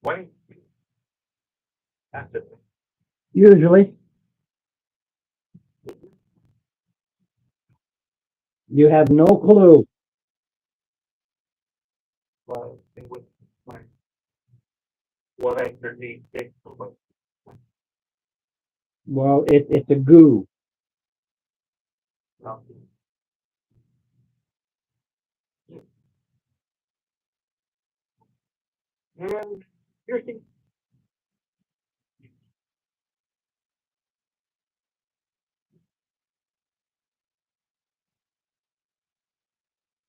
Twenty. That's it. Usually. You have no clue. Well, it was like one extra D6. Well, it's a goo. And here's the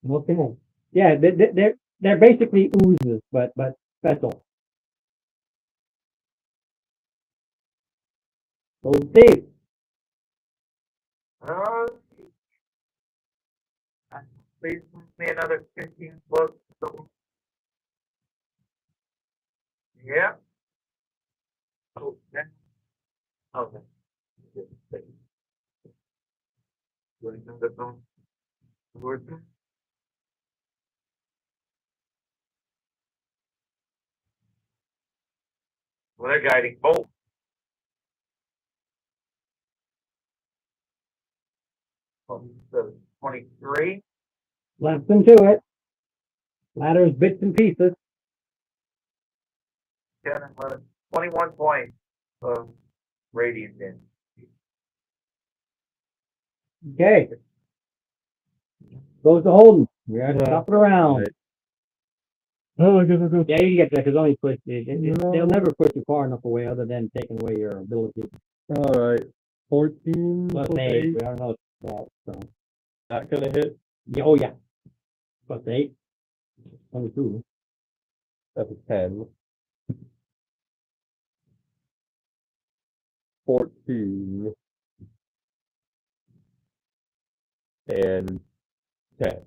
Okay. Yeah, they're basically oozes, but special. So Steve, please move me another 15 foot. So. Yeah. Okay. Okay. Well, they're guiding both. The 23. left them to it. Ladders, bits and pieces. 10 and 11, 21 points of radiant damage. Okay. Goes to Holden. We are stopping around. Right. Oh, I guess I'll go. Yeah, you can get that because only push. They'll never push you far enough away, other than taking away your ability. All right. 14 Plus plus 8. 8. We don't know that. So. Not gonna hit. Yeah, oh yeah. Plus 8. 22. That's a 10. 14. And 10.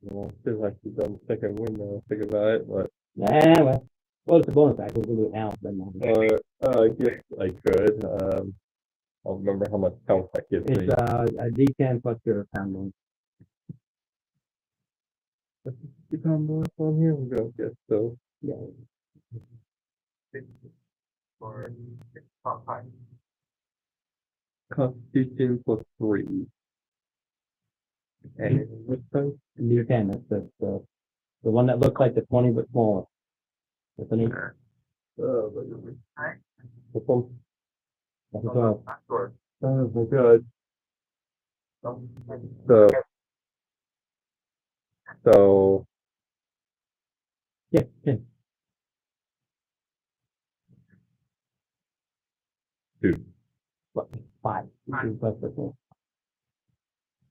Well, feels like you've done the second win now. Think about it, but Yeah, well, it's a bonus action. We'll do it now. Then I guess I could. I'll remember how much health that gives me. it's a D10 plus your combo. You come on here, we go. Yes, so Yeah. Or top 5. Constitution plus 3. And what size? D10. That's the one that looks like the 20 but smaller. That's an 8. This one? So, Not sure. Good. So, so, yeah, yeah. 2. What, 5. Fine.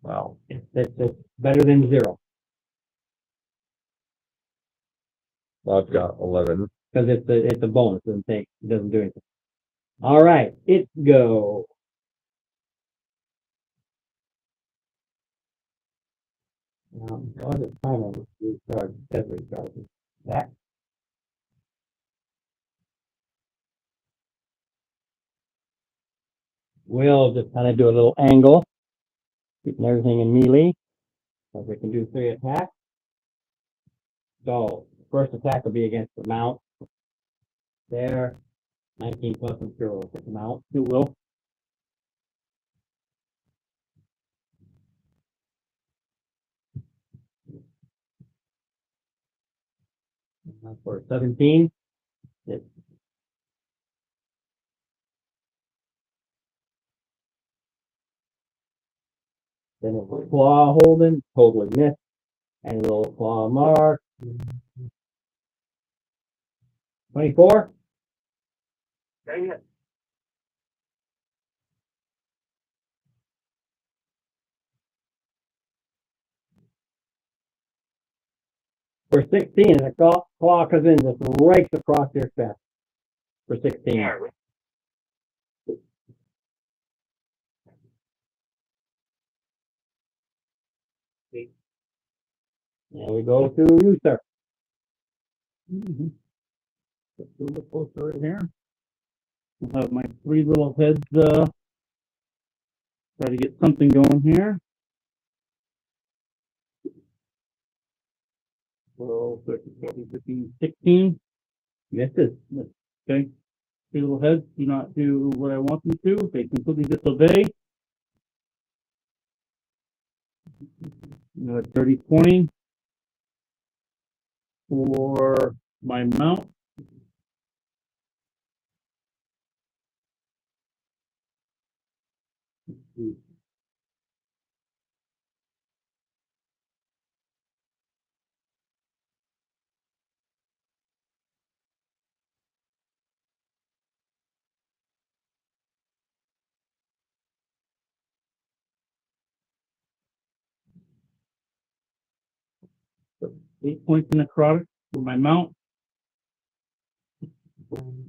Wow. It's better than 0 I've got 11. because it's a bonus. It doesn't do anything. All right, it go. What is time on this card? Every card. That. We'll just kind of do a little angle, keeping everything in melee. So we can do 3 attacks. So first attack will be against the mount. There, 19 plus and 0 with the mount. It will. For 17, it, then it will claw holding, totally miss, and a little claw mark. 24, Dang it. for 16, and the claw comes in, just rakes across your chest for 16. Yeah. And we go to you, sir. Let's do the poster right here. I'll have my 3 little heads, try to get something going here. 12, 13, 14, 15, 16. Misses. Okay. 3 little heads do not do what I want them to. They completely disobey. Dirty 20 for my mount. So 8 points in necrotic for my mount.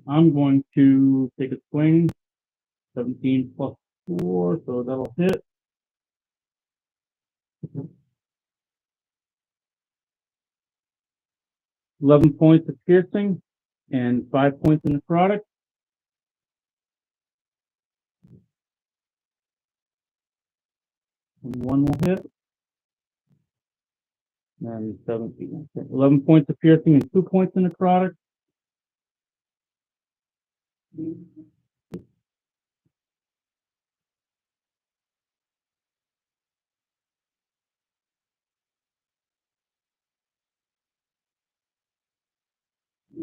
I'm going to take a swing. 17 plus 4, so that'll hit. $11 points of piercing and 5 points in necrotic. And 1 will hit. And 17. 11 points of piercing and 2 points in necrotic.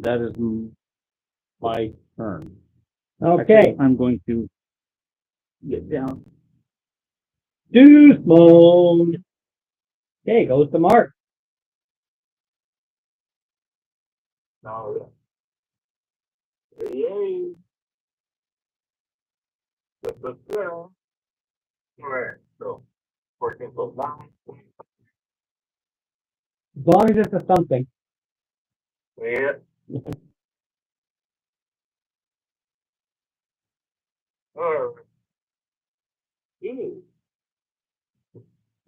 That is my turn. Okay, Actually, I'm going to get down. Deuce Bone. Okay, goes to Mark. No. 38. All right. So 14 plus 9. As long as it's a something. Yeah. All right. Ew.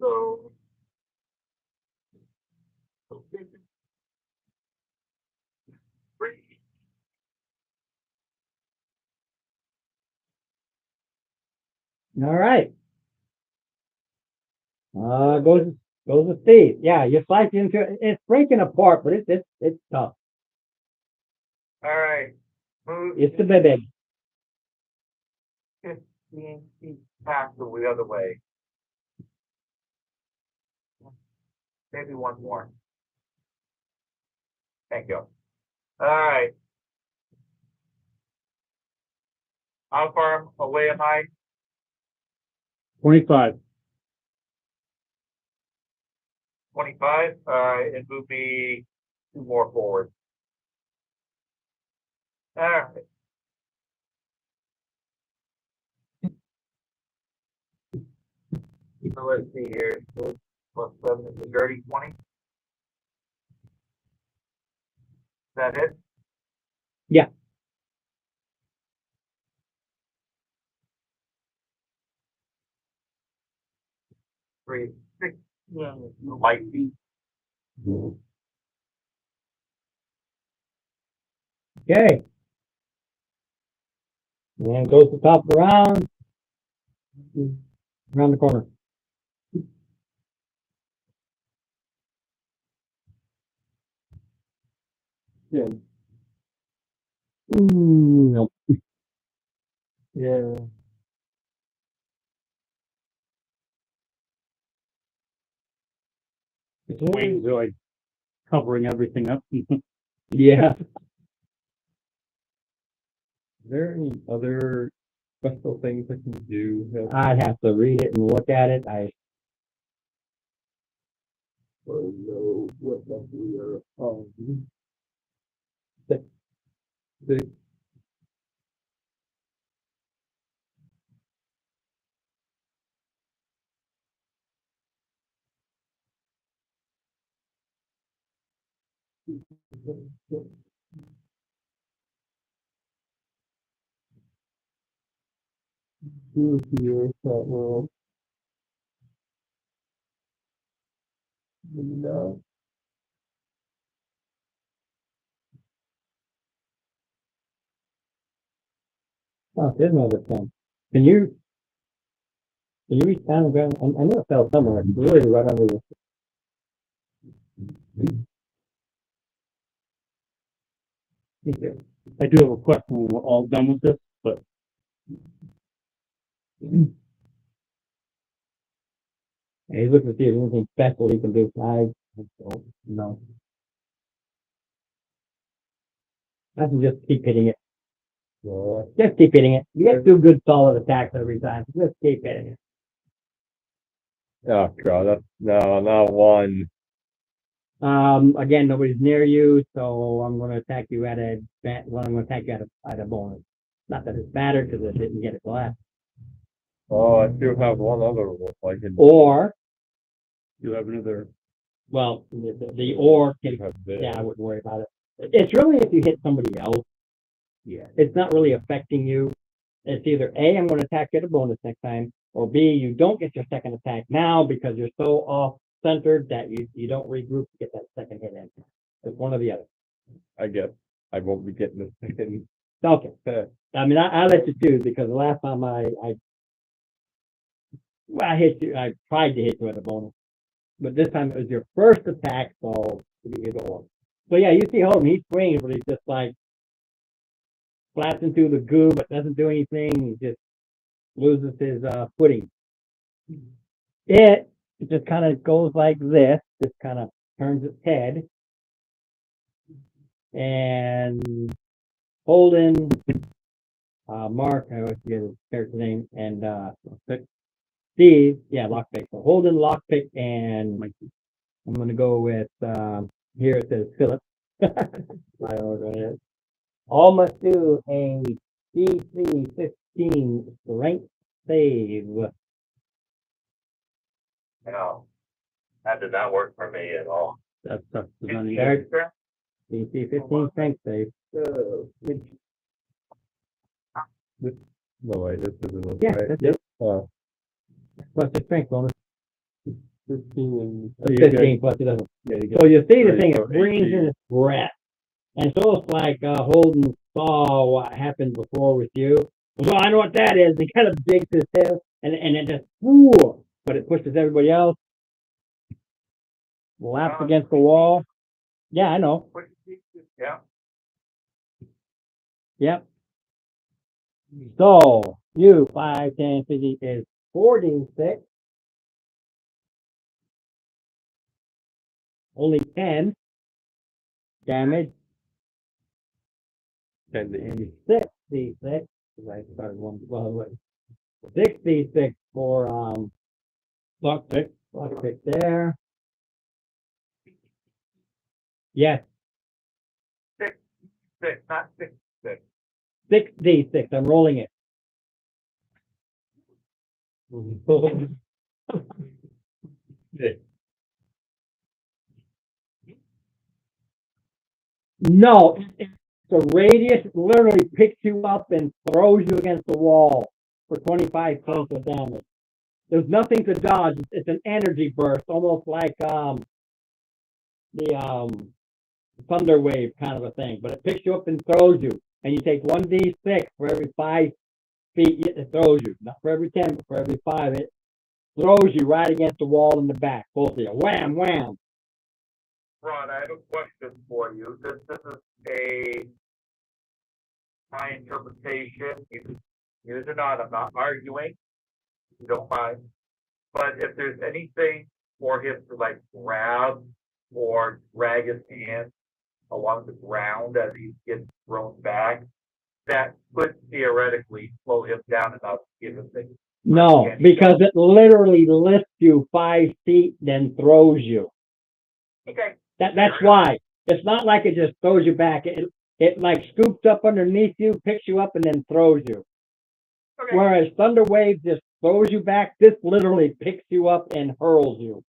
So. Three. All right. Goes to Steve. Yeah, you slice into it. It's breaking apart, but it's tough. All right. Move It's the baby. 15 feet past the other way. Maybe one more. Thank you. All right. How far away am I? 25. 25. It move me 2 more forward. All right. So let's see here. Plus 7 is 30, 20. Is that it? Yeah. Three, 6. Light beat. Okay. And goes to the top of the round. Around the corner. Yeah. Nope. Yeah. Its wings are like covering everything up. Yeah. Is there any other special things that can do? I'd have to read it and look at it. Or know what we are. Six. Six. Two here, that will. No. Oh, there's another pen. Can you reach down and grab? I know it fell somewhere. It's really right under the. I do have a question when we're all done with this, but Hey, he's looking to see if there's anything special he can do. I don't know. I can just keep hitting it. Just keep hitting it. You get 2 good solid attacks every time. Just keep hitting it. Oh god, that's no, not one. Again, nobody's near you, so I'm going to attack you at a. Well, I'm going to attack you at a bonus. Not that it mattered because I didn't get it last. Oh, I do have one other one. Like in Or, you have another. well, the or can. have this. Yeah, I wouldn't worry about it. It's really if you hit somebody else. Yeah. It's not really affecting you. It's either A, I'm going to attack you at a bonus next time, or B, you don't get your second attack now because you're so off-centered that you don't regroup to get that second hit in. It's one or the other. I guess I won't be getting the second. Okay. I mean, I let you choose because the last time I hit you, I tried to hit you at a bonus. But this time it was your first attack, so you go on. So yeah, you see Holden, he swings, but he's just like flats into the goo, but doesn't do anything. He just loses his footing. It just kind of goes like this, just kind of turns its head. And Holden, Mark, I always forget his character name, and Steve, yeah, Lockpick. So Holden, Lockpick, and I'm going to go with, here it says Philip. I don't know what it is. All must do a DC 15 strength save. No, that did not work for me at all. That's tough. Third. DC 15 strength save. No wait, this isn't it. Yeah, right? that's it. Plus the strength bonus. 15 15 plus it doesn't. So you see the thing, it brings in its breath. And so it's like Holden saw what happened before with you. So I know what that is. He kind of digs his tail and it just, whoo, but it pushes everybody else. Laps against the wall. Yeah, I know. Yeah. Yep. So you 5, 10, 50 is 46. Only 10 damage. 10 to 80. 6 D6. Because I started well, wait, 66 for, Block pick. block pick there. Yes, Six, not six, 6d6. I'm rolling it. No, the radius literally picks you up and throws you against the wall for 25 points of damage. There's nothing to dodge. It's an energy burst, almost like the thunder wave kind of a thing. But it picks you up and throws you, and you take 1d6 for every 5 feet it throws you. Not for every 10, but for every 5. It throws you right against the wall in the back, both of you. Wham, wham. Ron, I have a question for you. This is my interpretation. You can use it or not. I'm not arguing. You don't mind. But if there's anything for him to like grab or drag his hand along the ground as he gets thrown back, that could theoretically slow him down enough to give him things. No, because it literally lifts you 5 feet, then throws you. Okay. That's why. It's not like it just throws you back. It like scoops up underneath you, picks you up, and then throws you. Okay. Whereas Thunder Wave just throws you back, this literally picks you up and hurls you.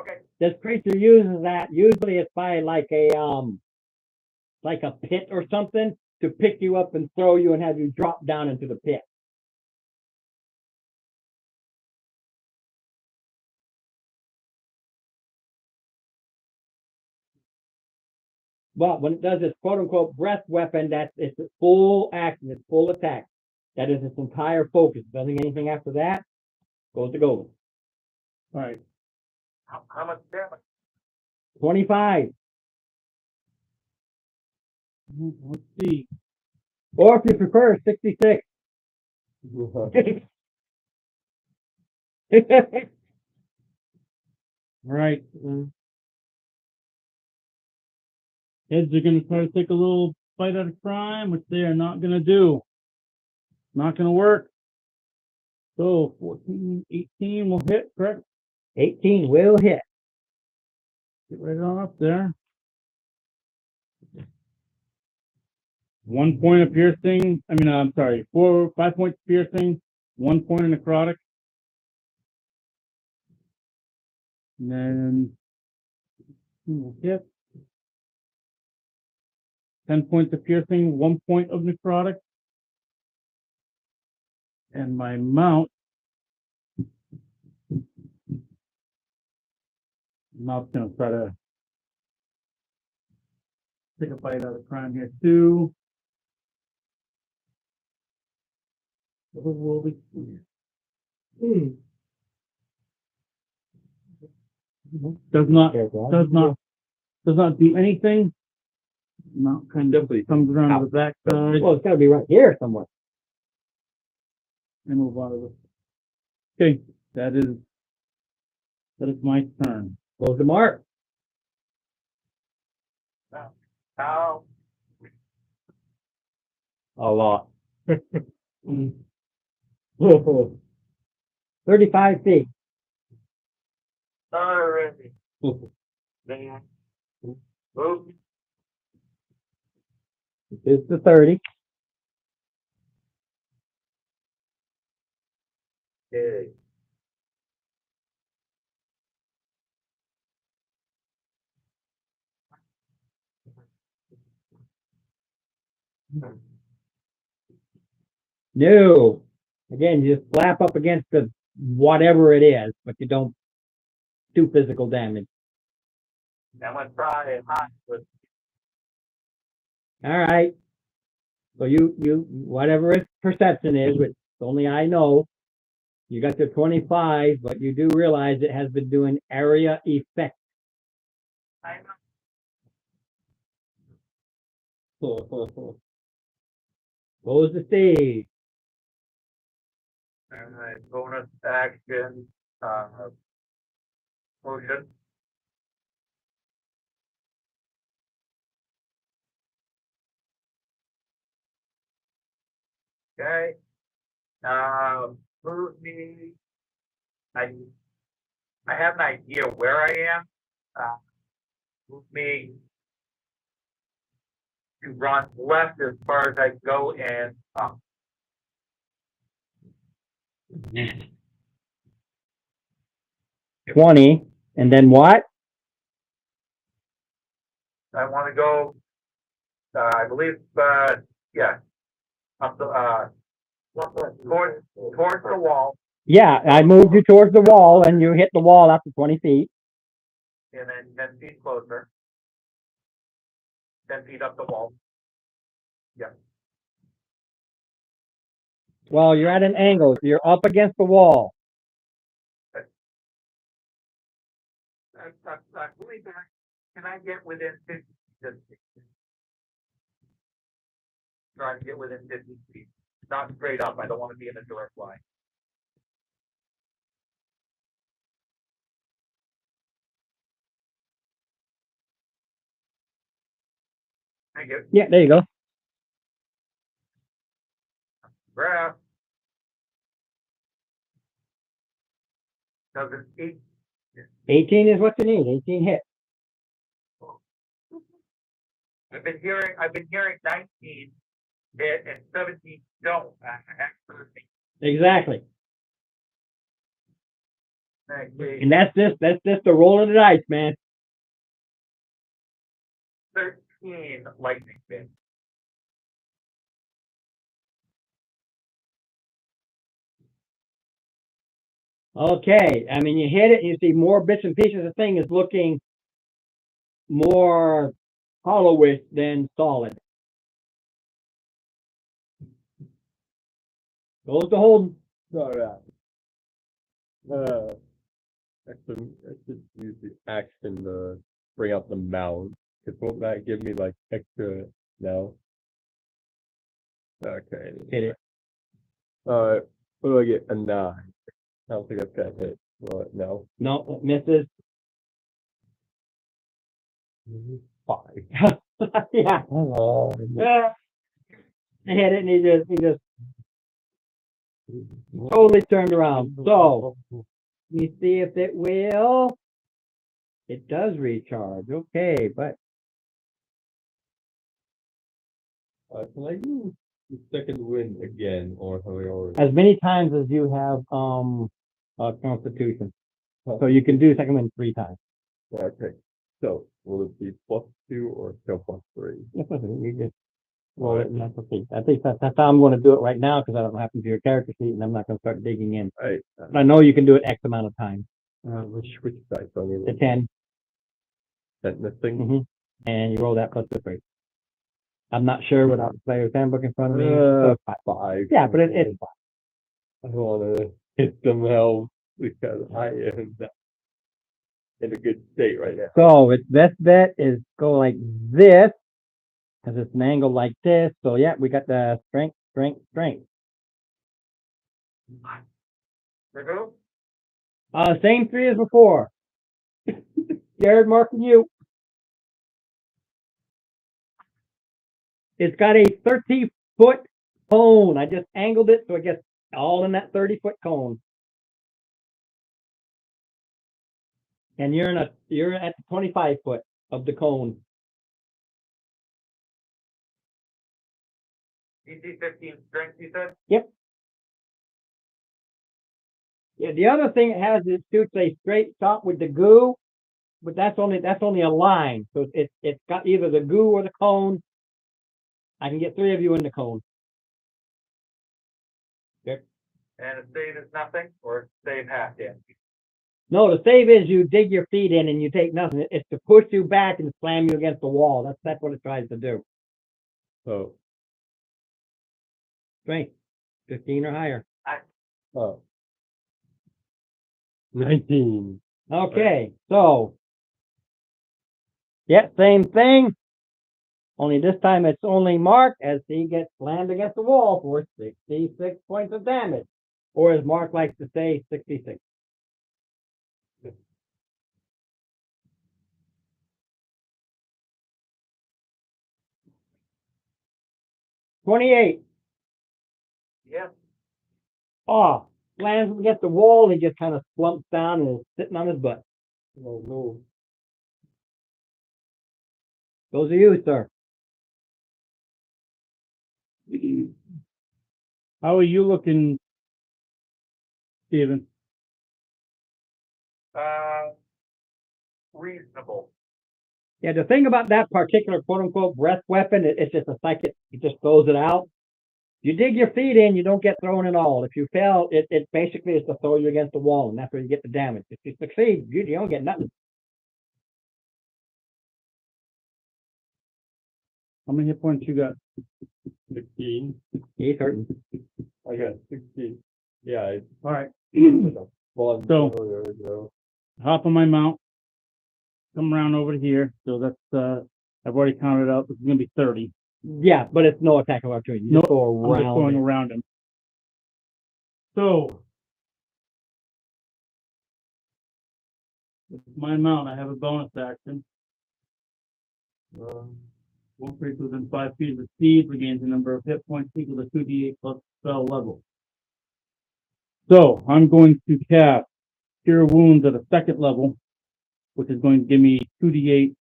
Okay. This creature uses that. Usually it's by like a pit or something to pick you up and throw you and have you drop down into the pit. But when it does its quote unquote breath weapon, it's full action, it's full attack. That is its entire focus. Doesn't anything after that, goes to gold. All right. How much damage? 25. Let's see. Or if you prefer, 66. All right. Heads are going to try to take a little bite out of crime, which they are not going to do. Not going to work. So 14, 18 will hit, correct? 18 will hit. Get right on up there. 1 point of piercing. I'm sorry. 5 points of piercing. 1 point of necrotic. And then will hit. 10 points of piercing. 1 point of necrotic. And my mount. Mount's gonna try to take a bite out of crime here too. What will we see? Does not do anything. Mount kind of comes around to the back side Well, it's got to be right here somewhere. and move on to the. Okay, that is my turn. Goes to Mark. How? A lot. 35 feet. Alrighty. Then move. It's the 30. Okay. No. Again, you just slap up against the whatever it is, but you don't do physical damage. I'm gonna try and hide with. All right. So you whatever its perception is, which only I know, you got your 25, but you do realize it has been doing area effect. I Goes the stage. Alright, bonus action, motion. Okay, Move me. I I have an idea where I am. Move me to run left as far as I go and up. 20, and then what? I want to go. I believe. Yeah. Up the towards the wall, Yeah, I moved you towards the wall, and you hit the wall after 20 feet. and then 10 feet closer. 10 feet up the wall. Yeah. Well, you're at an angle, so you're up against the wall. Really back. Can I get within 50 feet? Try to get within 50 feet. Not straight up. I don't want to be in a direct line. Thank you. Yeah, there you go. Graph. Does it 18 is what you need. 18 hit. I've been hearing 19 hit and 17 don't. Exactly. Actually, And that's just the roll of the dice, man. 13 lightning bit. Okay, I mean, you hit it, you see more bits and pieces. The thing is looking more hollowish than solid. Goes to hold. Sorry. Actually, I should use the action to bring out the mount. Because won't that give me like extra? No. Okay. Hit it. What do I get? A 9. I don't think that's gonna hit. Well, no. No, it misses. 5. Yeah. Oh, I hit it, and he just totally turned around. So, you see if it will. It does recharge. Okay, but can I use the second wind again, or have I already? as many times as you have Constitution, so you can do second wind 3 times. Okay. So will it be +2 or still +3? Yes, you just roll it and that's okay. I think that's how I'm going to do it right now because I don't happen to your character sheet and I'm not going to start digging in. I But I know you can do it X amount of times. which dice? I mean, The 10, that this thing. and you roll that plus the 3. I'm not sure without the player's handbook in front of me. So it's 5. 5. Yeah, but it's 5. I want to hit some help because I am in a good state right now. So its best bet is go like this, because it's an angle like this. So yeah, we got the strength. Same 3 as before. Jared, marking you. It's got a 30-foot cone. I just angled it so it gets all in that 30-foot cone. And you're at the 25-foot of the cone. DC 15 strength, you said? Yep. Yeah, the other thing it has is shoots a straight shot with the goo, but that's only a line. So it's got either the goo or the cone. I can get 3 of you in the cone. Yep. And a save is nothing, or save half damage? No, the save is you dig your feet in and you take nothing. It's to push you back and slam you against the wall. That's what it tries to do. So Strength, 15 or higher. 19. Okay, so yeah, same thing. Only this time it's only Mark as he gets slammed against the wall for 66 points of damage. Or as Mark likes to say, 66. $28. Yep. Oh, lands against the wall, he just kind of slumps down and is sitting on his butt. Oh, no. Goes to you, sir. How are you looking, Steven? Reasonable. Yeah, the thing about that particular quote unquote breath weapon, it's just a psychic, it just throws it out. You dig your feet in, you don't get thrown at all. If you fail, it basically is to throw you against the wall, and that's where you get the damage. If you succeed, you don't get nothing. How many hit points you got? 16. He's hurting. I got 16. Yeah. All right. Well, So- there we go. Hop on my mount. Come around over to here. So that's I've already counted out. This is gonna be 30. Yeah, but it's no attack of opportunity. You just No, go I'm just going around. around him. So with my mount, I have a bonus action. One creature within 5 feet of the speed regains a number of hit points equal to 2d8 plus spell level. So I'm going to cast Cure Wounds at a second level, which is going to give me 2d8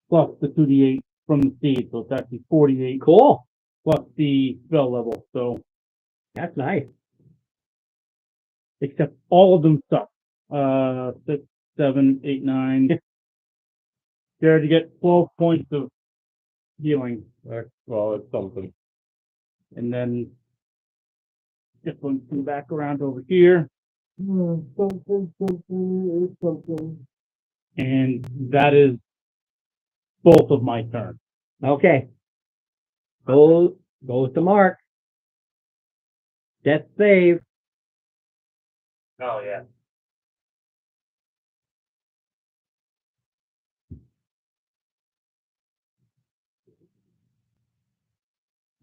plus the 2d8 from the seed. So it's actually 48 Cool. plus the spell level. So That's nice. except all of them suck. 6, 7, 8, 9. There to get 12 points of healing. Well, it's something. And then just going to come back around over here. And that is both of my turns. Okay. Goes to Mark. Death save. Oh, yeah.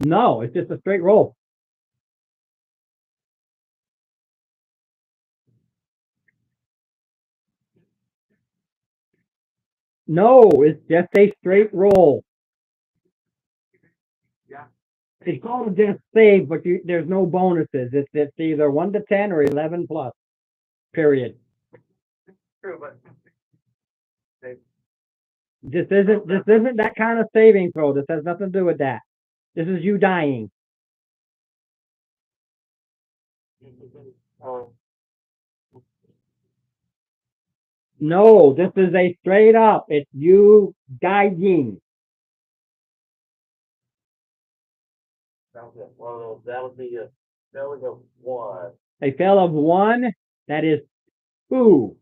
No, it's just a straight roll. No, it's just a straight roll. Yeah. It's called a death save, but there's no bonuses. It's either 1 to 10 or 11 plus. Period. True, but This isn't that kind of saving throw. This has nothing to do with that. This is you dying. oh, No, this is a straight up. It's you dying. well, that would be a one. A fail of 1, that is 2.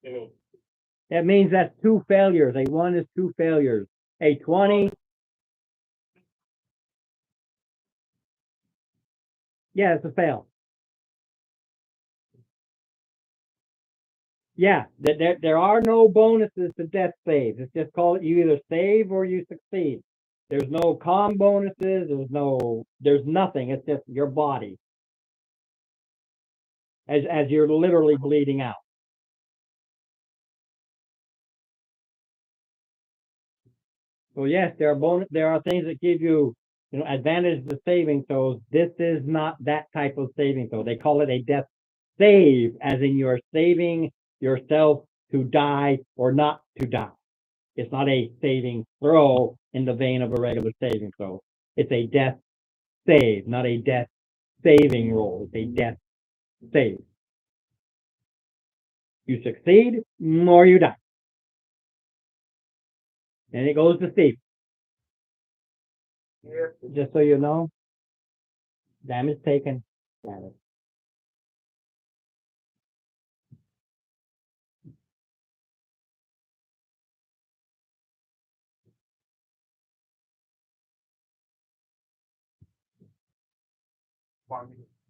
Mhm. That means that's 2 failures. A 1 is 2 failures. A 20. Yeah, it's a fail. Yeah, there are no bonuses to death saves. It's just called you either save or you succeed. There's no con bonuses. There's nothing. It's just your body as you're literally bleeding out. So yes, there are things that give you advantage to saving throws. This is not that type of saving throw. They call it a death save, as in you're saving yourself to die or not to die. It's not a saving throw in the vein of a regular saving throw. It's a death save, not a death saving roll. It's a death save. You succeed or you die. And it goes to Steve. Yeah. Just so you know, damage taken. Got it.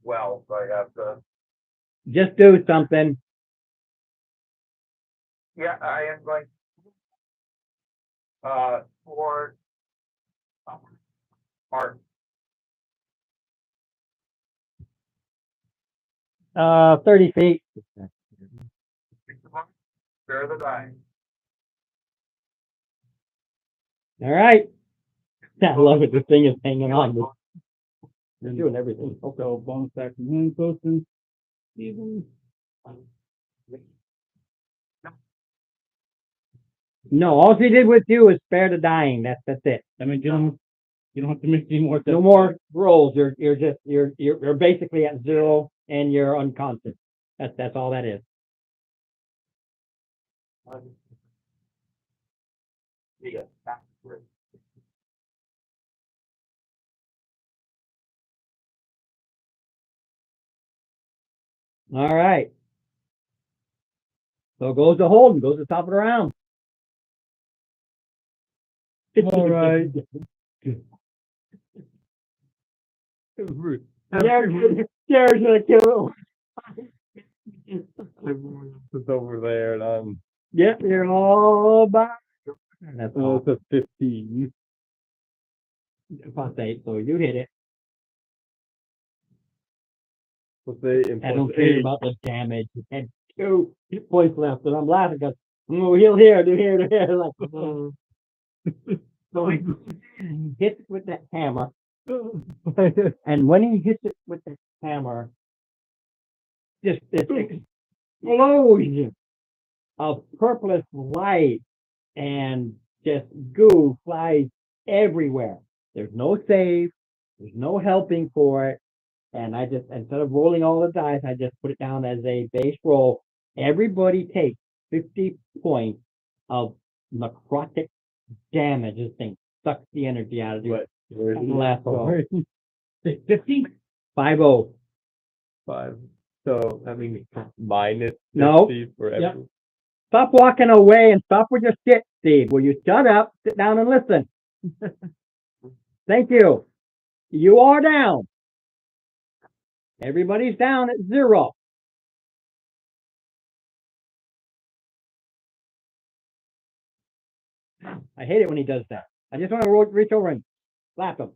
Well, so I have to. Just do something. Yeah, I am going. Toward Mark. 30 feet. Spare the dying. All right. I love it. This thing is hanging on. You're doing everything. So bonus action hand potion. Even. No, all she did with you is spare the dying. That's it. I mean, you don't have to make any more. No more rolls. You're basically at 0 and you're unconscious. That's all that is. Yeah. All right. So goes to Holden, goes to the top of the round. All right. Jared's gonna kill It's over there, and I'm. Yeah, you're all by. That's all. It's a 15. Plus 8, so you hit it. Plus 8 and I plus don't care 8. about the damage. You had 2 hit points left, and I'm laughing because heal here, do here. Like, so he hits it with that hammer, and when he hits it with that hammer, just this explosion of purplish light and just goo flies everywhere. There's no save, there's no helping for it. And I just, instead of rolling all the dice, I just put it down as a base roll. Everybody takes 50 points of necrotic damage. This thing sucks the energy out of you. Where's On the last roll. 50? 5-0. 5. So, I mean, minus 50 No. for Yep. every. Stop walking away and stop with your shit, Steve. Will you shut up, sit down and listen? Thank you. You are down. Everybody's down at 0. I hate it when he does that. I just want to reach over and slap him.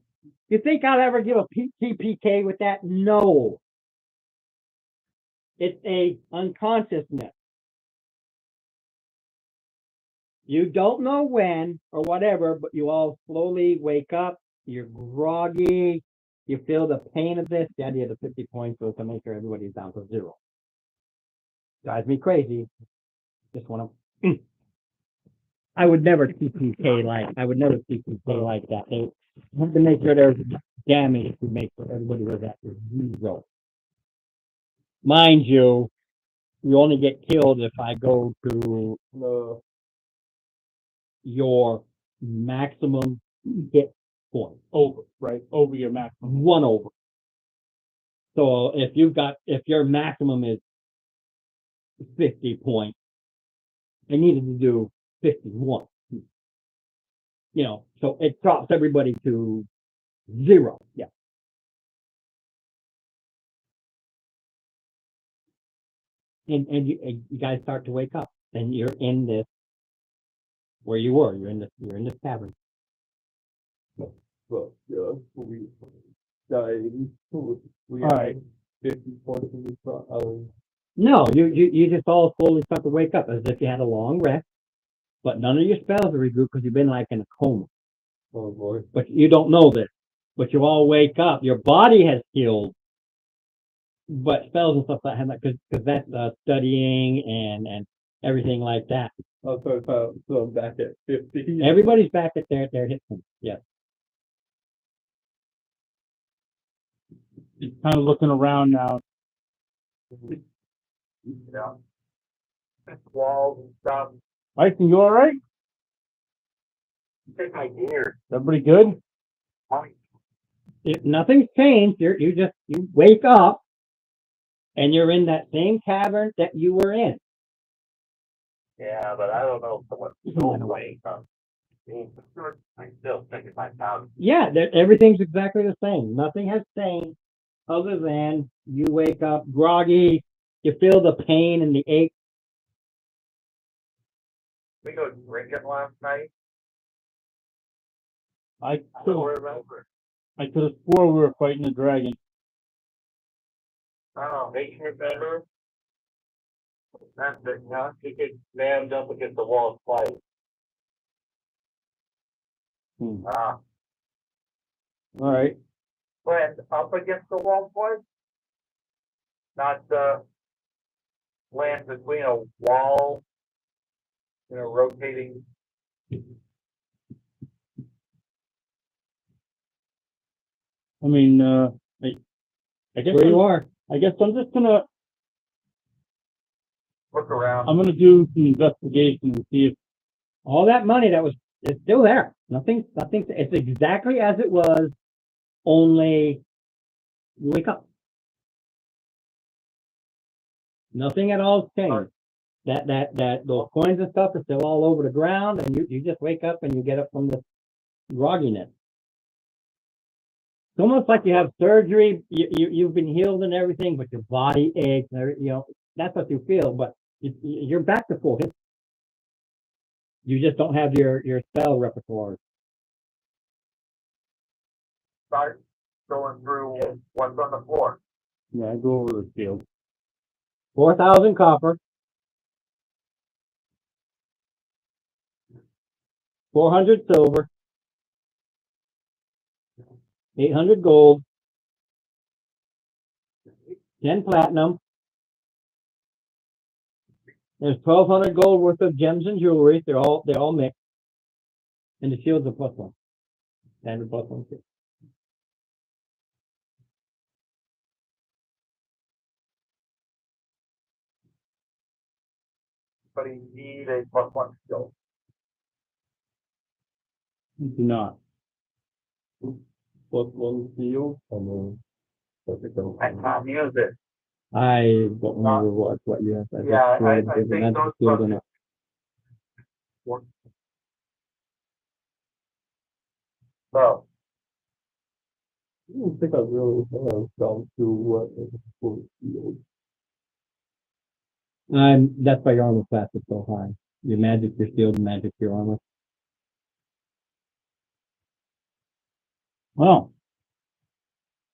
You think I'll ever give a TPK with that? No. It's a unconsciousness. You don't know when or whatever, but you all slowly wake up. You're groggy. You feel the pain of this. The idea of the 50 points was to make sure everybody's down to 0. Drives me crazy. Just want to. I would never TPK like that. They have to make sure there's damage to make sure everybody was at 0. Mind you, you only get killed if I go to your maximum hit point. Over, right? Over your maximum. 1 over. So if your maximum is 50 points, I needed to do 51. You know, so it drops everybody to 0. Yeah. And you guys start to wake up, and you're in this where you were. You're in this cavern. But, yeah, we died. We All right. 50 points in the front. No, you just all slowly start to wake up as if you had a long rest, but none of your spells are regrouped because you've been like in a coma. Oh, boy. But you don't know this. But you all wake up. Your body has healed, but spells and stuff like that, because that's studying and everything like that. Oh, so I'm back at 50. Everybody's back at their hit points. Yes. He's kind of looking around now. Yeah. Walls and stuff. Tyson, you all right? Take my gear. Everybody good? Nothing's changed. You wake up, and you're in that same cavern that you were in. Yeah, but I don't know if someone's still awake. I'm still thinking my pound. Yeah, everything's exactly the same. Nothing has changed other than you wake up groggy. You feel the pain and the ache. We go drinking last night. I I don't remember. could have swore we were fighting a dragon. I don't know. Make you remember. That's it. Now you get slammed up against the wall twice. Hmm. Ah, All right. land up against the wall point, not land between a wall and a rotating. I mean, I guess Where you are. I guess I'm just gonna Look around. I'm gonna do some investigation and see if All that money that was, it's still there. Nothing, it's exactly as it was, only you wake up. Nothing at all has changed. Those coins and stuff are still all over the ground, and you just wake up and you get up from the grogginess. It's almost like you have surgery, you've been healed and everything, but your body aches, and that's what you feel, but you're back to full. You just don't have your spell repertoire. Start going through what's on the floor. I go over the field. 4,000 copper. 400 silver. 800 gold. 10 platinum. There's 1,200 gold worth of gems and jewelry. They're all mixed. And the shield's a +1. Standard +1 too. But you need a +1 skill. Do not. +1 seal, and then. I can't use it. I don't remember what you have. Yeah, I think those shield in it. So, I don't think I really have gone through what is a full field. That's why your armor class is so high. Your magic, your shield, magic, your armor. Well,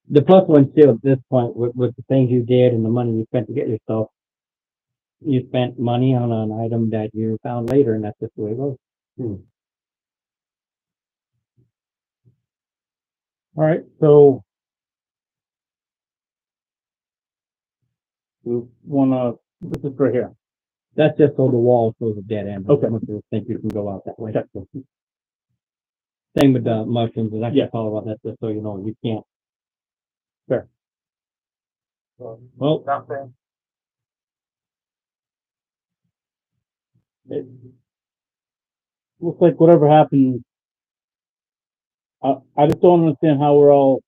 the +1 shield at this point, with the things you did and the money you spent to get yourself, you spent money on an item that you found later, and that's just the way it goes. All right, so we wanna this is right here. That's just so the wall shows a dead end. Okay. Most people think you can go out that way. Same with the mushrooms, and I Yeah. can talk about that just so you know you can't. Fair. Well, nothing. it looks like whatever happened. I just don't understand how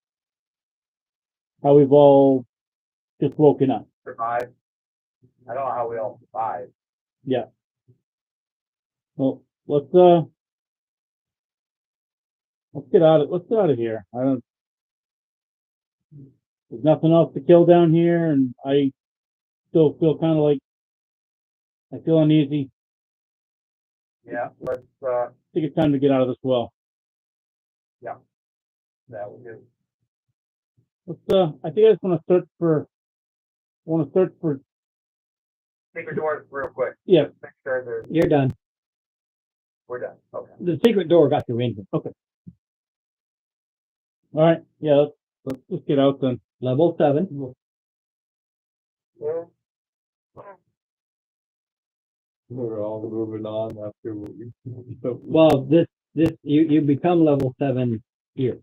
we've all just woken up. Survive. I don't know how we all survive. Yeah. Well, let's get out of here. There's nothing else to kill down here, and I still feel kind of like I feel uneasy. Yeah, let's I think it's time to get out of this well. that will do. I think I just want to search for. Secret doors real quick. Yeah. Make sure You're done. we're done. Okay. The secret door got you in here. Okay. All right. Yeah. Let's just get out then. Level 7. Yeah. We're all moving on after we. Well, this you become level 7 here.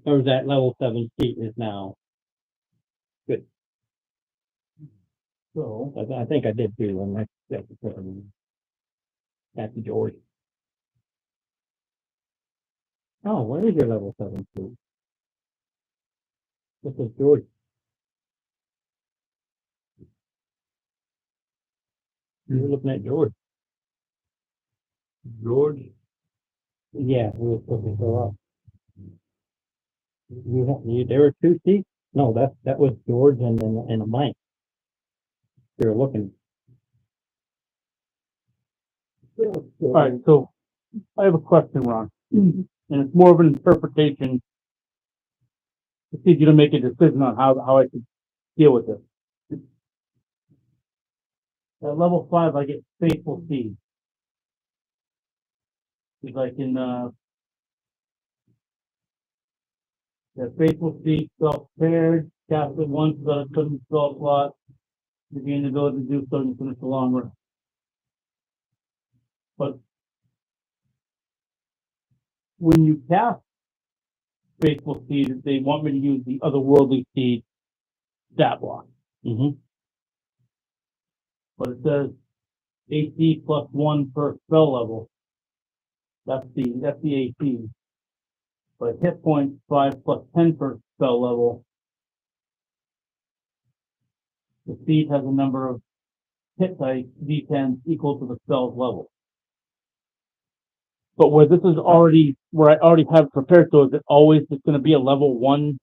Or that level 7 seat is now good. So I think I did too. And that's George. Oh, where is your level 7 seat? This is George. You're looking at George. George, Yeah, we were supposed to go up. There were 2 seats. No, that was George and a Mike. They were looking. all right. So I have a question, Ron, and it's more of an interpretation. It's easy to make a decision on how I should deal with this. At level 5, I get faithful seed. It's like in The faithful seed self-prepared, cast it once, but it couldn't spell slot. You gain the ability to do so and finish the long rest. But when you cast faithful seed, they want me to use the otherworldly seed stat block. Mm-hmm. But it says AC +1 per spell level. That's the AC. But hit points 5 plus 10 per spell level. The seed has a number of hit dice, D10 equal to the spell's level. But where this is already, where I already have prepared, so is it always just going to be a level 1?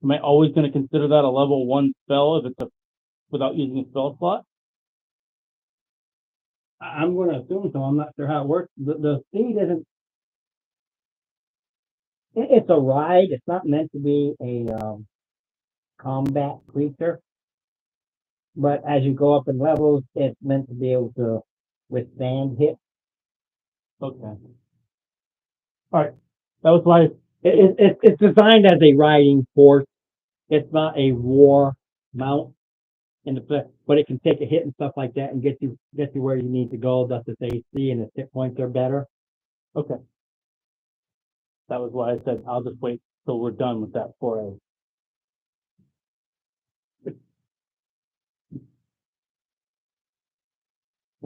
Am I always going to consider that a level 1 spell if it's without using a spell slot? I'm going to assume so. I'm not sure how it works. The seed isn't. It's a ride. It's not meant to be a combat creature. But as you go up in levels, it's meant to be able to withstand hits. Okay. All right. That was why It's designed as a riding force. It's not a war mount, but it can take a hit and stuff like that and get you where you need to go. Thus, its AC and its hit points are better. okay. That was why I said I'll just wait till we're done with that 4A. I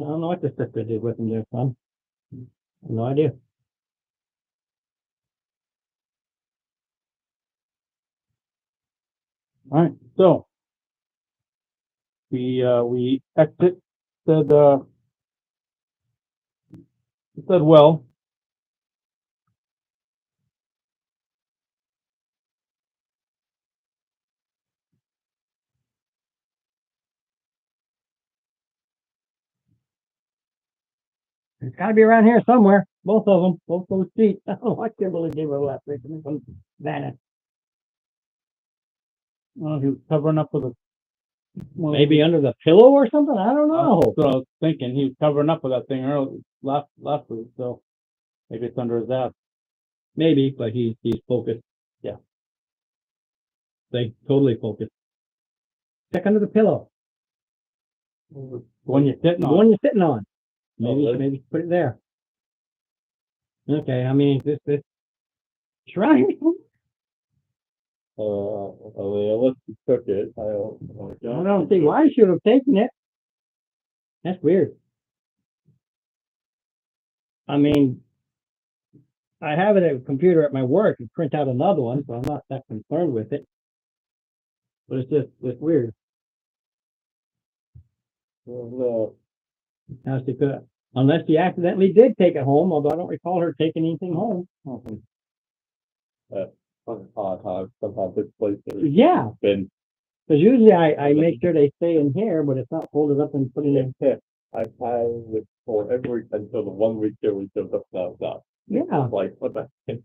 don't know what the sister did with him there, son. No idea. All right. So we exit. Said well. It's got to be around here somewhere. Both of them, both those seats. Oh, I can't believe they were left. They can vanish. Well, he was covering up with a. Maybe under the pillow or something. I don't know. That's what I was thinking. He was covering up with that thing early last week, so maybe it's under his ass. Maybe, but he's focused. Yeah. They totally focused. Check under the pillow. The one you're sitting The on. one you're sitting on. Maybe really? maybe put it there. Okay, I mean this shrine. Unless you took it, I don't see why I should have taken it. That's weird. I mean, I have it at a computer at my work and print out another one, so I'm not that concerned with it. But it's weird. No. How she could, unless she accidentally did take it home, although I don't recall her taking anything home. Sometimes this place has Yeah, been. because usually I make sure they stay in here, but it's not folded up and put in there. I've had it for every until the 1 week there was just up. Yeah. Like what the heck?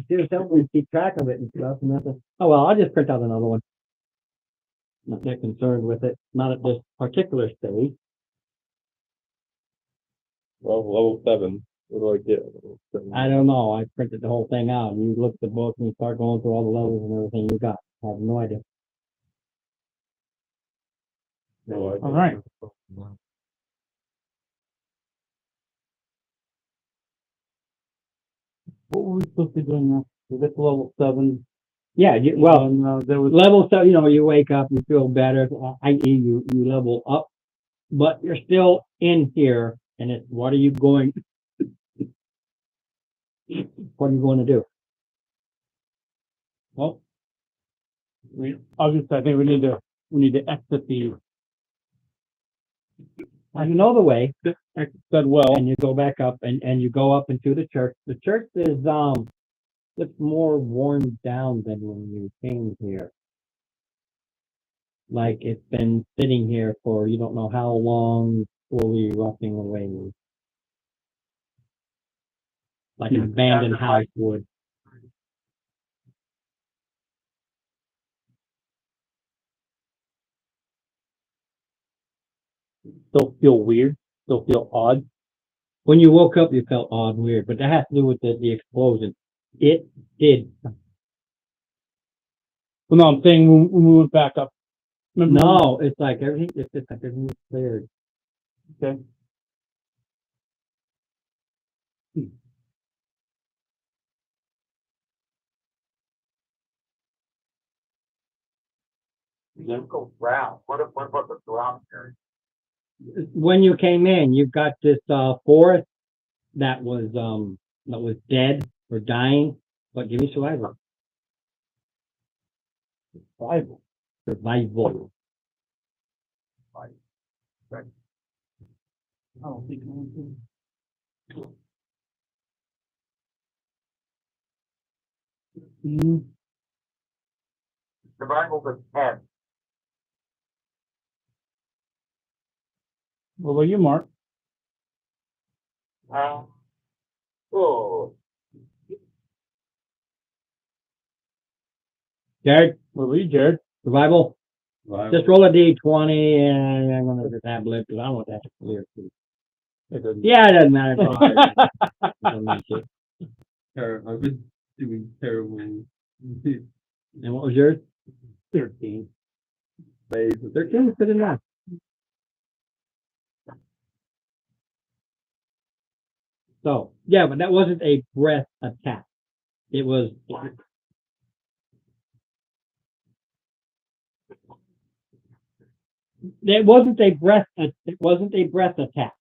She was helping me keep track of it and stuff. And that's oh well, I'll just print out another one. Not that concerned with it. Not at this particular stage. Well, level 7. What do I get? I don't know. I printed the whole thing out. You look at the book and you start going through all the levels and everything you got. I have no idea. No, All right. What were we supposed to be doing now? We get to level 7. Yeah, well, and, there was level 7. You wake up, you feel better. I.e., you level up, but you're still in here, and it's what are you going? What are you going to do? well. Obviously, I think we need to exit the. You know the way. Said well. And you go back up and you go up into the church. The church is looks more worn down than when you came here. Like it's been sitting here for you don't know how long, slowly rotting away. Like an abandoned house would. Still feel weird. Still feel odd. When you woke up, you felt odd and weird, but that has to do with the explosion. It did Well, no, I'm saying when we went back up. Remember No, it's like everything. It's just like everything was cleared. Okay. Let's go round. What about the ground area? When you came in, you've got this forest that was dead or dying. But give me survival. Survival. Survival. I don't think Survival was 10. What about you, Mark? Oh, Jared, What about you, Jared? survival. Just roll a d20 and I'm gonna just have blip because I don't want that to clear. Yeah, it doesn't matter. It doesn't matter. I've been doing terrible. And what was yours? 13. 13 is good enough. So, yeah, but that wasn't a breath attack. It was. It wasn't a breath. It wasn't a breath attack.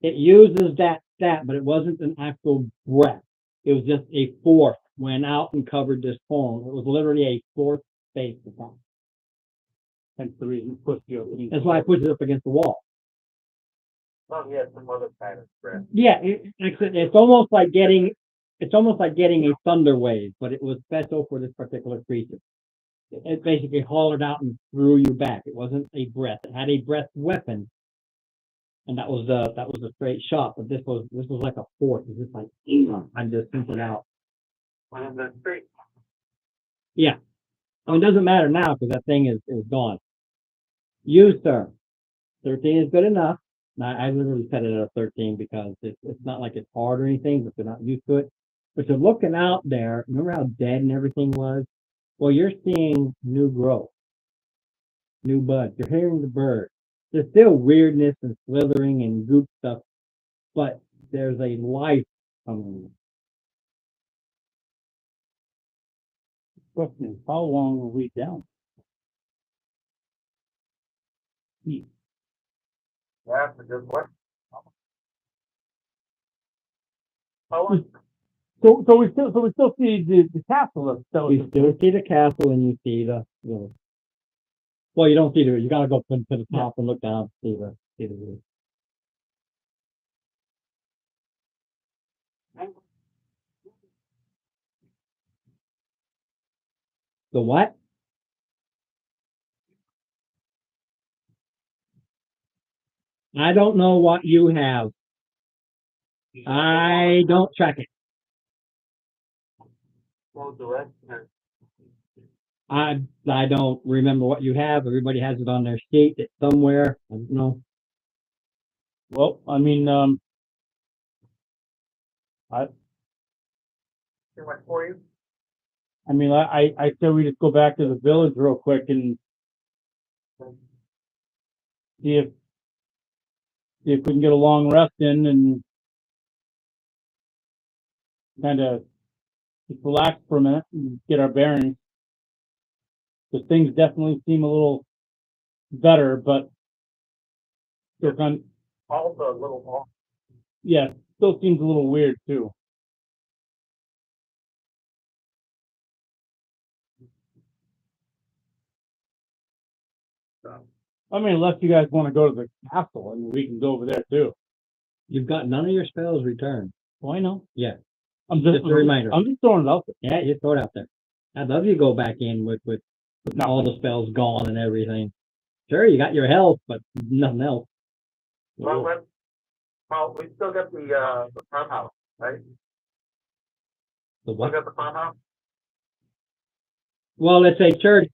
It uses that stat, but it wasn't an actual breath. It was just a force went out and covered this phone. It was literally a force-based attack. Hence the reason it pushed you up. That's why I pushed it up against the wall. oh, yeah, some other kind of stress. Yeah, it's almost like getting a thunder wave, but it was special for this particular creature. It basically hollered out and threw you back. It wasn't a breath. It had a breath weapon, and that was a straight shot. But this was like a force. It was just like I'm just sent it out. When in the street. Yeah, I mean, it doesn't matter now because that thing is gone. You, sir, 13 is good enough. I literally set it at a 13 because it's not like it's hard or anything, but they're not used to it. But you're looking out there. Remember how dead and everything was? Well, you're seeing new growth, new buds. You're hearing the birds. There's still weirdness and slithering and goop stuff, but there's a life coming. Question is, how long were we down? That's a good question. How long? So we still see the castle. You still see the castle and you see the. Well, you don't see the. You gotta go to the top and look down to see the view. The what? I don't know what you have. I don't track it. Well, direct. I don't remember what you have. Everybody has it on their sheet. It's somewhere. I don't know. Well, I mean, Too much for you? I said we just go back to the village real quick and see if we can get a long rest in and kind of just relax for a minute and get our bearings. Because things definitely seem a little better, but still All the little. yeah, still seems a little weird too. I mean, unless you guys want to go to the castle, and we can go over there too. You've got none of your spells returned. Well, I know. Yeah. I'm just a reminder. I'm just throwing it out there. Yeah, you throw it out there. I'd love you to go back in with all the spells gone and everything. Sure, you got your health, but nothing else. Well, we still got the farmhouse, right? The We what? got the farmhouse? Well, it's a church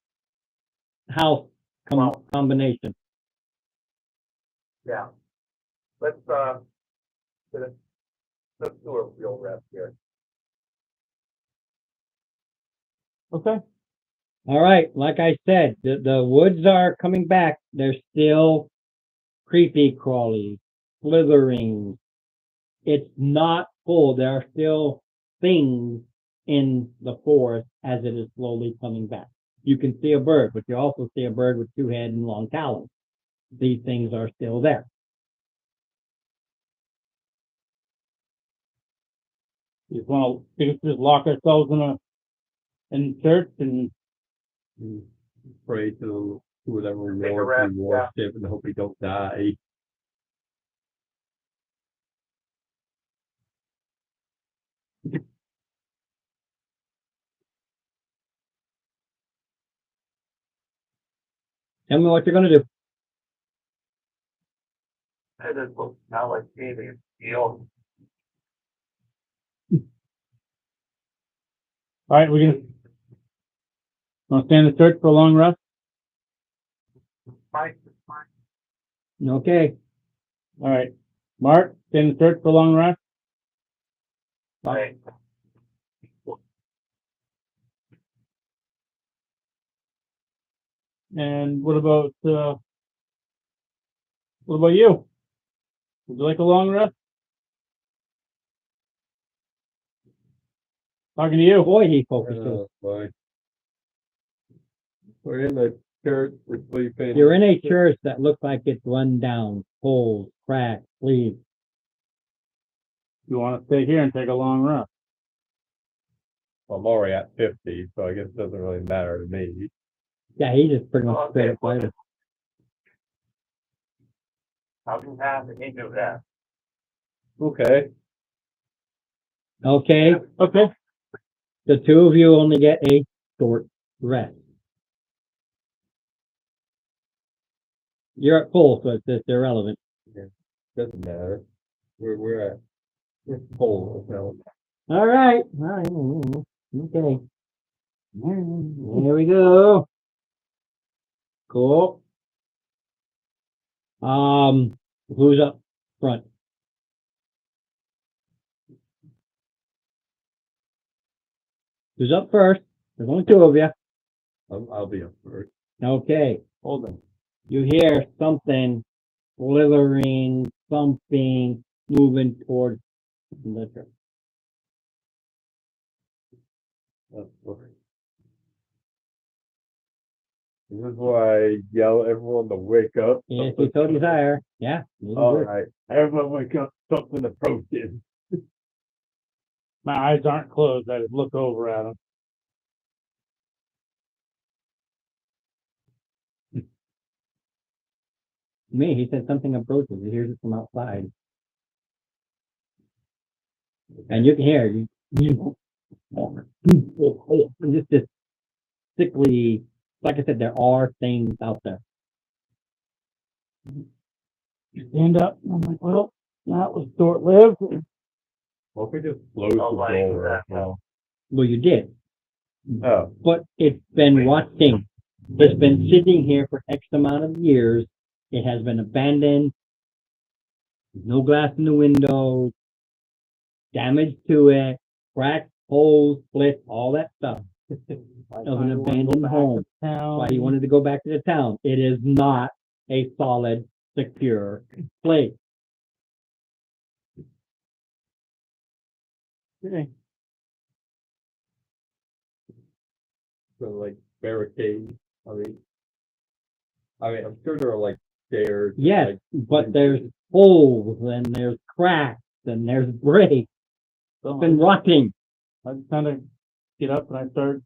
house Wow. combination. Yeah. Let's do a real rest here. Okay. All right, like I said, the woods are coming back. They're still creepy crawly, slithering. It's not full. There are still things in the forest as it is slowly coming back. You can see a bird, but you also see a bird with two heads and long talons. These things are still there. Just lock ourselves in church and Pray to whatever Take a Lord rest, we worship and hope we don't die. Tell me what you're gonna do. That doesn't look not like anything. You know, all right, we're gonna stay in the church for a long rest. fine. Okay. All right, Mark, stay in the church for a long rest. Right. And what about you? Would you like a long rest? Talking to you. Boy, he focuses. Boy. We're in the church, we're sleeping. You're in a church that looks like it's run down, holes, cracked, leaves. You want to stay here and take a long rest? I'm already at 50, so I guess it doesn't really matter to me. Yeah, he just pretty much straight Okay, up fighter. I'll do half and you do that. Okay. Okay, Okay. the two of you only get a short rest. You're at full, so it's just irrelevant. Doesn't matter. We're at full now. All right. Okay. Here we go. Cool. Who's up front? Who's up first? There's only two of you. I'll be up first. Okay. Hold on. You hear something slithering, thumping, moving towards the church. That's right. This is why I yell at everyone to wake up. If you so desire. Yeah. All right. Everyone wake up. Something approaches. My eyes aren't closed. I just look over at them. Me, he said something approaches. He hears it from outside. And you can hear just this sickly, like I said, there are things out there. Stand up. I'm like, well, that was short lived. What if we just close the like door that. right now? Well, you did. Oh. But it's been rotting. It's been sitting here for X amount of years. It has been abandoned. No glass in the window. Damage to it. Cracks, holes, splits, all that stuff. Of an abandoned home. That's why he wanted to go back to the town. It is not a solid, secure place. Okay. So like barricades. I'm sure there are like stairs. Yes, Like, but there's holes and there's cracks and there's breaks. So It's been rotting. I just kind of get up and I start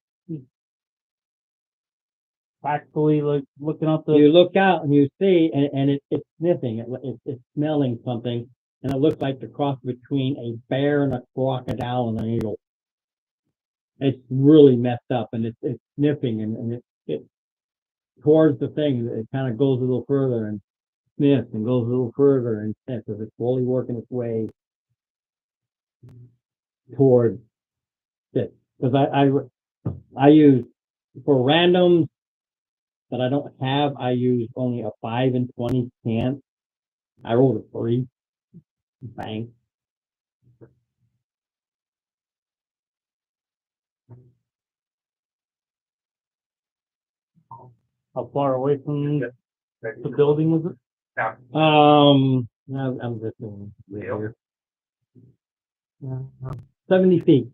tactfully like looking up the. You look out and you see, and it's sniffing. It's smelling something, and it looks like the cross between a bear and a crocodile and an eagle. It's really messed up, and it's sniffing, and it towards the thing. It kind of goes a little further and sniffs, and goes a little further and sniffs as it's slowly working its way towards it. Because I use for randoms that I don't have, I use only a 5 and 20 chance. I rolled a 3. Bang. How far away from the building was it? Now, I'm just going here. 70 feet.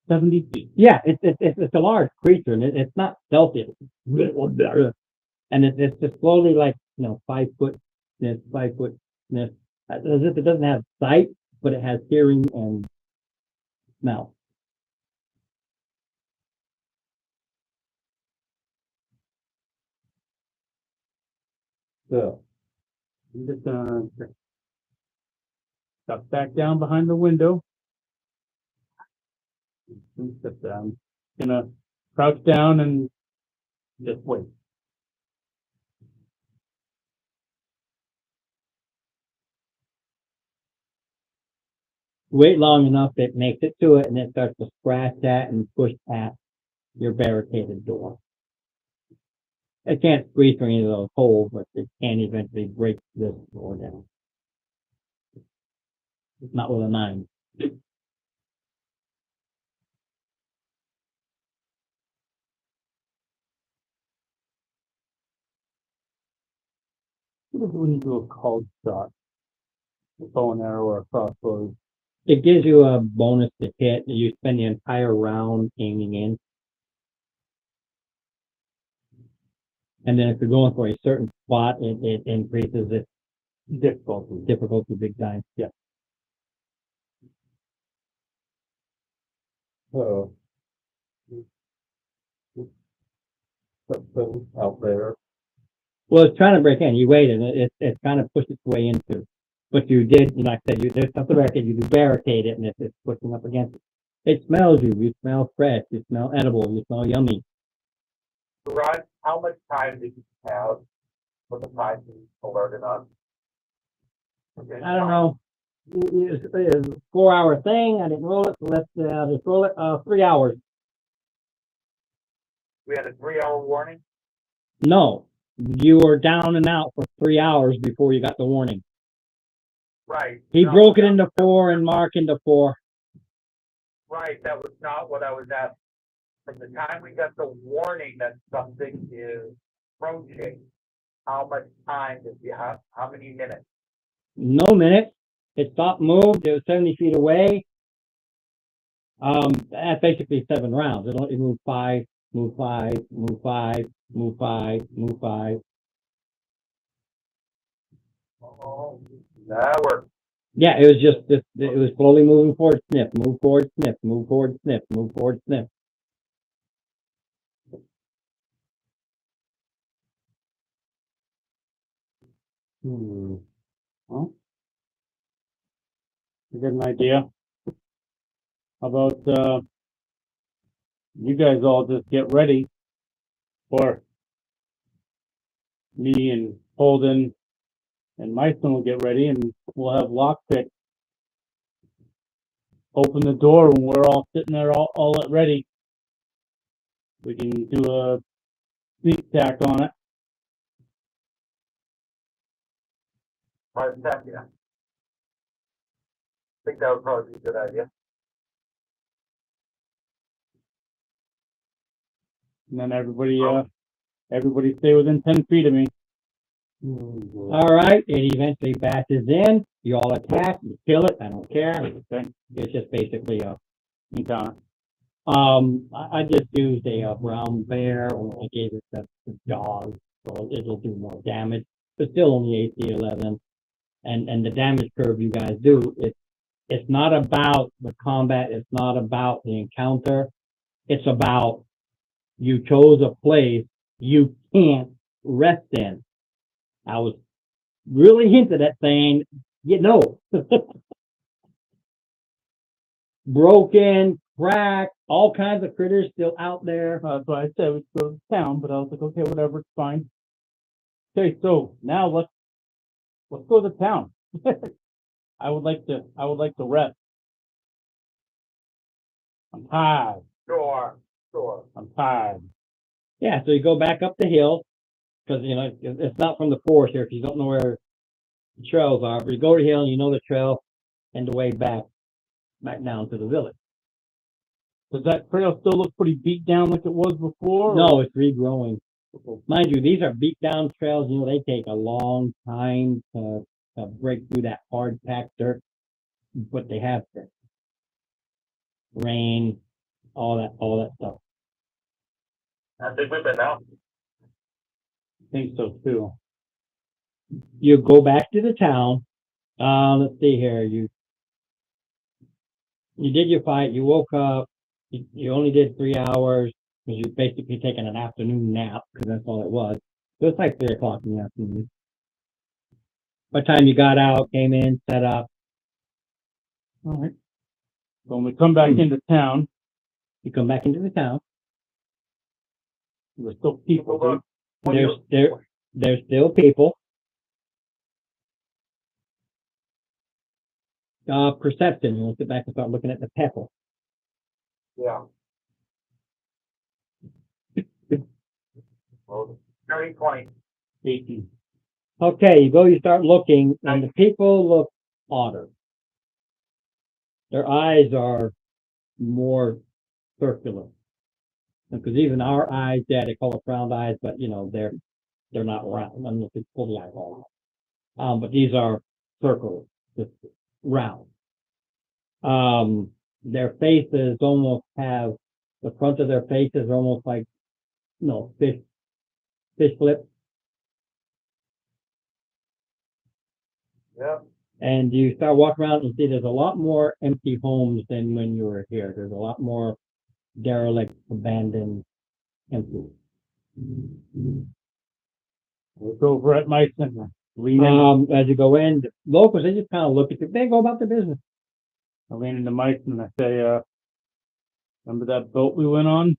70 feet. Yeah, it's a large creature, and it's not stealthy. And it's just slowly, like, 5 foot sniff, 5 foot sniff. As if it doesn't have sight, but it has hearing and smell. So, I'm just gonna duck back down behind the window. I'm gonna crouch down and just wait. Wait long enough, it makes it to it, and it starts to scratch at and push at your barricaded door. It can't squeeze through any of those holes, but it can eventually break this door down. It's not with a 9. What if we do a cold shot? A bow and arrow or a crossbow? It gives you a bonus to hit. You spend the entire round aiming in. And then if you're going for a certain spot, it increases its difficulty big time. Yeah. So, something out there. Well, it's trying to break in. You waited, and it kind of pushed its way into. But you did, like I said, there's something barricade. You do barricade it, and it's pushing up against it. It smells you. You smell fresh. You smell edible. You smell yummy. Rod, how much time did you have for the time you alerted us? Okay, I don't know. It's a 4-hour thing. I didn't roll it, so let's just roll it. 3 hours. We had a 3-hour warning. No, you were down and out for 3 hours before you got the warning. Right. He No, broke it into 4 and Mark into 4. Right, that was not what I was at. From the time we got the warning that something is approaching, how much time did you have? How many minutes? No minutes. It stopped, moved. It was 70 feet away. That's basically 7 rounds. It moved 5, move 5, move 5, move 5, move 5. Oh, that worked. Yeah, it was just it was slowly moving forward, sniff, move forward, sniff, move forward, sniff, move forward, sniff. Well, you get an idea. How about you guys all just get ready, or me and Holden and Mason will get ready, and we'll have lockpick. Open the door when we're all sitting there all ready. We can do a sneak attack on it. Right, yeah. I think that would probably be a good idea. And then everybody stay within 10 feet of me. All right, it eventually bashes in. You all attack, you kill it. I don't care. Okay. It's just basically a Encounter. I just used a brown bear, or I gave it the dog, so it'll do more damage. But still only AC 11, and the damage curve you guys do, it's not about the combat, it's not about the encounter, it's about you chose a place you can't rest in. I was really hinted at saying, broken, cracked, all kinds of critters still out there. That's why I said we'd go to town, but I was like, okay, whatever, it's fine. Okay, so now let's go to town. I would like to rest. I'm tired. Sure. I'm tired. Yeah, so you go back up the hill, because, it's not from the forest here, if you don't know where the trails are, but you go to the hill and you know the trail and the way back down to the village. Does that trail still look pretty beat down like it was before? No, it's regrowing. Mind you, these are beat down trails, you know, they take a long time to break through that hard packed dirt, but they have to. Rain, all that stuff. I think we've been out. I think so too. You go back to the town. Let's see here. You did your fight. You woke up. You only did 3 hours because you basically taking an afternoon nap because that's all it was. So it's like 3 o'clock in the afternoon. By the time you got out, came in, set up. All right. So when we come back into town, You come back into the town. there's still people. Hold on. There's still people. Perception. We'll sit back and start looking at the pebble. Yeah. Well, 30, 20. 18. Okay, you start looking, and the people look odder. Their eyes are more circular. Because even our eyes, yeah, they call us round eyes, but you know, they're not round unless it's fully eyeball. But these are circles, just round. Their faces almost have the front of their faces are almost like fish lips. Yeah. And you start walking around and see there's a lot more empty homes than when you were here. There's a lot more derelict, abandoned, empty. Look over at Mike and lean in. As you go in, the locals, they just kind of look at you. They go about their business. I lean into Mike and I say, remember that boat we went on?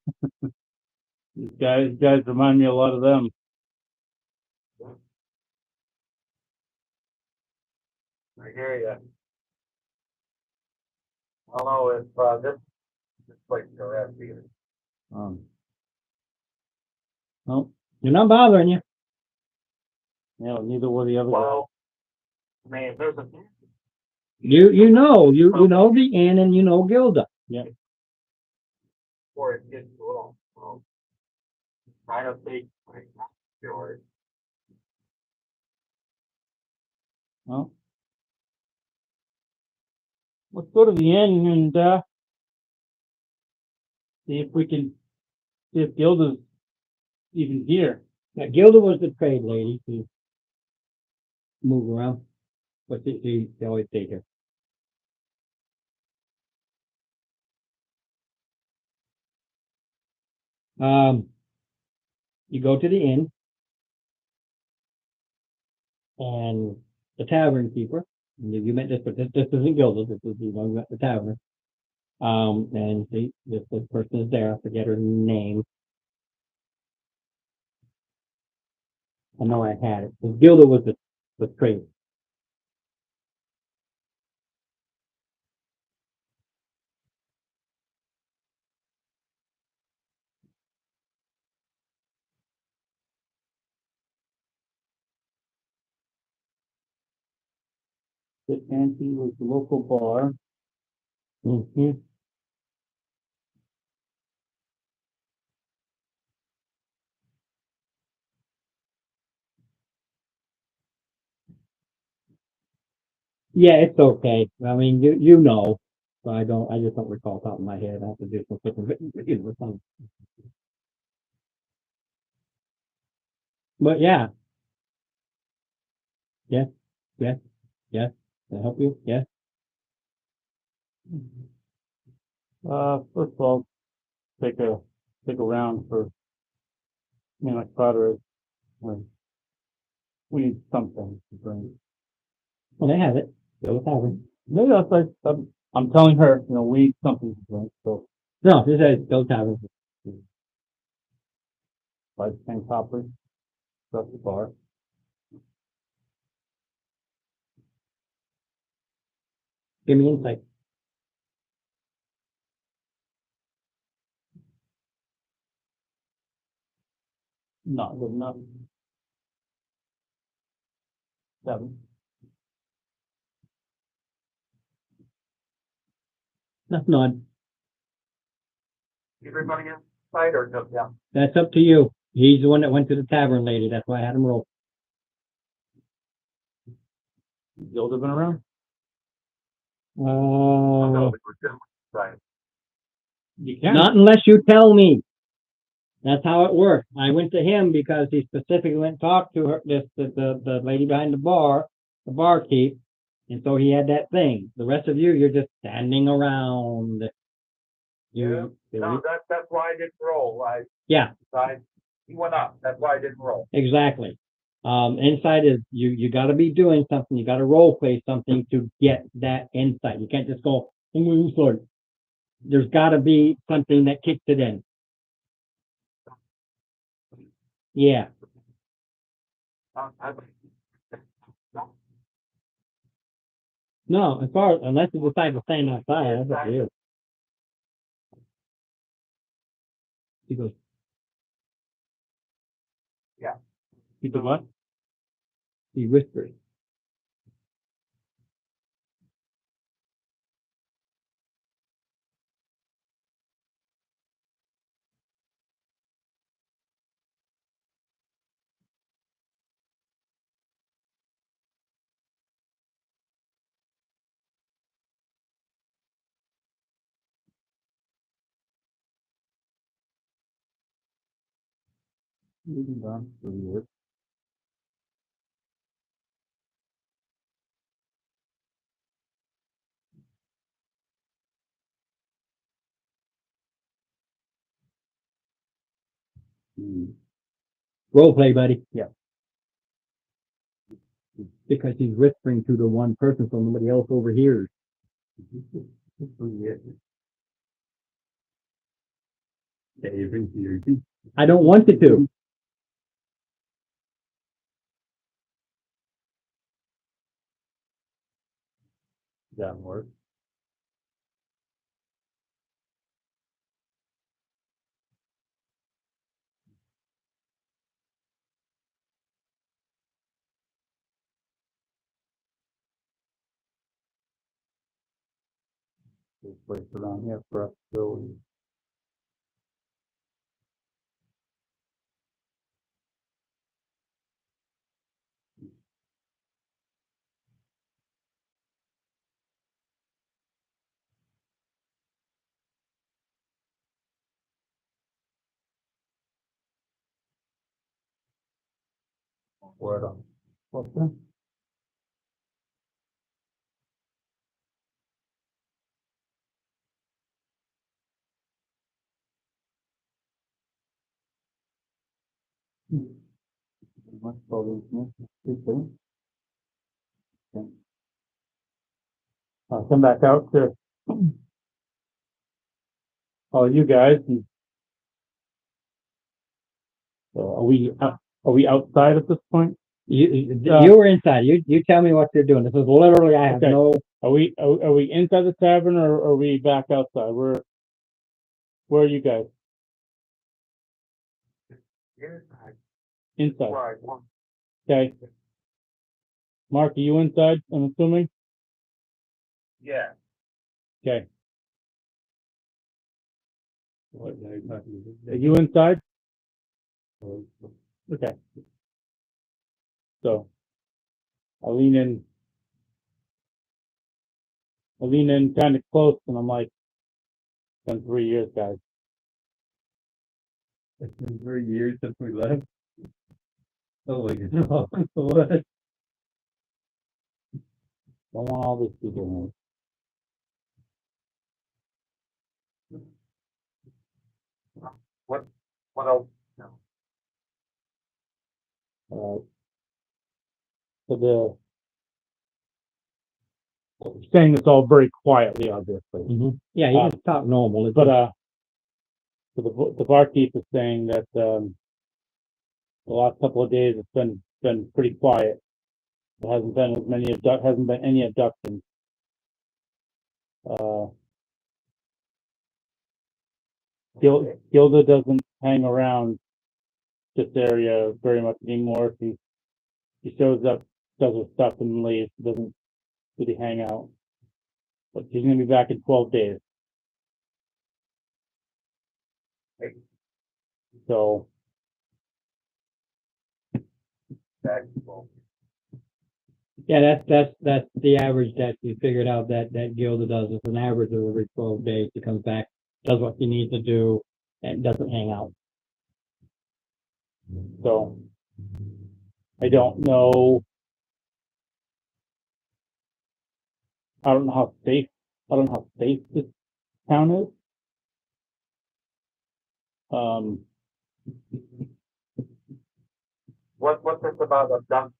These guys remind me a lot of them. I hear you. I don't know if this place is gonna have either. No, They're not bothering you. yeah, neither were the other guys. Well, I mean, there's a You know the inn and you know Gilda. Yeah. before it gets long. Trying to think like yours. Well, let's go to the inn and see if Gilda's even here. Now, Gilda was the trade lady who moved around, but she always stayed here. You go to the inn, and the tavern keeper. You met this, but this isn't Gilda. This is the tavern. And this person is there. I forget her name. I know I had it. Gilda was the trade. The Fancy was the local bar. Mm-hmm. Yeah, it's okay. I mean, you know, so I just don't recall top of my head. I have to do some flipping videos or something. But yeah. Yes. Can I help you? Yes. First of all, take a round for me and my father. We need something to drink. Well, they have it. Go with tavern. Maybe that's like I'm telling her, we need something to drink. So No, this is go tavern. buy the same coppers, across the bar. Give me insight. Not good enough. 7. That's not. Everybody inside or just yeah? That's up to you. He's the one that went to the tavern lady. That's why I had him roll. Gilda have been around? No, it was just, right. You can. Not unless you tell me. That's how it works. I went to him because he specifically went and talked to her, the lady behind the barkeep, and so he had that thing. The rest of you, you're just standing around. No, that's why I didn't roll. Yeah, He went up. That's why I didn't roll. exactly. Insight is you got to be doing something. You got to role play something to get that insight. You can't just go, there's got to be something that kicks it in. Yeah. No, unless you decide to stand outside, that's up to you. He goes. Yeah. You did what? He whispers. Moving down for years. Role play, buddy. Yeah. Because he's whispering to the one person so nobody else overhears. I don't want it to. Downward. This place around here for us, so word on. What's that? Much for this, okay. I'll come back out to all you guys. And, are we outside at this point? You were inside. You tell me what you're doing. This is literally I have Okay. no. Are we inside the tavern or are we back outside? Where are you guys? Inside. Right. Okay. Mark, are you inside? I'm assuming. Yeah. Okay. Are you inside? Okay. So I'll lean in kind of close and I'm like, it's been 3 years, guys. It's been 3 years since we left. Oh my God. What? Don't want all these people What else? here. So saying this all very quietly, obviously. Yeah, you can talk normal. But so the barkeep is saying that the last couple of days it's been pretty quiet. There hasn't been any abductions. Gilda doesn't hang around this area very much anymore. She shows up, does her stuff, and leaves. She doesn't really hang out. But she's gonna be back in 12 days. So Actual. Yeah, that's the average that you figured out that Gilda does. It's an average of every 12 days. She comes back, does what she needs to do, and doesn't hang out. So I don't know. I don't know how safe. I don't know how safe this town is. What's this about abduction?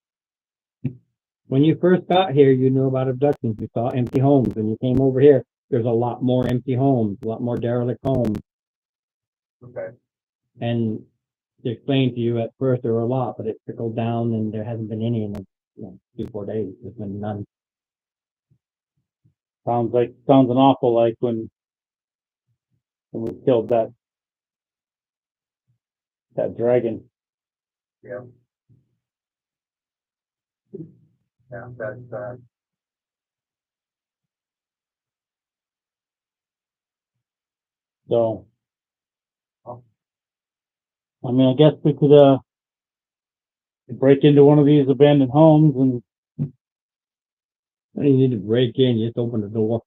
When you first got here, you knew about abductions. You saw empty homes. When you came over here, there's a lot more empty homes, a lot more derelict homes. Okay. And to explain to you, at first there were a lot, but it trickled down, and there hasn't been any in the 3-4 days. There's been none. Sounds an awful like when we killed that dragon. Yeah. Yeah, that's So I mean, I guess we could break into one of these abandoned homes and You don't need to break in, you just open the door.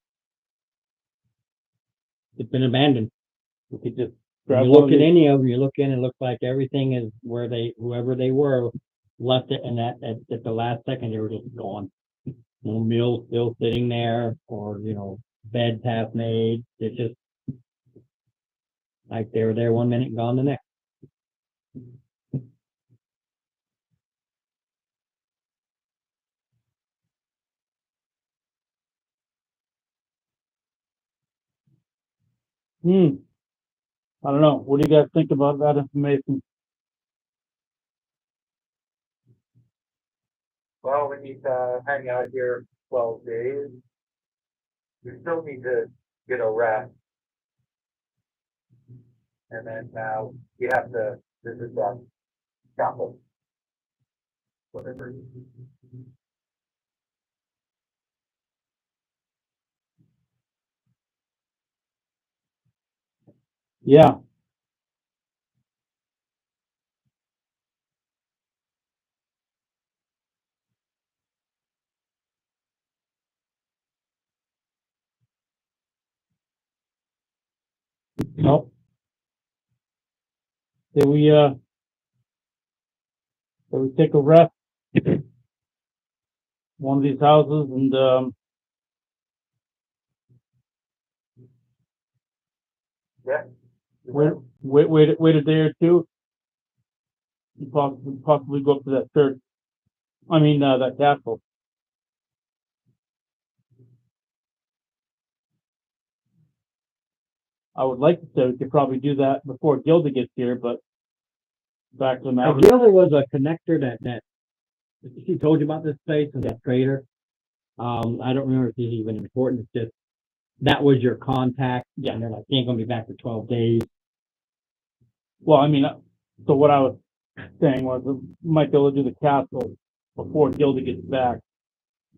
It's been abandoned. we could just When grab you one look of at these. any of them, you look in, it looks like everything is where whoever they were, left it, and at the last second, they were just gone. No meal still sitting there, or, beds half made. It's just like they were there 1 minute and gone the next. I don't know. What do you guys think about that information? well, we need to hang out here 12 days. We still need to get a rest. And then we have to visit that chapel. Whatever. Yeah. Nope. Did we take a rest? One of these houses and Yeah. wait a day or two. And possibly go up to that church. I mean that castle. I would like to say we could probably do that before Gilda gets here, but back to the matter. The other was a connector that she told you about this place and that trader. I don't remember if it's even important. It's just that was your contact. Yeah. And they're like, he ain't gonna be back for 12 days. Well, I mean, so what I was saying was we might be able to do the castle before Gilda gets back,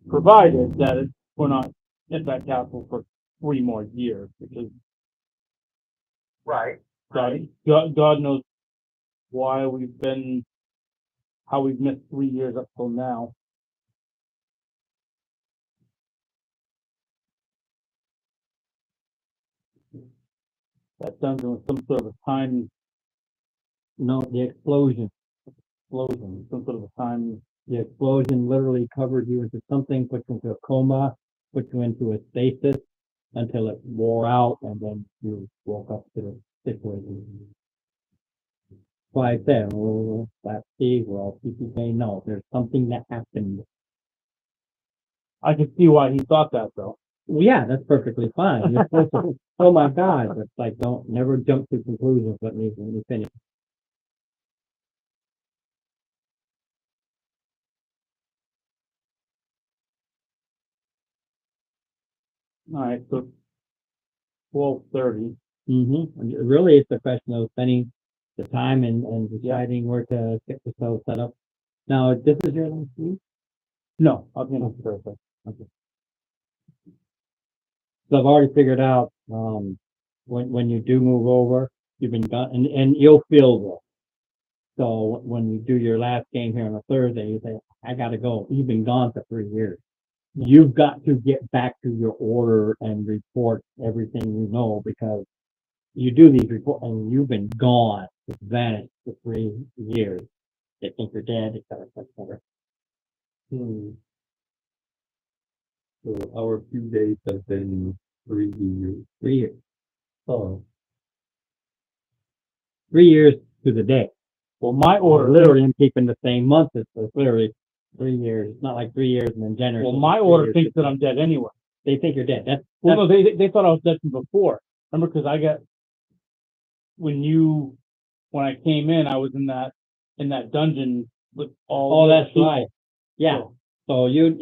provided that we're not at that castle for 3 more years, because Right. God knows why how we've missed 3 years up till now. That dungeon was some sort of a time No, the explosion. explosion, some sort of a time. The explosion literally covered you into something, put you into a coma, put you into a stasis until it wore out, and then you woke up to the situation. Why I said, let's see, we're all PPK. No, there's something that happened. I can see why he thought that, though. Well, yeah, that's perfectly fine. You're supposed to, oh my God, it's like, never jump to conclusions. Let me finish. All right, so 12:30. Really, it's a question of spending the time and deciding where to get yourself set up. Now, this is your last week? No, I'll be on Thursday. Okay. So I've already figured out, when you do move over, you've been done, and you'll feel this. So when you do your last game here on a Thursday, you say, I gotta go. You've been gone for 3 years. You've got to get back to your order and report everything you know, because you do these reports and you've been gone, vanished for 3 years. They think you're dead, et cetera, et cetera. So our few days have been 3 years. 3 years. Oh, 3 years to the day. Well, my order, Literally, I'm keeping the same month. It's literally 3 years. It's not like 3 years and then January. well, my order thinks that I'm dead anyway. They think you're dead. Well, no, they thought I was dead from before. Remember, because I got when I came in, I was in that dungeon with all. Oh, the that's people. right. Yeah. So you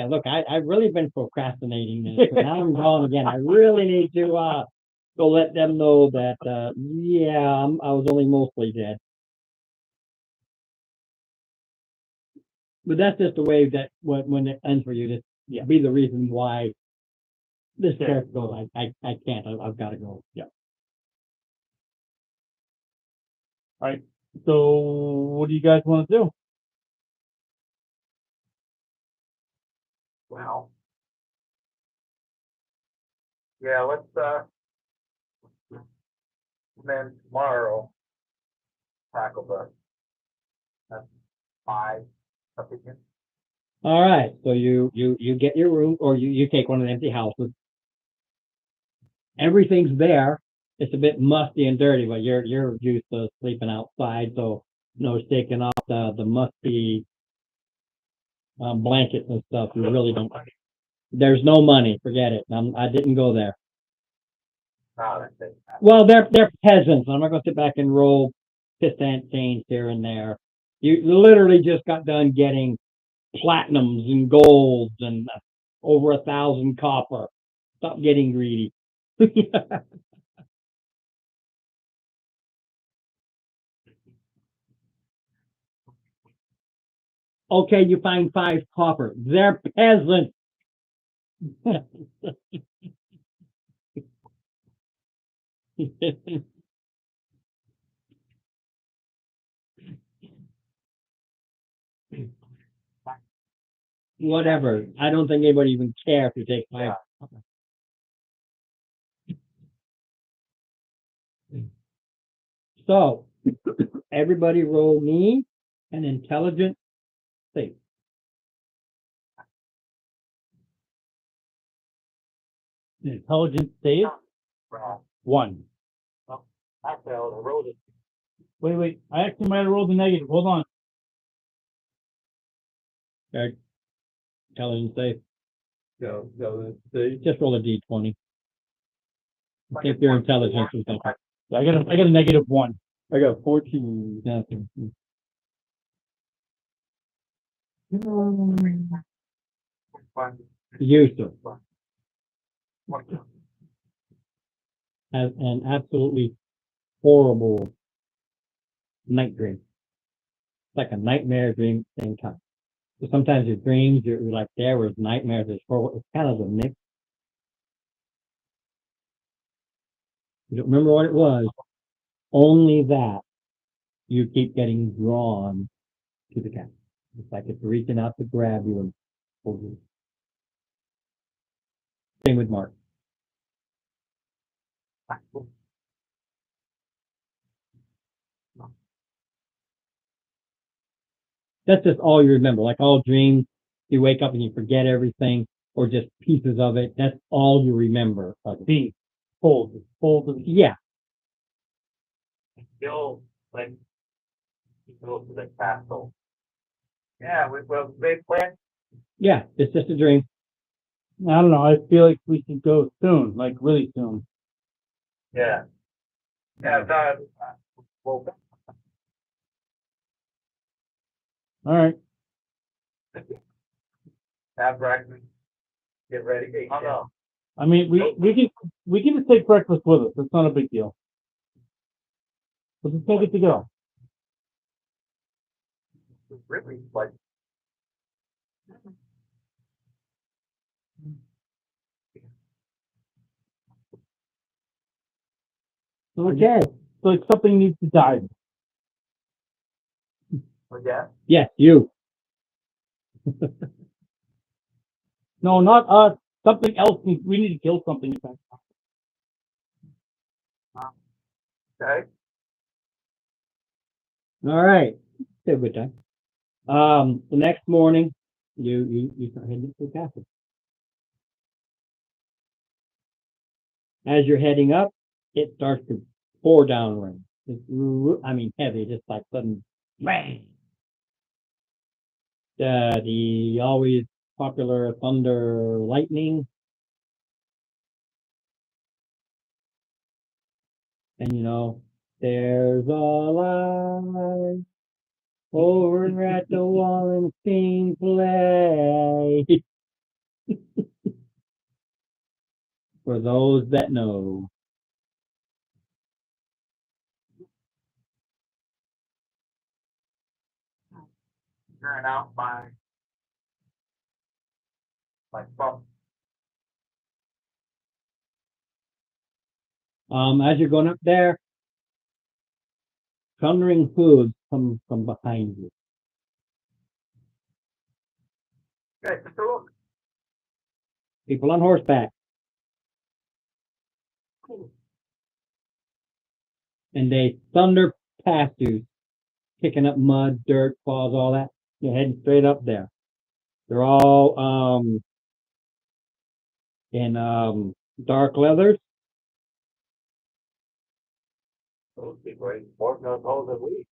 look, I've really been procrastinating this. So now I'm gone again. I really need to go let them know that I was only mostly dead. But that's just the way that when it ends for you, just be the reason why this character goes. I can't. I've got to go. Yeah. All right. So, what do you guys want to do? Well. Yeah, let's then tomorrow tackle that's 5 opinion. All right. So you get your room, or you take one of the empty houses. Everything's there. It's a bit musty and dirty, but you're used to sleeping outside, so taking off the musty blankets and stuff. You really don't. There's no money. Forget it. I didn't go there. Oh, that's it. Well, they're peasants. I'm not going to sit back and roll % change here and there. You literally just got done getting platinums and golds and over 1,000 copper. Stop getting greedy. Okay, you find 5 copper. They're peasants. Whatever. I don't think anybody even care if you take 5 copper. So, everybody roll me an intelligent save. Intelligence save Well, 1. I failed. I rolled it. Wait. I actually might have rolled a negative. Hold on. Okay. Intelligent save. yeah, let's see. Just roll a d20. See if your intelligence is okay. I got a negative 1. I got 14. Nothing. Useless. Has an absolutely horrible night dream. It's like a nightmare dream at the same time. So sometimes your dreams, you're like there, whereas nightmares is horrible. It's kind of a mix. You don't remember what it was. Only that you keep getting drawn to the cat. It's like it's reaching out to grab you and pull you. Same with Mark. That's just all you remember. Like all dreams, you wake up and you forget everything, or just pieces of it. That's all you remember. B. Fold. Yeah. Still, like, go to the castle. Yeah, well, big plan. Yeah. It's just a dream. I don't know. I feel like we should go soon, like really soon. Yeah. Yeah, well, All right. have breakfast. Get ready. Oh, no. I mean, we can just take breakfast with us. It's not a big deal. We'll just take it to go. Really, like, Okay. So like something needs to die. Yeah. Yes, you. No, not us. Something else. We need to kill something. Okay. All right. Have a good time. The next morning, you start heading to the castle. As you're heading up, it starts to pour down rain. I mean, heavy, just like sudden bang. The always popular thunder, lightning, and there's a light over at the Wallenstein play. For those that know. Turn out my phone. As you're going up there, thundering hooves come from behind you. Okay, just a look. People on horseback. And they thunder past you, kicking up mud, dirt, claws, all that. You're heading straight up there. They're all in dark leathers. Those people ain't more gung-ho than we.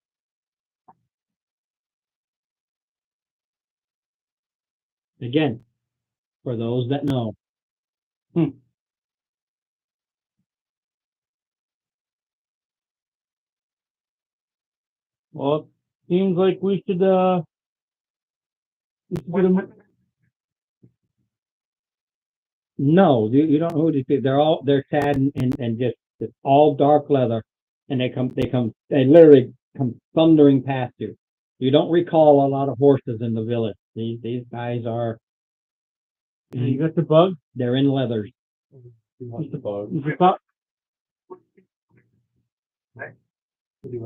Again, for those that know. Well, it seems like we should get a. No, you don't know who these people. They're sad and just all dark leather, and they literally come thundering past you. You don't recall a lot of horses in the village. These guys are. You got the bug? They're in leathers.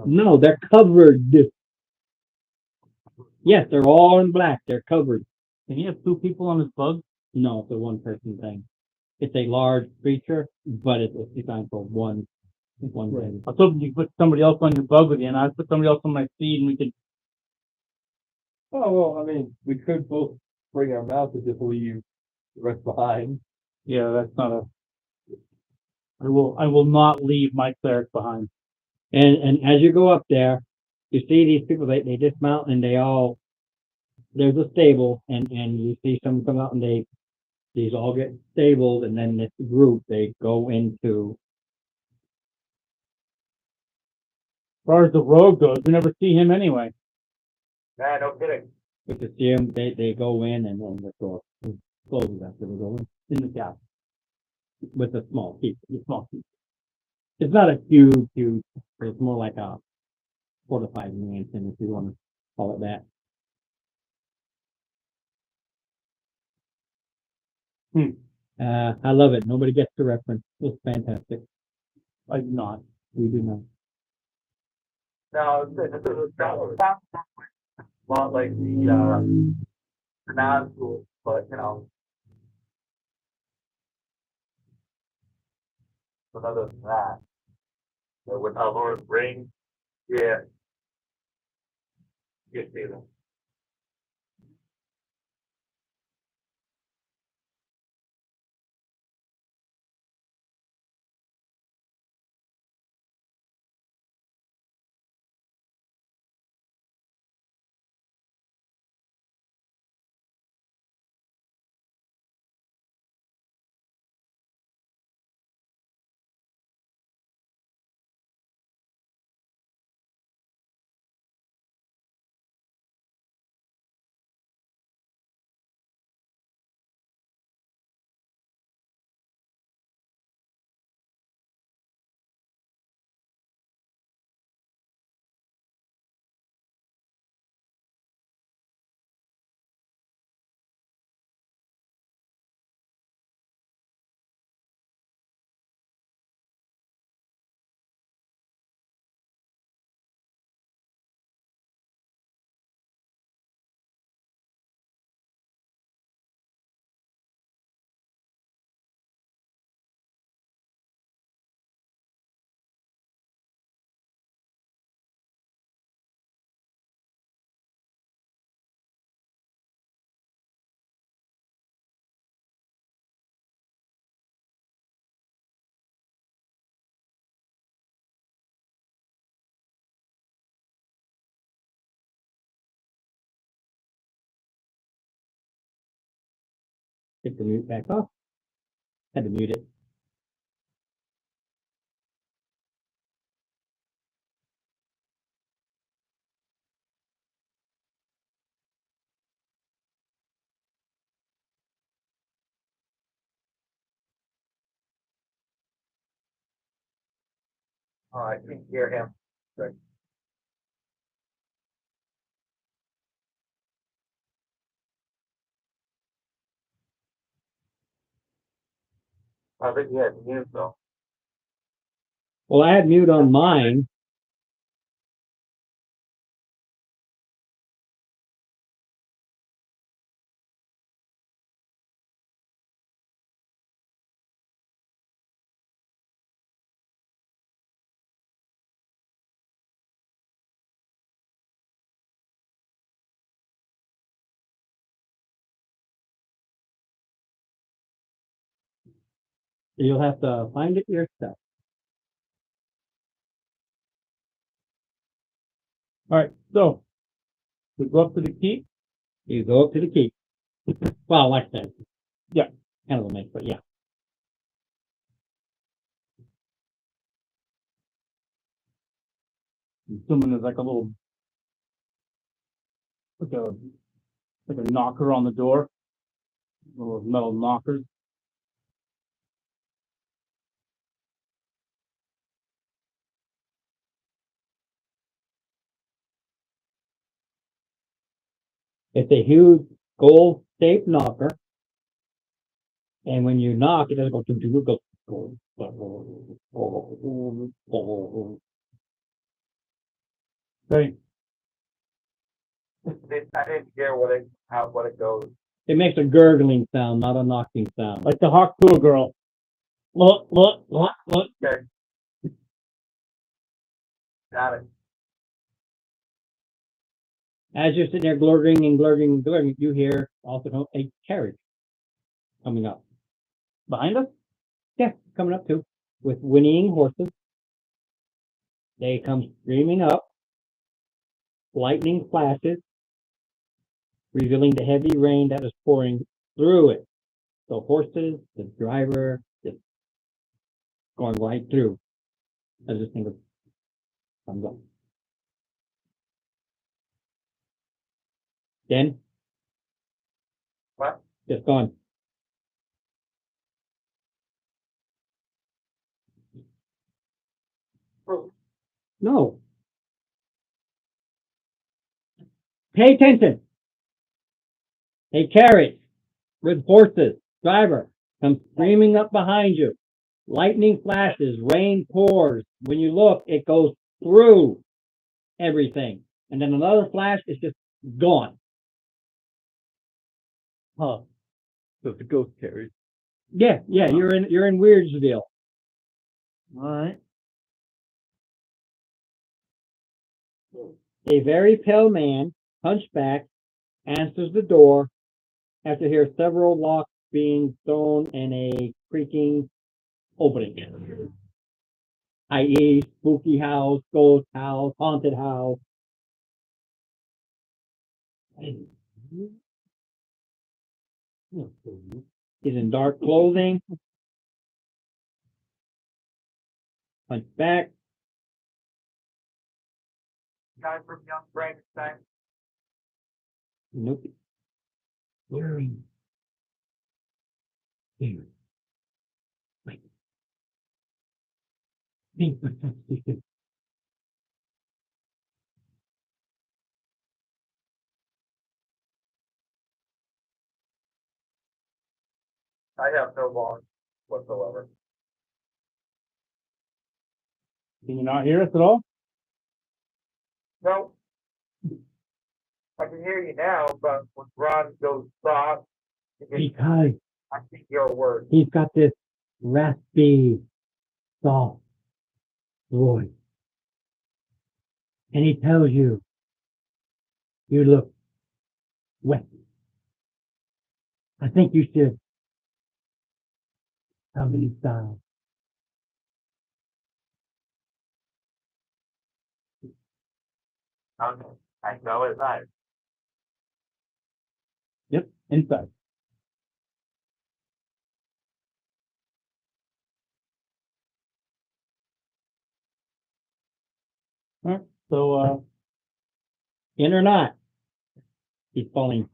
No, they're covered. Yes, they're all in black. They're covered. Can he have two people on his bug? No, it's a one-person thing. It's a large creature, but it's designed for one thing. I was hoping you put somebody else on your bug with you, and I'd put somebody else on my seat, and we could. Oh, well, I mean, we could both bring our mounts and just leave the rest behind. Yeah, that's not a. I will not leave my cleric behind. And as you go up there, you see these people. They dismount and there's a stable, and you see some come out and these all get stabled, and then this group they go into. As far as the rogue goes, we never see him anyway. Nah, no kidding. With the gym, they go in, and then the door closes after they go in the castle with a small key. It's not a huge. It's more like a fortified mansion, if you want to call it that. I love it. Nobody gets the reference. It's fantastic. I do not. We do not. Now, this is a lot like the non school, but but other than that, so with our Lord's ring, yeah, you see them. Get the mute back off. Had to mute it. Oh, I can hear him. Right. I think he had mute though. Well, I had mute on mine. You'll have to find it yourself. All right, so we go up to the keep. You go up to the keep. Well, like I said. Yeah. Kind of a mix, but yeah. I'm assuming there's like a little, like a knocker on the door, little metal knockers. It's a huge gold shaped knocker. And when you knock, it doesn't go to it goes. Okay, I didn't hear what it goes. It makes a gurgling sound, not a knocking sound. like the hawk pool girl. Look. Okay. Got it. As you're sitting there glurging and glurging and glurging, you hear also a carriage coming up. Behind us? Yeah, coming up too, with whinnying horses. They come screaming up. Lightning flashes, revealing the heavy rain that is pouring through it. The horses, the driver, just going right through. As this thing comes up. Then, What? just gone. No. Pay attention. A carriage with horses, driver, comes screaming up behind you. Lightning flashes, rain pours. When you look, it goes through everything. And then another flash is just gone. Huh. So it's a ghost carriage. Yeah, you're in Weirdsville. All right. A very pale man, hunchback, answers the door after hear several locks being thrown and a creaking opening. I.e., spooky house, ghost house, haunted house. He's in dark clothing, hunchback. Guy from Young Frankenstein. Nope. Wearing. Here. Wait. Think protected. I have no lawn whatsoever. Can you not hear us at all? No. I can hear you now, but when Ron goes soft, Because I think your word. he's got this raspy, soft voice. And he tells you, you look wet. I think you should come inside. Okay. I know it's not. Yep, inside. So, In or not? He's falling.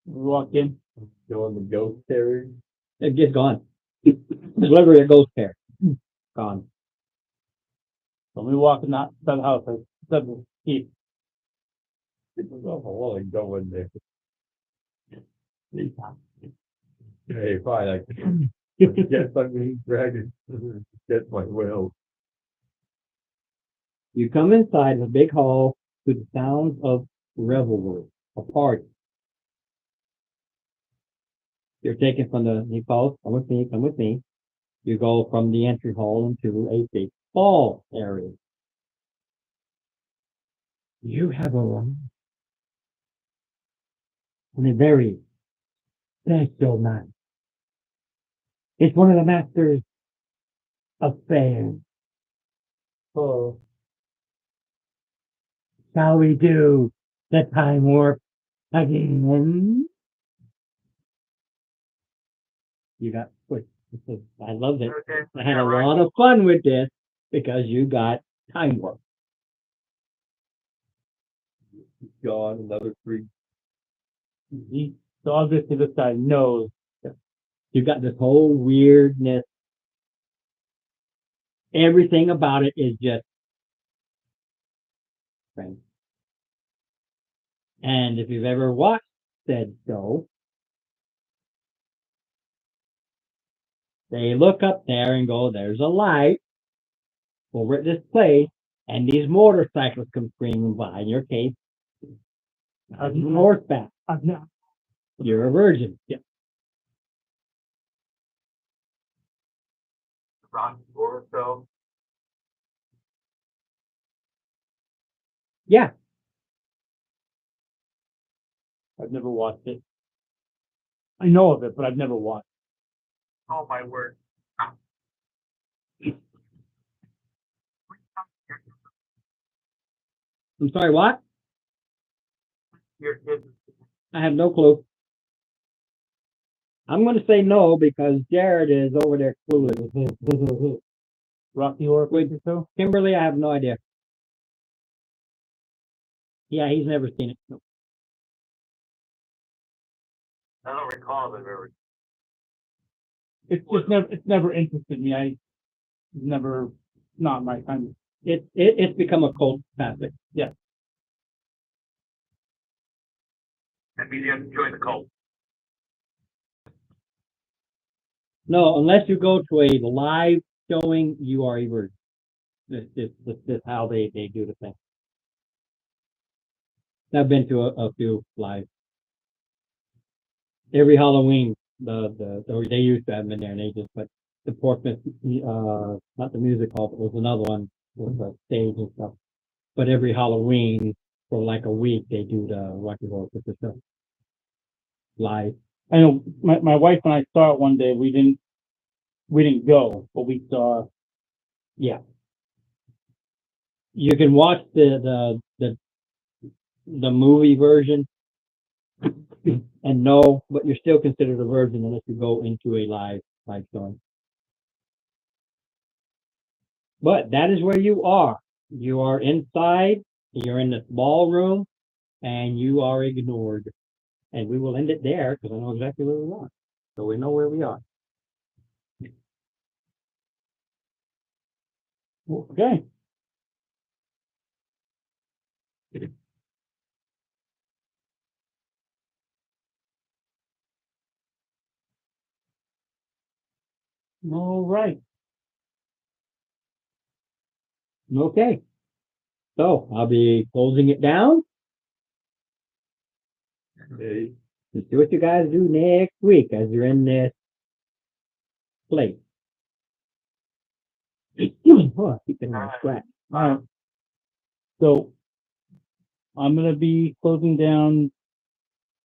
we walk in. Going the ghost carriage. It's just gone. It's literally a ghost pair. Gone. So we walk in that house. I said, keep. I want to go in there. Hey, fine, I can get something dragon. Get my will. You come inside the big hall to the sounds of revelry, a party. You're taken from he calls, come with me, come with me. You go from the entry hall into a big ball area. You have arrived on a very special night. It's one of the master's affairs. Oh, Shall we do the time warp again? You got, I loved it. Okay. I had a lot of fun with this because you got time warp. Gone another 3. so obviously this guy knows. You got this whole weirdness. Everything about it is just strange. And if you've ever watched said show, they look up there and go, there's a light over at this place, and these motorcycles come screaming by. In your case, horseback. You're a virgin. Yeah. Rocky Horror Show. Yeah. I've never watched it. I know of it, but I've never watched Oh my word. I'm sorry, what? Your kids. I have no clue. I'm going to say no because Jared is over there clueless. Rocky Horror Picture Show. Kimberly, I have no idea. Yeah, he's never seen it. No. I don't recall if I've ever. It's never interested me. Never, not my kind. It's become a cult classic. Yeah. That means you have to join the cult. No, unless you go to a live showing, you are a virgin. This is how they do the thing. I've been to a few live. Every Halloween, they used to have them in there, and they just put the Portsmouth, not the music hall, but it was another one with a stage and stuff. But every Halloween for like a week, they do the Rocky Horror Picture Show live. I know my wife and I saw it one day. We didn't go, but we saw. Yeah. You can watch the movie version and no, but you're still considered a virgin unless you go into a live showing. But that is where you are. You are inside, you're in this ballroom, and you are ignored. And we will end it there because I know exactly where we are. So we know where we are. Okay. All right. Okay. So I'll be closing it down. Hey, Let's see what you guys do next week as you're in this place. Oh, I keep getting a scratch. All right. So I'm gonna be closing down